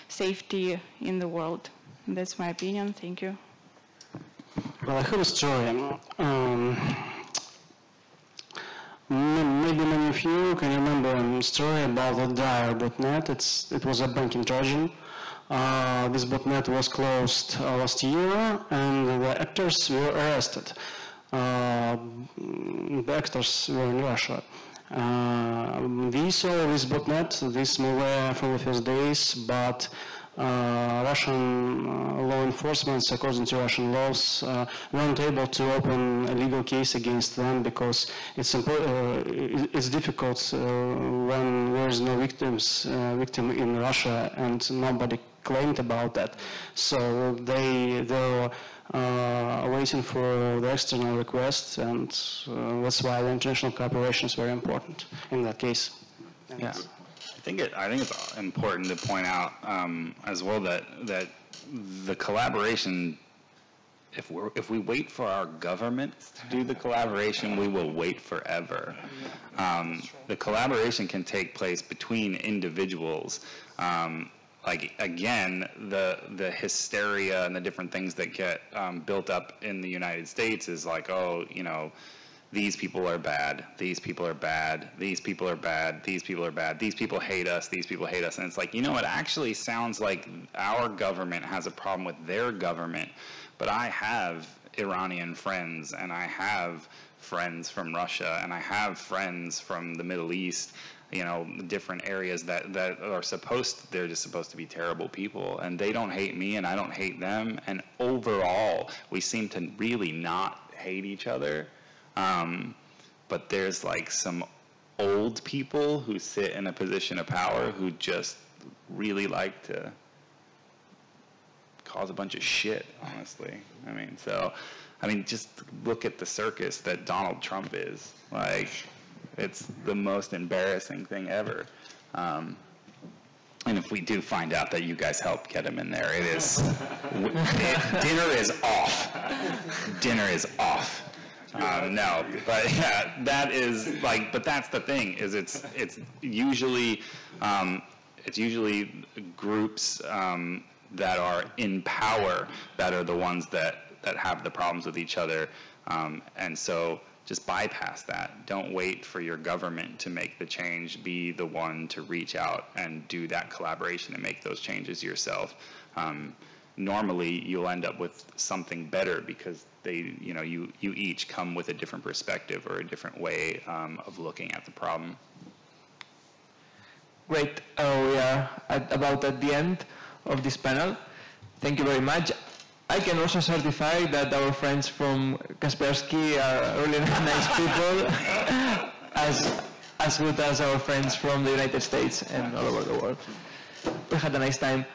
safety in the world. That's my opinion. Thank you. Well, I have a story. Maybe many of you can remember a story about the Dire botnet. It was a banking Trojan. This botnet was closed last year, and the actors were arrested. The actors were in Russia. We saw this botnet, this malware from the first days, but Russian law enforcement, according to Russian laws, weren't able to open a legal case against them because it's difficult when there is no victim in Russia and nobody claimed about that. So they were waiting for the external request, and that's why the international cooperation is very important in that case. Yeah. I think it's important to point out as well that the collaboration, if we wait for our governments to do the collaboration, we will wait forever. The collaboration can take place between individuals. Like again, the hysteria and the different things that get built up in the United States is like, oh, you know, these people are bad, these people are bad, these people are bad, these people are bad, these people hate us, these people hate us. And it's like, you know, it actually sounds like our government has a problem with their government, but I have Iranian friends, and I have friends from Russia, and I have friends from the Middle East, you know, different areas that are they're just supposed to be terrible people, and they don't hate me and I don't hate them, and overall we seem to really not hate each other. But there's like some old people who sit in a position of power who just really like to cause a bunch of shit, honestly. I mean, just look at the circus that Donald Trump is. Like, it's the most embarrassing thing ever. And if we do find out that you guys helped get him in there, dinner is off. Dinner is off. No, but yeah, that is like, but that's the thing, is it's usually groups that are in power that are the ones that have the problems with each other, and so just bypass that. Don't wait for your government to make the change. Be the one to reach out and do that collaboration and make those changes yourself. Normally, you'll end up with something better because you each come with a different perspective or a different way of looking at the problem. Great. We are about at the end of this panel. Thank you very much. I can also certify that our friends from Kaspersky are really nice people, as good as our friends from the United States and all over the world. We had a nice time.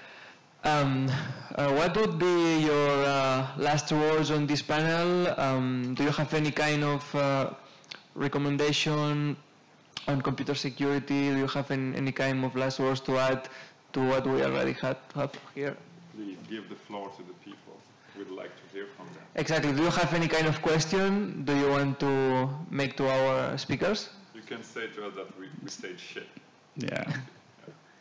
What would be your last words on this panel? Do you have any kind of recommendation on computer security? Do you have any kind of last words to add to what we already have here? Please give the floor to the people. We'd like to hear from them. Exactly. Do you have any kind of question? Do you want to make to our speakers? You can say to us that we say shit. Yeah.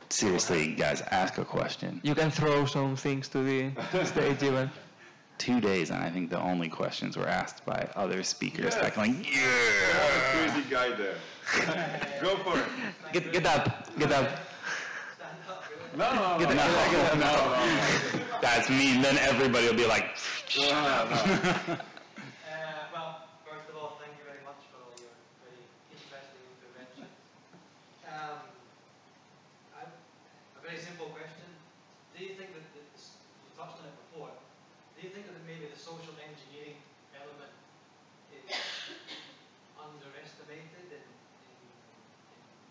Seriously, guys, ask a question. You can throw some things to the stage even. 2 days, and I think the only questions were asked by other speakers. Yes. Like, yeah! Crazy guy there. Go for it. Get up. No. That's me. Then everybody will be like, No. Well, first of all, thank you very much for all your very interesting interventions. A very simple question. Do you think that, you touched on it before, do you think that maybe the social engineering element is underestimated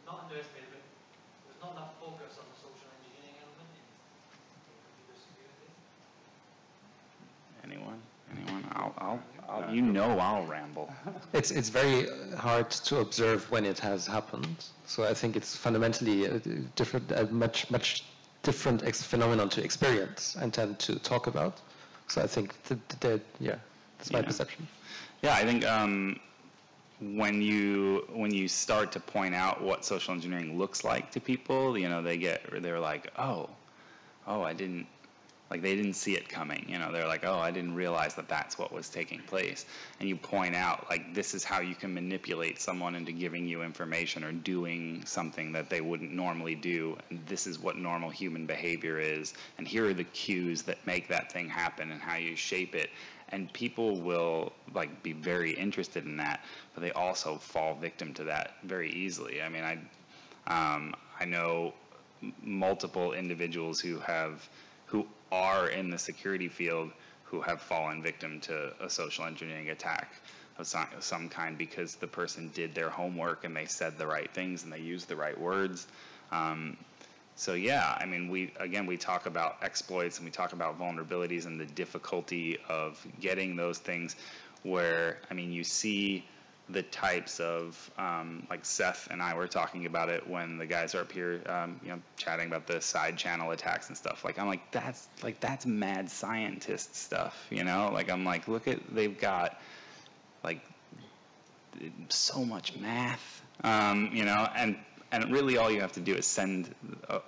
not underestimated, but there's not enough focus on the social engineering element in computer security? anyone? I'll ramble. It's very hard to observe when it has happened. So I think it's fundamentally a much different phenomenon to experience and tend to talk about. So I think that's my perception. Yeah, I think when you start to point out what social engineering looks like to people, they're like, oh, they didn't see it coming. They're like, oh, I didn't realize that that's what was taking place. And you point out, like, this is how you can manipulate someone into giving you information or doing something that they wouldn't normally do. And this is what normal human behavior is. And here are the cues that make that thing happen and how you shape it. And people will be very interested in that, but they also fall victim to that very easily. I mean, I know multiple individuals who are in the security field who have fallen victim to a social engineering attack of some kind because the person did their homework and they said the right things and they used the right words. So yeah, I mean, we talk about exploits and we talk about vulnerabilities and the difficulty of getting those things where, I mean, you see the types of, like Seth and I were talking about it when the guys are up here, chatting about the side channel attacks and stuff. Like, I'm like, that's mad scientist stuff, Like, I'm like, they've got, like, so much math, and really all you have to do is send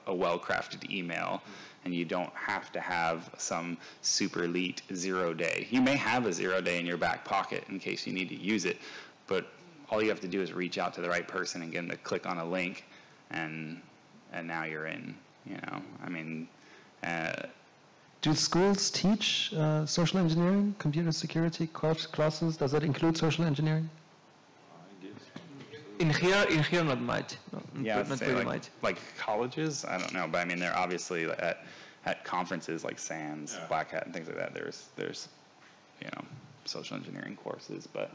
a well-crafted email, and you don't have to have some super elite 0 day. You may have a 0 day in your back pocket in case you need to use it, but all you have to do is reach out to the right person and get them to click on a link, and now you're in, I mean... Do schools teach social engineering, computer security classes? Does that include social engineering? In here, not much. Yeah, not very much. Like colleges, I don't know, but I mean, they're obviously at conferences like SANS, Black Hat, and things like that. There's social engineering courses, but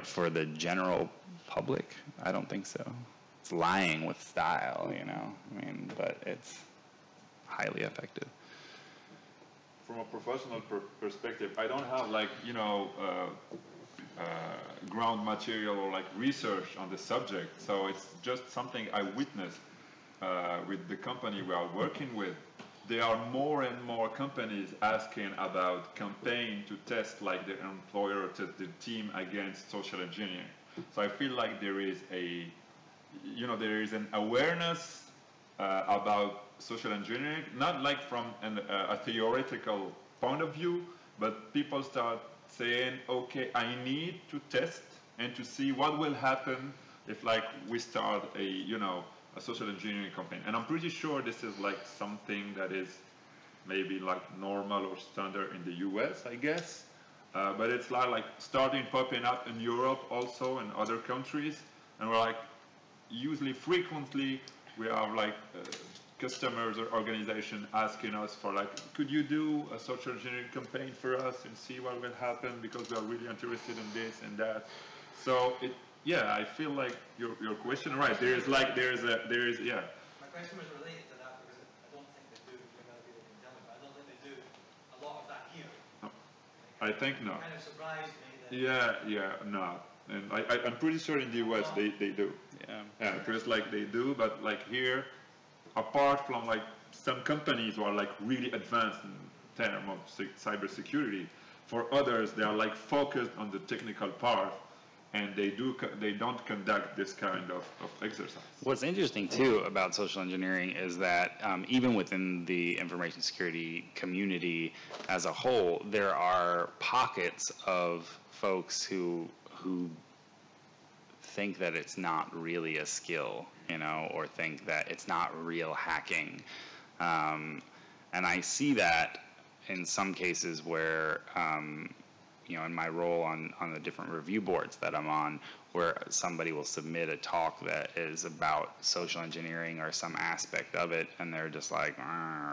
for the general public, I don't think so. It's lying with style, I mean, but it's highly effective. From a professional perspective, I don't have ground material or like research on the subject, so it's just something I witnessed with the company we are working with. There are more and more companies asking about campaign to test like their employer or test the team against social engineering. So I feel like there is an awareness about social engineering, not like from a theoretical point of view, but people start saying, okay, I need to test and to see what will happen if like we start a social engineering campaign. And I'm pretty sure this is like something that is maybe like normal or standard in the US, I guess. But it's like starting popping up in Europe also and other countries. And we're like, usually frequently we have like customers or organizations asking us for like, could you do a social engineering campaign for us and see what will happen because we are really interested in this and that. So I feel like your question, right? There is. My question was related to that because I don't think they do. Maybe they can tell me, but I don't think they do a lot of that here. I think no. It kind of surprised me that. No. And I'm pretty sure in the US they do. Yeah, because like they do, but like here, apart from like some companies who are like really advanced in terms of cybersecurity, for others they are like focused on the technical part, and they don't conduct this kind of exercise. What's interesting too about social engineering is that even within the information security community as a whole, there are pockets of folks who think that it's not really a skill, or think that it's not real hacking. And I see that in some cases where, in my role on the different review boards that I'm on, where somebody will submit a talk that is about social engineering or some aspect of it, and they're just like,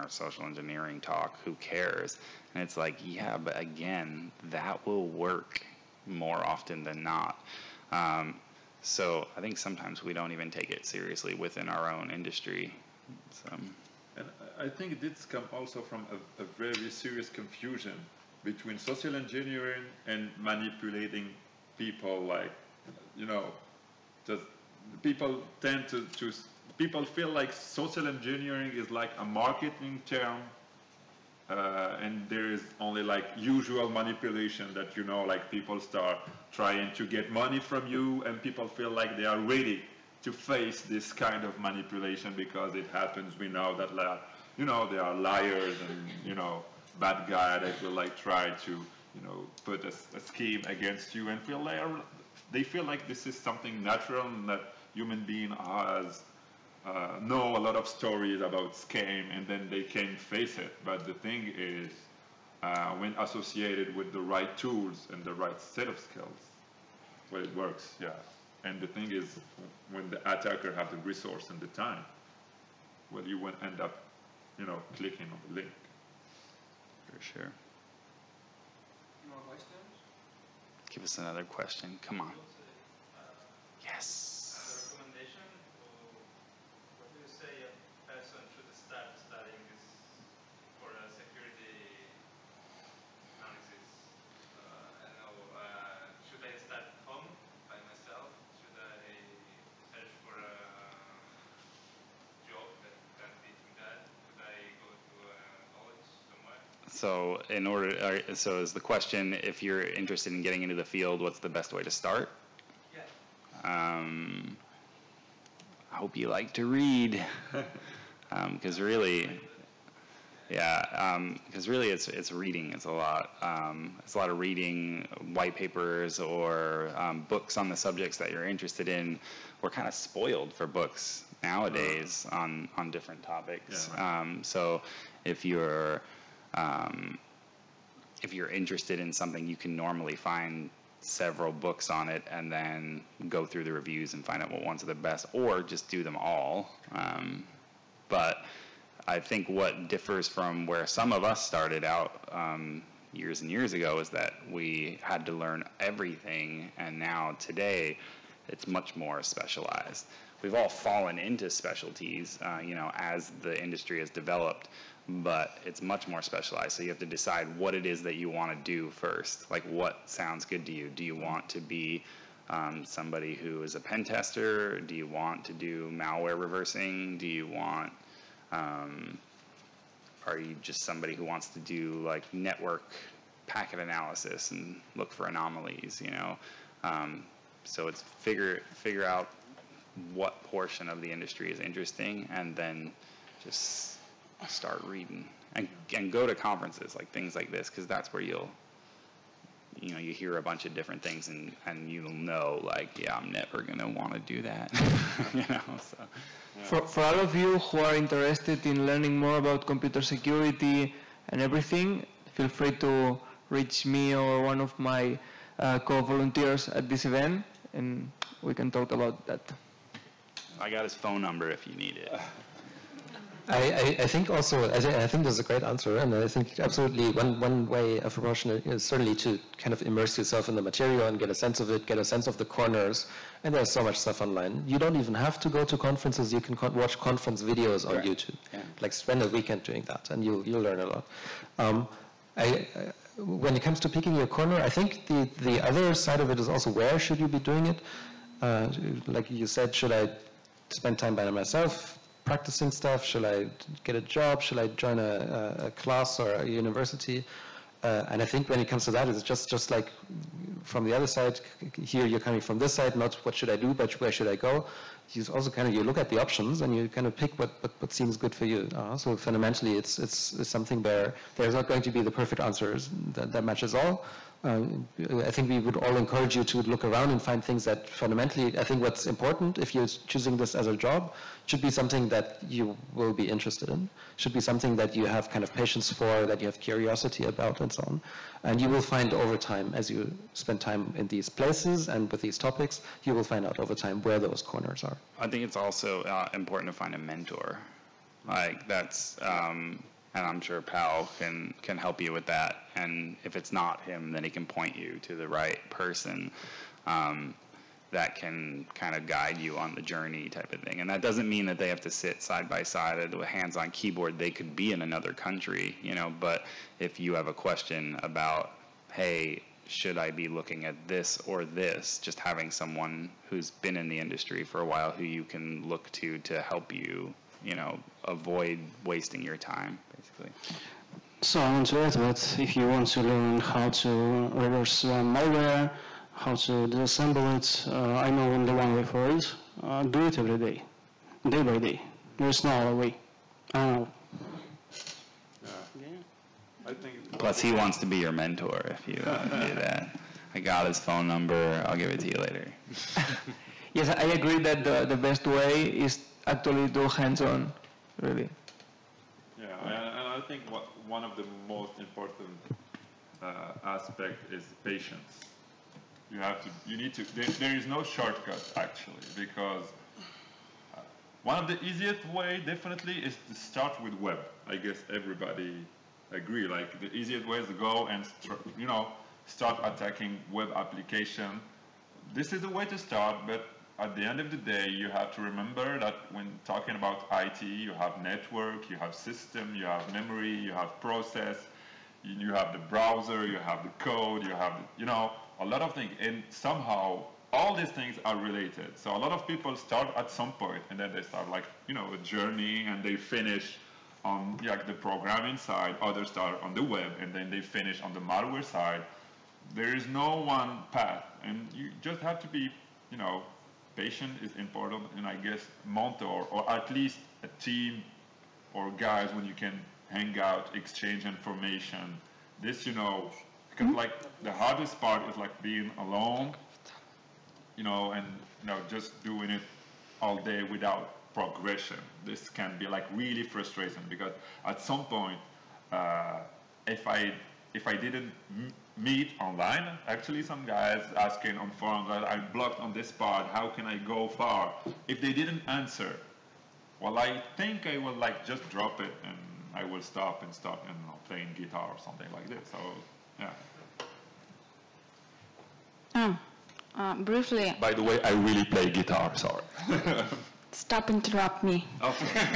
social engineering talk, who cares? And it's like, yeah, but again, that will work more often than not. So I think sometimes we don't even take it seriously within our own industry. So. And I think this comes also from a very serious confusion between social engineering and manipulating people. Like, just people tend to people feel like social engineering is like a marketing term. And there is only like usual manipulation that, like people start trying to get money from you, and people feel like they are ready to face this kind of manipulation because it happens. We know that, they are liars and, bad guy that will like try to, put a scheme against you, and they feel like this is something natural and that human being has know a lot of stories about scam, and then they can face it. But the thing is, when associated with the right tools and the right set of skills, well, it works, yeah. And the thing is, when the attacker have the resource and the time. well, you won't end up, clicking on the link. For sure. More questions? Give us another question. Come on. Yes. As a recommendation, what do you say a person should start studying this for security analysis? I don't know, should I start home by myself? Should I search for a job that can teach me that? Should I go to college somewhere? So so is the question, if you're interested in getting into the field, what's the best way to start? Yeah. I hope you like to read, because really, it's reading. It's a lot. It's a lot of reading white papers or books on the subjects that you're interested in. We're kind of spoiled for books nowadays on different topics. Yeah. So if you're interested in something, you can normally find several books on it and then go through the reviews and find out what ones are the best, or just do them all. But I think what differs from where some of us started out years and years ago is that we had to learn everything, and now today it's much more specialized. We've all fallen into specialties, as the industry has developed, but it's much more specialized. So you have to decide what it is that you want to do first. Like, what sounds good to you? Do you want to be somebody who is a pen tester? Do you want to do malware reversing? Do you want, are you just somebody who wants to do like network packet analysis and look for anomalies, So it's figure out what portion of the industry is interesting, and then just start reading and go to conferences like things like this, because that's where you hear a bunch of different things and you'll know, like, yeah, I'm never gonna want to do that. So. For all of you who are interested in learning more about computer security and everything, feel free to reach me or one of my co-volunteers at this event, and we can talk about that. I got his phone number if you need it. I think also, I think that's a great answer, and I think absolutely one way of approaching it is certainly to kind of immerse yourself in the material and get a sense of it, get a sense of the corners, and there's so much stuff online. You don't even have to go to conferences, you can watch conference videos on YouTube. Yeah. Like, spend a weekend doing that, and you'll learn a lot. When it comes to picking your corner, I think the other side of it is also, where should you be doing it? Like you said, should I spend time by myself practicing stuff? Should I get a job? Should I join a class or a university? And I think when it comes to that, it's just like from the other side. Here you're coming from this side, not what should I do, but where should I go? You also you look at the options and you kind of pick what seems good for you. So fundamentally, it's something where there's not going to be the perfect answers that matches all. I think we would all encourage you to look around and find things that fundamentally, I think what's important if you're choosing this as a job should be something that you will be interested in, should be something that you have kind of patience for, that you have curiosity about, and so on. And you will find over time, as you spend time in these places and with these topics, you will find out over time where those corners are. I think it's also important to find a mentor. Like, that's, and I'm sure Pal can help you with that. And if it's not him, then he can point you to the right person that can kind of guide you on the journey, type of thing. And that doesn't mean that they have to sit side by side with hands on keyboard. They could be in another country, but if you have a question about, hey, should I be looking at this or this, just having someone who's been in the industry for a while who you can look to help you, avoid wasting your time, basically. So I want to add that if you want to learn how to reverse malware, how to disassemble it, I know only one way for it. Do it every day by day. There's no other way. I don't know. I think. Plus, he wants to be your mentor if you do that. I got his phone number. I'll give it to you later. Yes, I agree that the best way is actually do hands-on, really. Yeah, and I think one of the most important aspect is patience. There is no shortcut, actually, because One of the easiest way, definitely, is to start with web. I guess everybody agree. Like the easiest way is to go and start attacking web application. This is the way to start, but at the end of the day, you have to remember that when talking about IT, you have network, you have system, you have memory, you have process, you have the browser, you have the code, you have, a lot of things. And somehow, all these things are related. So a lot of people start at some point, and then they start like, a journey, and they finish on the programming side, others start on the web, and then they finish on the malware side. There is no one path, and you just have to be, patient is important, and I guess mentor, or at least a team or guys when you can hang out, exchange information. This, because like the hardest part is like being alone, and just doing it all day without progression. This can be like really frustrating, because at some point, if I didn't meet online, actually some guys asking on forums that I'm blocked on this part, how can I go far? If they didn't answer, well, I think I will like just drop it, and I will stop and start playing guitar or something like this. So yeah. Briefly. By the way, I really play guitar, sorry. Stop interrupt me. Okay.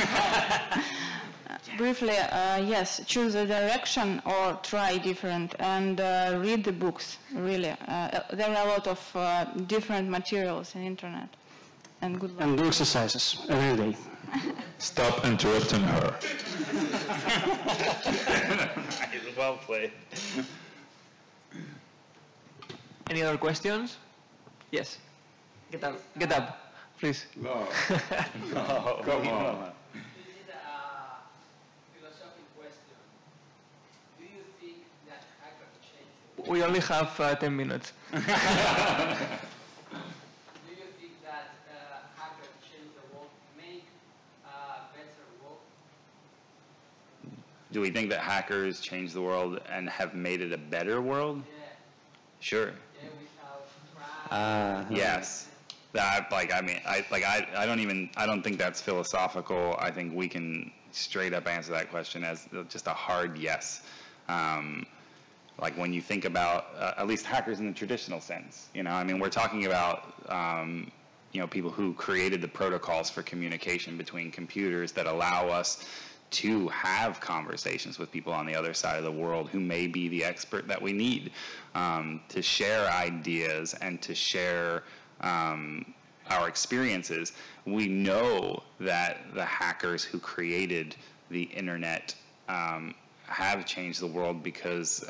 Briefly, yes, choose a direction or try different, and read the books, really. There are a lot of different materials in internet. And good luck. And do exercises every day. Stop interrupting her. Well played. Any other questions? Yes. Get up, please. No. No, come on. We only have 10 minutes. Do you think that hackers change the world, make a better world? Do we think that hackers change the world and have made it a better world? Yeah. Sure. Yeah, without Yes. That, I don't think that's philosophical. I think we can straight up answer that question as just a hard yes. Like when you think about at least hackers in the traditional sense, we're talking about people who created the protocols for communication between computers that allow us to have conversations with people on the other side of the world who may be the expert that we need to share ideas and to share our experiences. We know that the hackers who created the internet have changed the world because,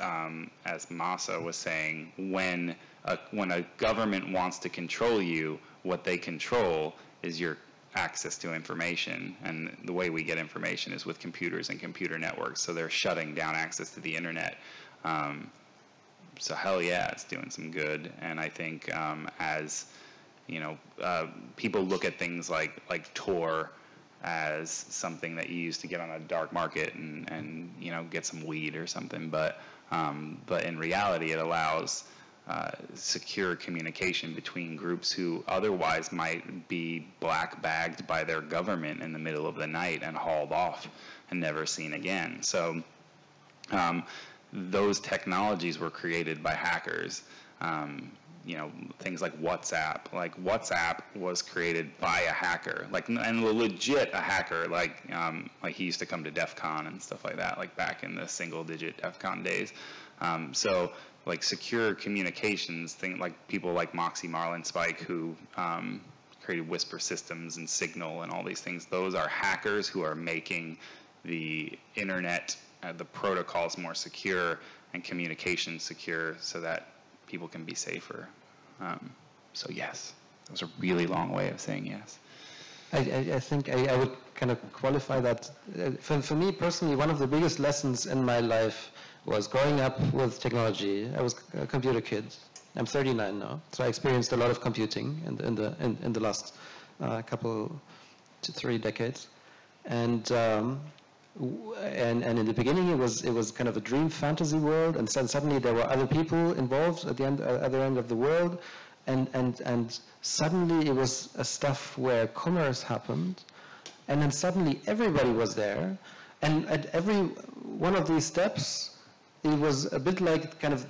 as Masa was saying, when a government wants to control you, what they control is your access to information, and the way we get information is with computers and computer networks, so they're shutting down access to the internet. So hell yeah, it's doing some good, and I think as people look at things like Tor as something that you use to get on a dark market and get some weed or something, but in reality it allows secure communication between groups who otherwise might be black-bagged by their government in the middle of the night and hauled off and never seen again. So those technologies were created by hackers. Things like WhatsApp. Like WhatsApp was created by a hacker, and legit a hacker. Like he used to come to DEF CON and stuff like that, like back in the single-digit DEF CON days. So like secure communications, like people like Moxie Marlinspike who created Whisper Systems and Signal and all these things. Those are hackers who are making the internet, the protocols more secure and communication secure, so that people can be safer. So yes, that was a really long way of saying yes. I think I would kind of qualify that. For me personally, one of the biggest lessons in my life was growing up with technology. I was a computer kid. I'm 39 now, so I experienced a lot of computing in the last couple to 3 decades, and in the beginning it was kind of a dream fantasy world, and suddenly there were other people involved at the other end of the world, and suddenly it was a stuff where commerce happened, and then suddenly everybody was there, and at every one of these steps, it was a bit like kind of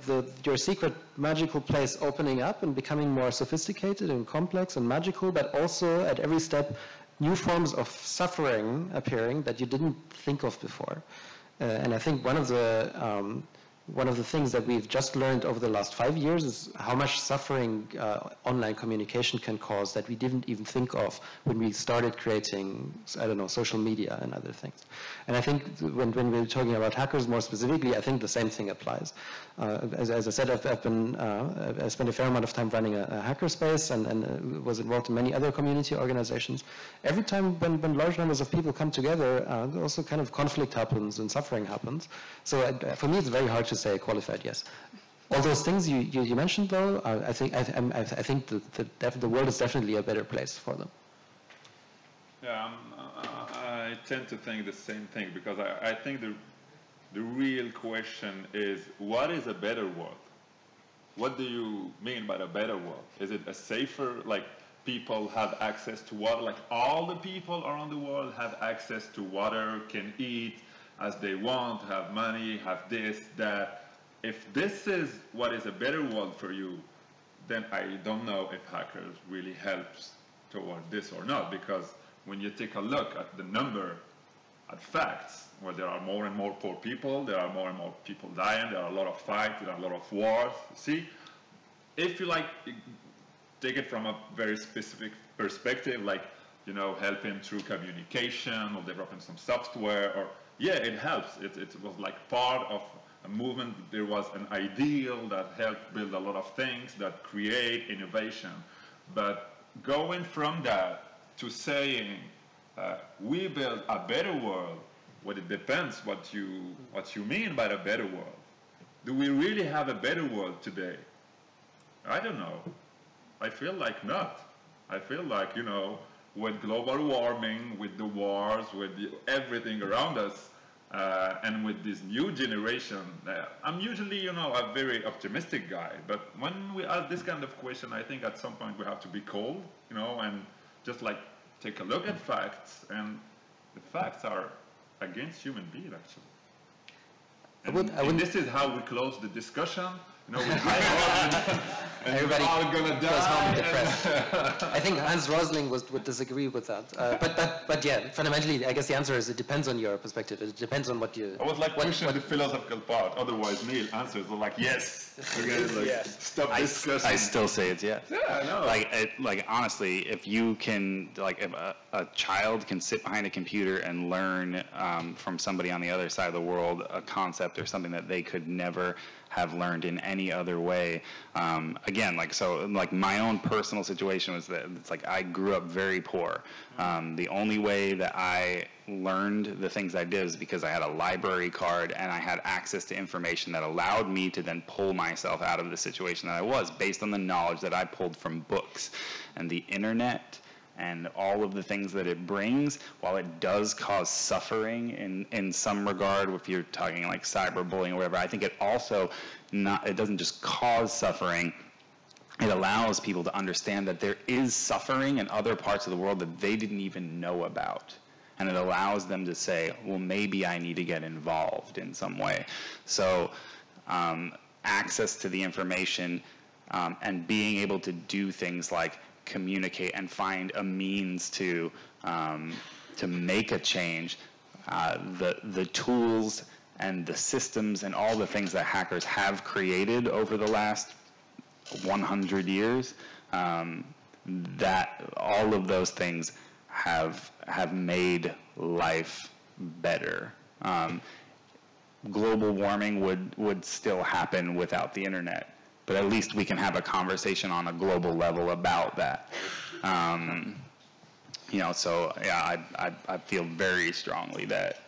your secret magical place opening up and becoming more sophisticated and complex and magical, but also at every step, new forms of suffering appearing that you didn't think of before. And I think one of the things that we've just learned over the last 5 years is how much suffering online communication can cause that we didn't even think of when we started creating, I don't know, social media and other things. And I think when we're talking about hackers more specifically, I think the same thing applies. As I said, I spent a fair amount of time running a hackerspace and was involved in many other community organizations. Every time when large numbers of people come together, also kind of conflict happens and suffering happens. So for me, it's very hard to say a qualified yes. All those things you mentioned, though, I think the world is definitely a better place for them. Yeah, I tend to think the same thing, because I think the real question is, what is a better world? What do you mean by a better world? Is it a safer, like people have access to water, like all the people around the world have access to water, can eat as they want, have money, have this, that. If this is what is a better world for you, then I don't know if hackers really helps toward this or not, because when you take a look at the number, at facts, where there are more and more poor people, there are more and more people dying, there are a lot of fights, there are a lot of wars. See, if you like take it from a very specific perspective, like, you know, helping through communication or developing some software, or yeah, it helps. It was like part of a movement. There was an ideal that helped build a lot of things that create innovation. But going from that to saying we build a better world, well, it depends what you mean by a better world. Do we really have a better world today? I don't know. I feel like not. I feel like, you know, with global warming, with the wars, with everything around us, and with this new generation, I'm usually, you know, a very optimistic guy. But when we ask this kind of question, I think at some point we have to be cold, you know, and just like take a look at facts. And the facts are against human beings, actually. And this is how we close the discussion. You know, and everybody we're all gonna die. Goes home depressed. I think Hans Rosling would disagree with that. But yeah, fundamentally, I guess the answer is it depends on your perspective. It depends on what you. I was like pushing the philosophical part. Otherwise, Neil answers are like yes. Okay, like, yes. Stop discussing. I still say it's yes. Yeah, I know. Like honestly, if you can, like, if a child can sit behind a computer and learn from somebody on the other side of the world a concept or something that they could never have learned in any other way. Again, like my own personal situation was that it's like I grew up very poor. The only way that I learned the things I did was because I had a library card and I had access to information that allowed me to then pull myself out of the situation that I was based on the knowledge that I pulled from books. And the internet and all of the things that it brings, while it does cause suffering in some regard, if you're talking like cyberbullying or whatever, I think it also it doesn't just cause suffering, it allows people to understand that there is suffering in other parts of the world that they didn't even know about. And it allows them to say, well, maybe I need to get involved in some way. So access to the information and being able to do things like communicate and find a means to make a change, the tools and the systems and all the things that hackers have created over the last 100 years, that all of those things have made life better. Global warming would still happen without the internet, but at least we can have a conversation on a global level about that. You know, so yeah, I feel very strongly that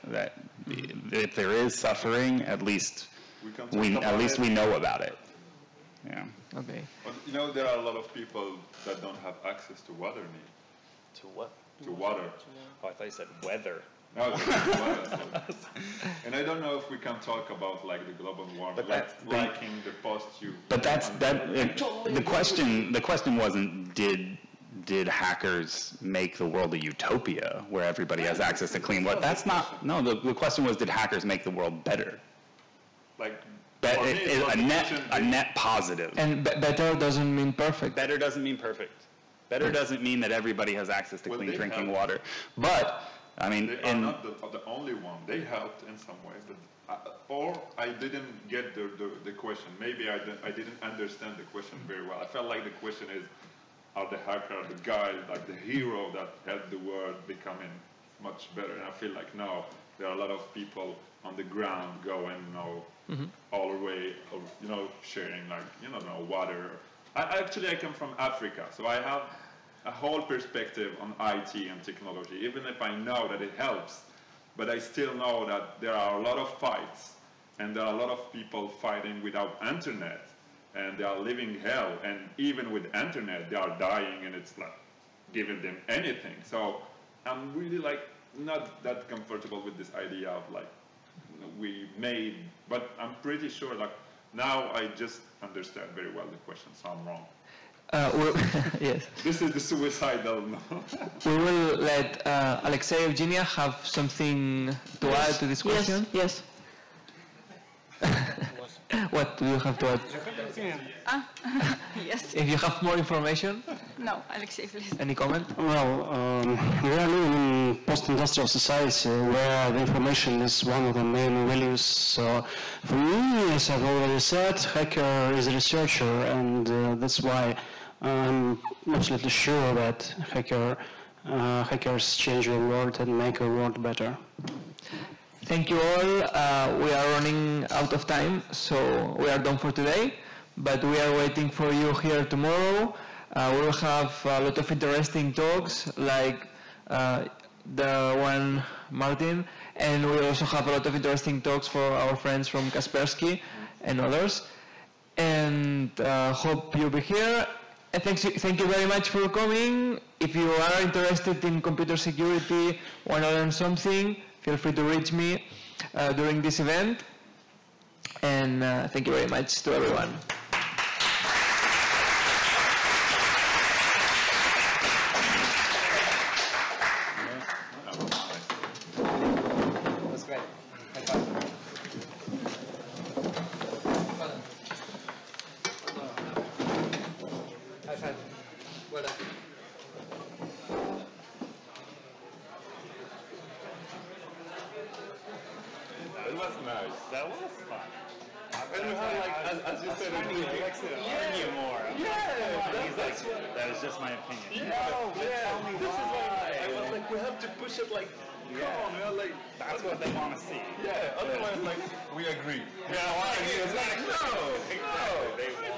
if there is suffering, at least we know about it. Yeah. Okay. But, you know, there are a lot of people that don't have access to water. To what? To water. Oh, I thought you said weather. No, to water. And I don't know if we can talk about like the global warming, liking the post you. But the question wasn't did did hackers make the world a utopia where everybody has access to clean water? That's not, no, the question was, did hackers make the world better? Like, A net positive. And better doesn't mean perfect. Better doesn't mean perfect. Better doesn't mean that everybody has access to clean drinking water. But, I mean, they are not the only one. They helped in some ways, but or I didn't get the question. Maybe I didn't understand the question very well. I felt like the question is, are the hacker the guy, like the hero that helped the world becoming much better? And I feel like no, there are a lot of people on the ground going, all the way, sharing like, water. I come from Africa, so I have a whole perspective on IT and technology, even if I know that it helps, but I still know that there are a lot of fights, and there are a lot of people fighting without internet, and they are living hell, and even with internet, they are dying, and it's like giving them anything. So I'm really like not that comfortable with this idea of like, but I'm pretty sure like now I just understand very well the question, so I'm wrong. Yes. This is the suicidal. We will let Alexei, Eugenia have something to add to this question. Yes. What do you have to add? Yes. If you have more information. No, Alexei, please. Any comment? Well, we are living in post-industrial society where the information is one of the main values. So for me, as I've already said, hacker is a researcher, and that's why I'm absolutely sure that hackers change the world and make the world better. Thank you all. We are running out of time, so we are done for today. But we are waiting for you here tomorrow. We will have a lot of interesting talks, like the one Martin, and we also have a lot of interesting talks for our friends from Kaspersky and others. And hope you'll be here. And thank you very much for coming. If you are interested in computer security, want to learn something, feel free to reach me during this event. And thank you very much to everyone. That's great. High five. Well done. That was nice. That was fun. And we had like, as you said, Alexei to argue more. He's like, that was just my opinion. No, man, this is like, I was like, we have to push it like, come on, man, like. That's what they want to see. Yeah, otherwise, like, we agree. Yeah, It's like, no, exactly. They want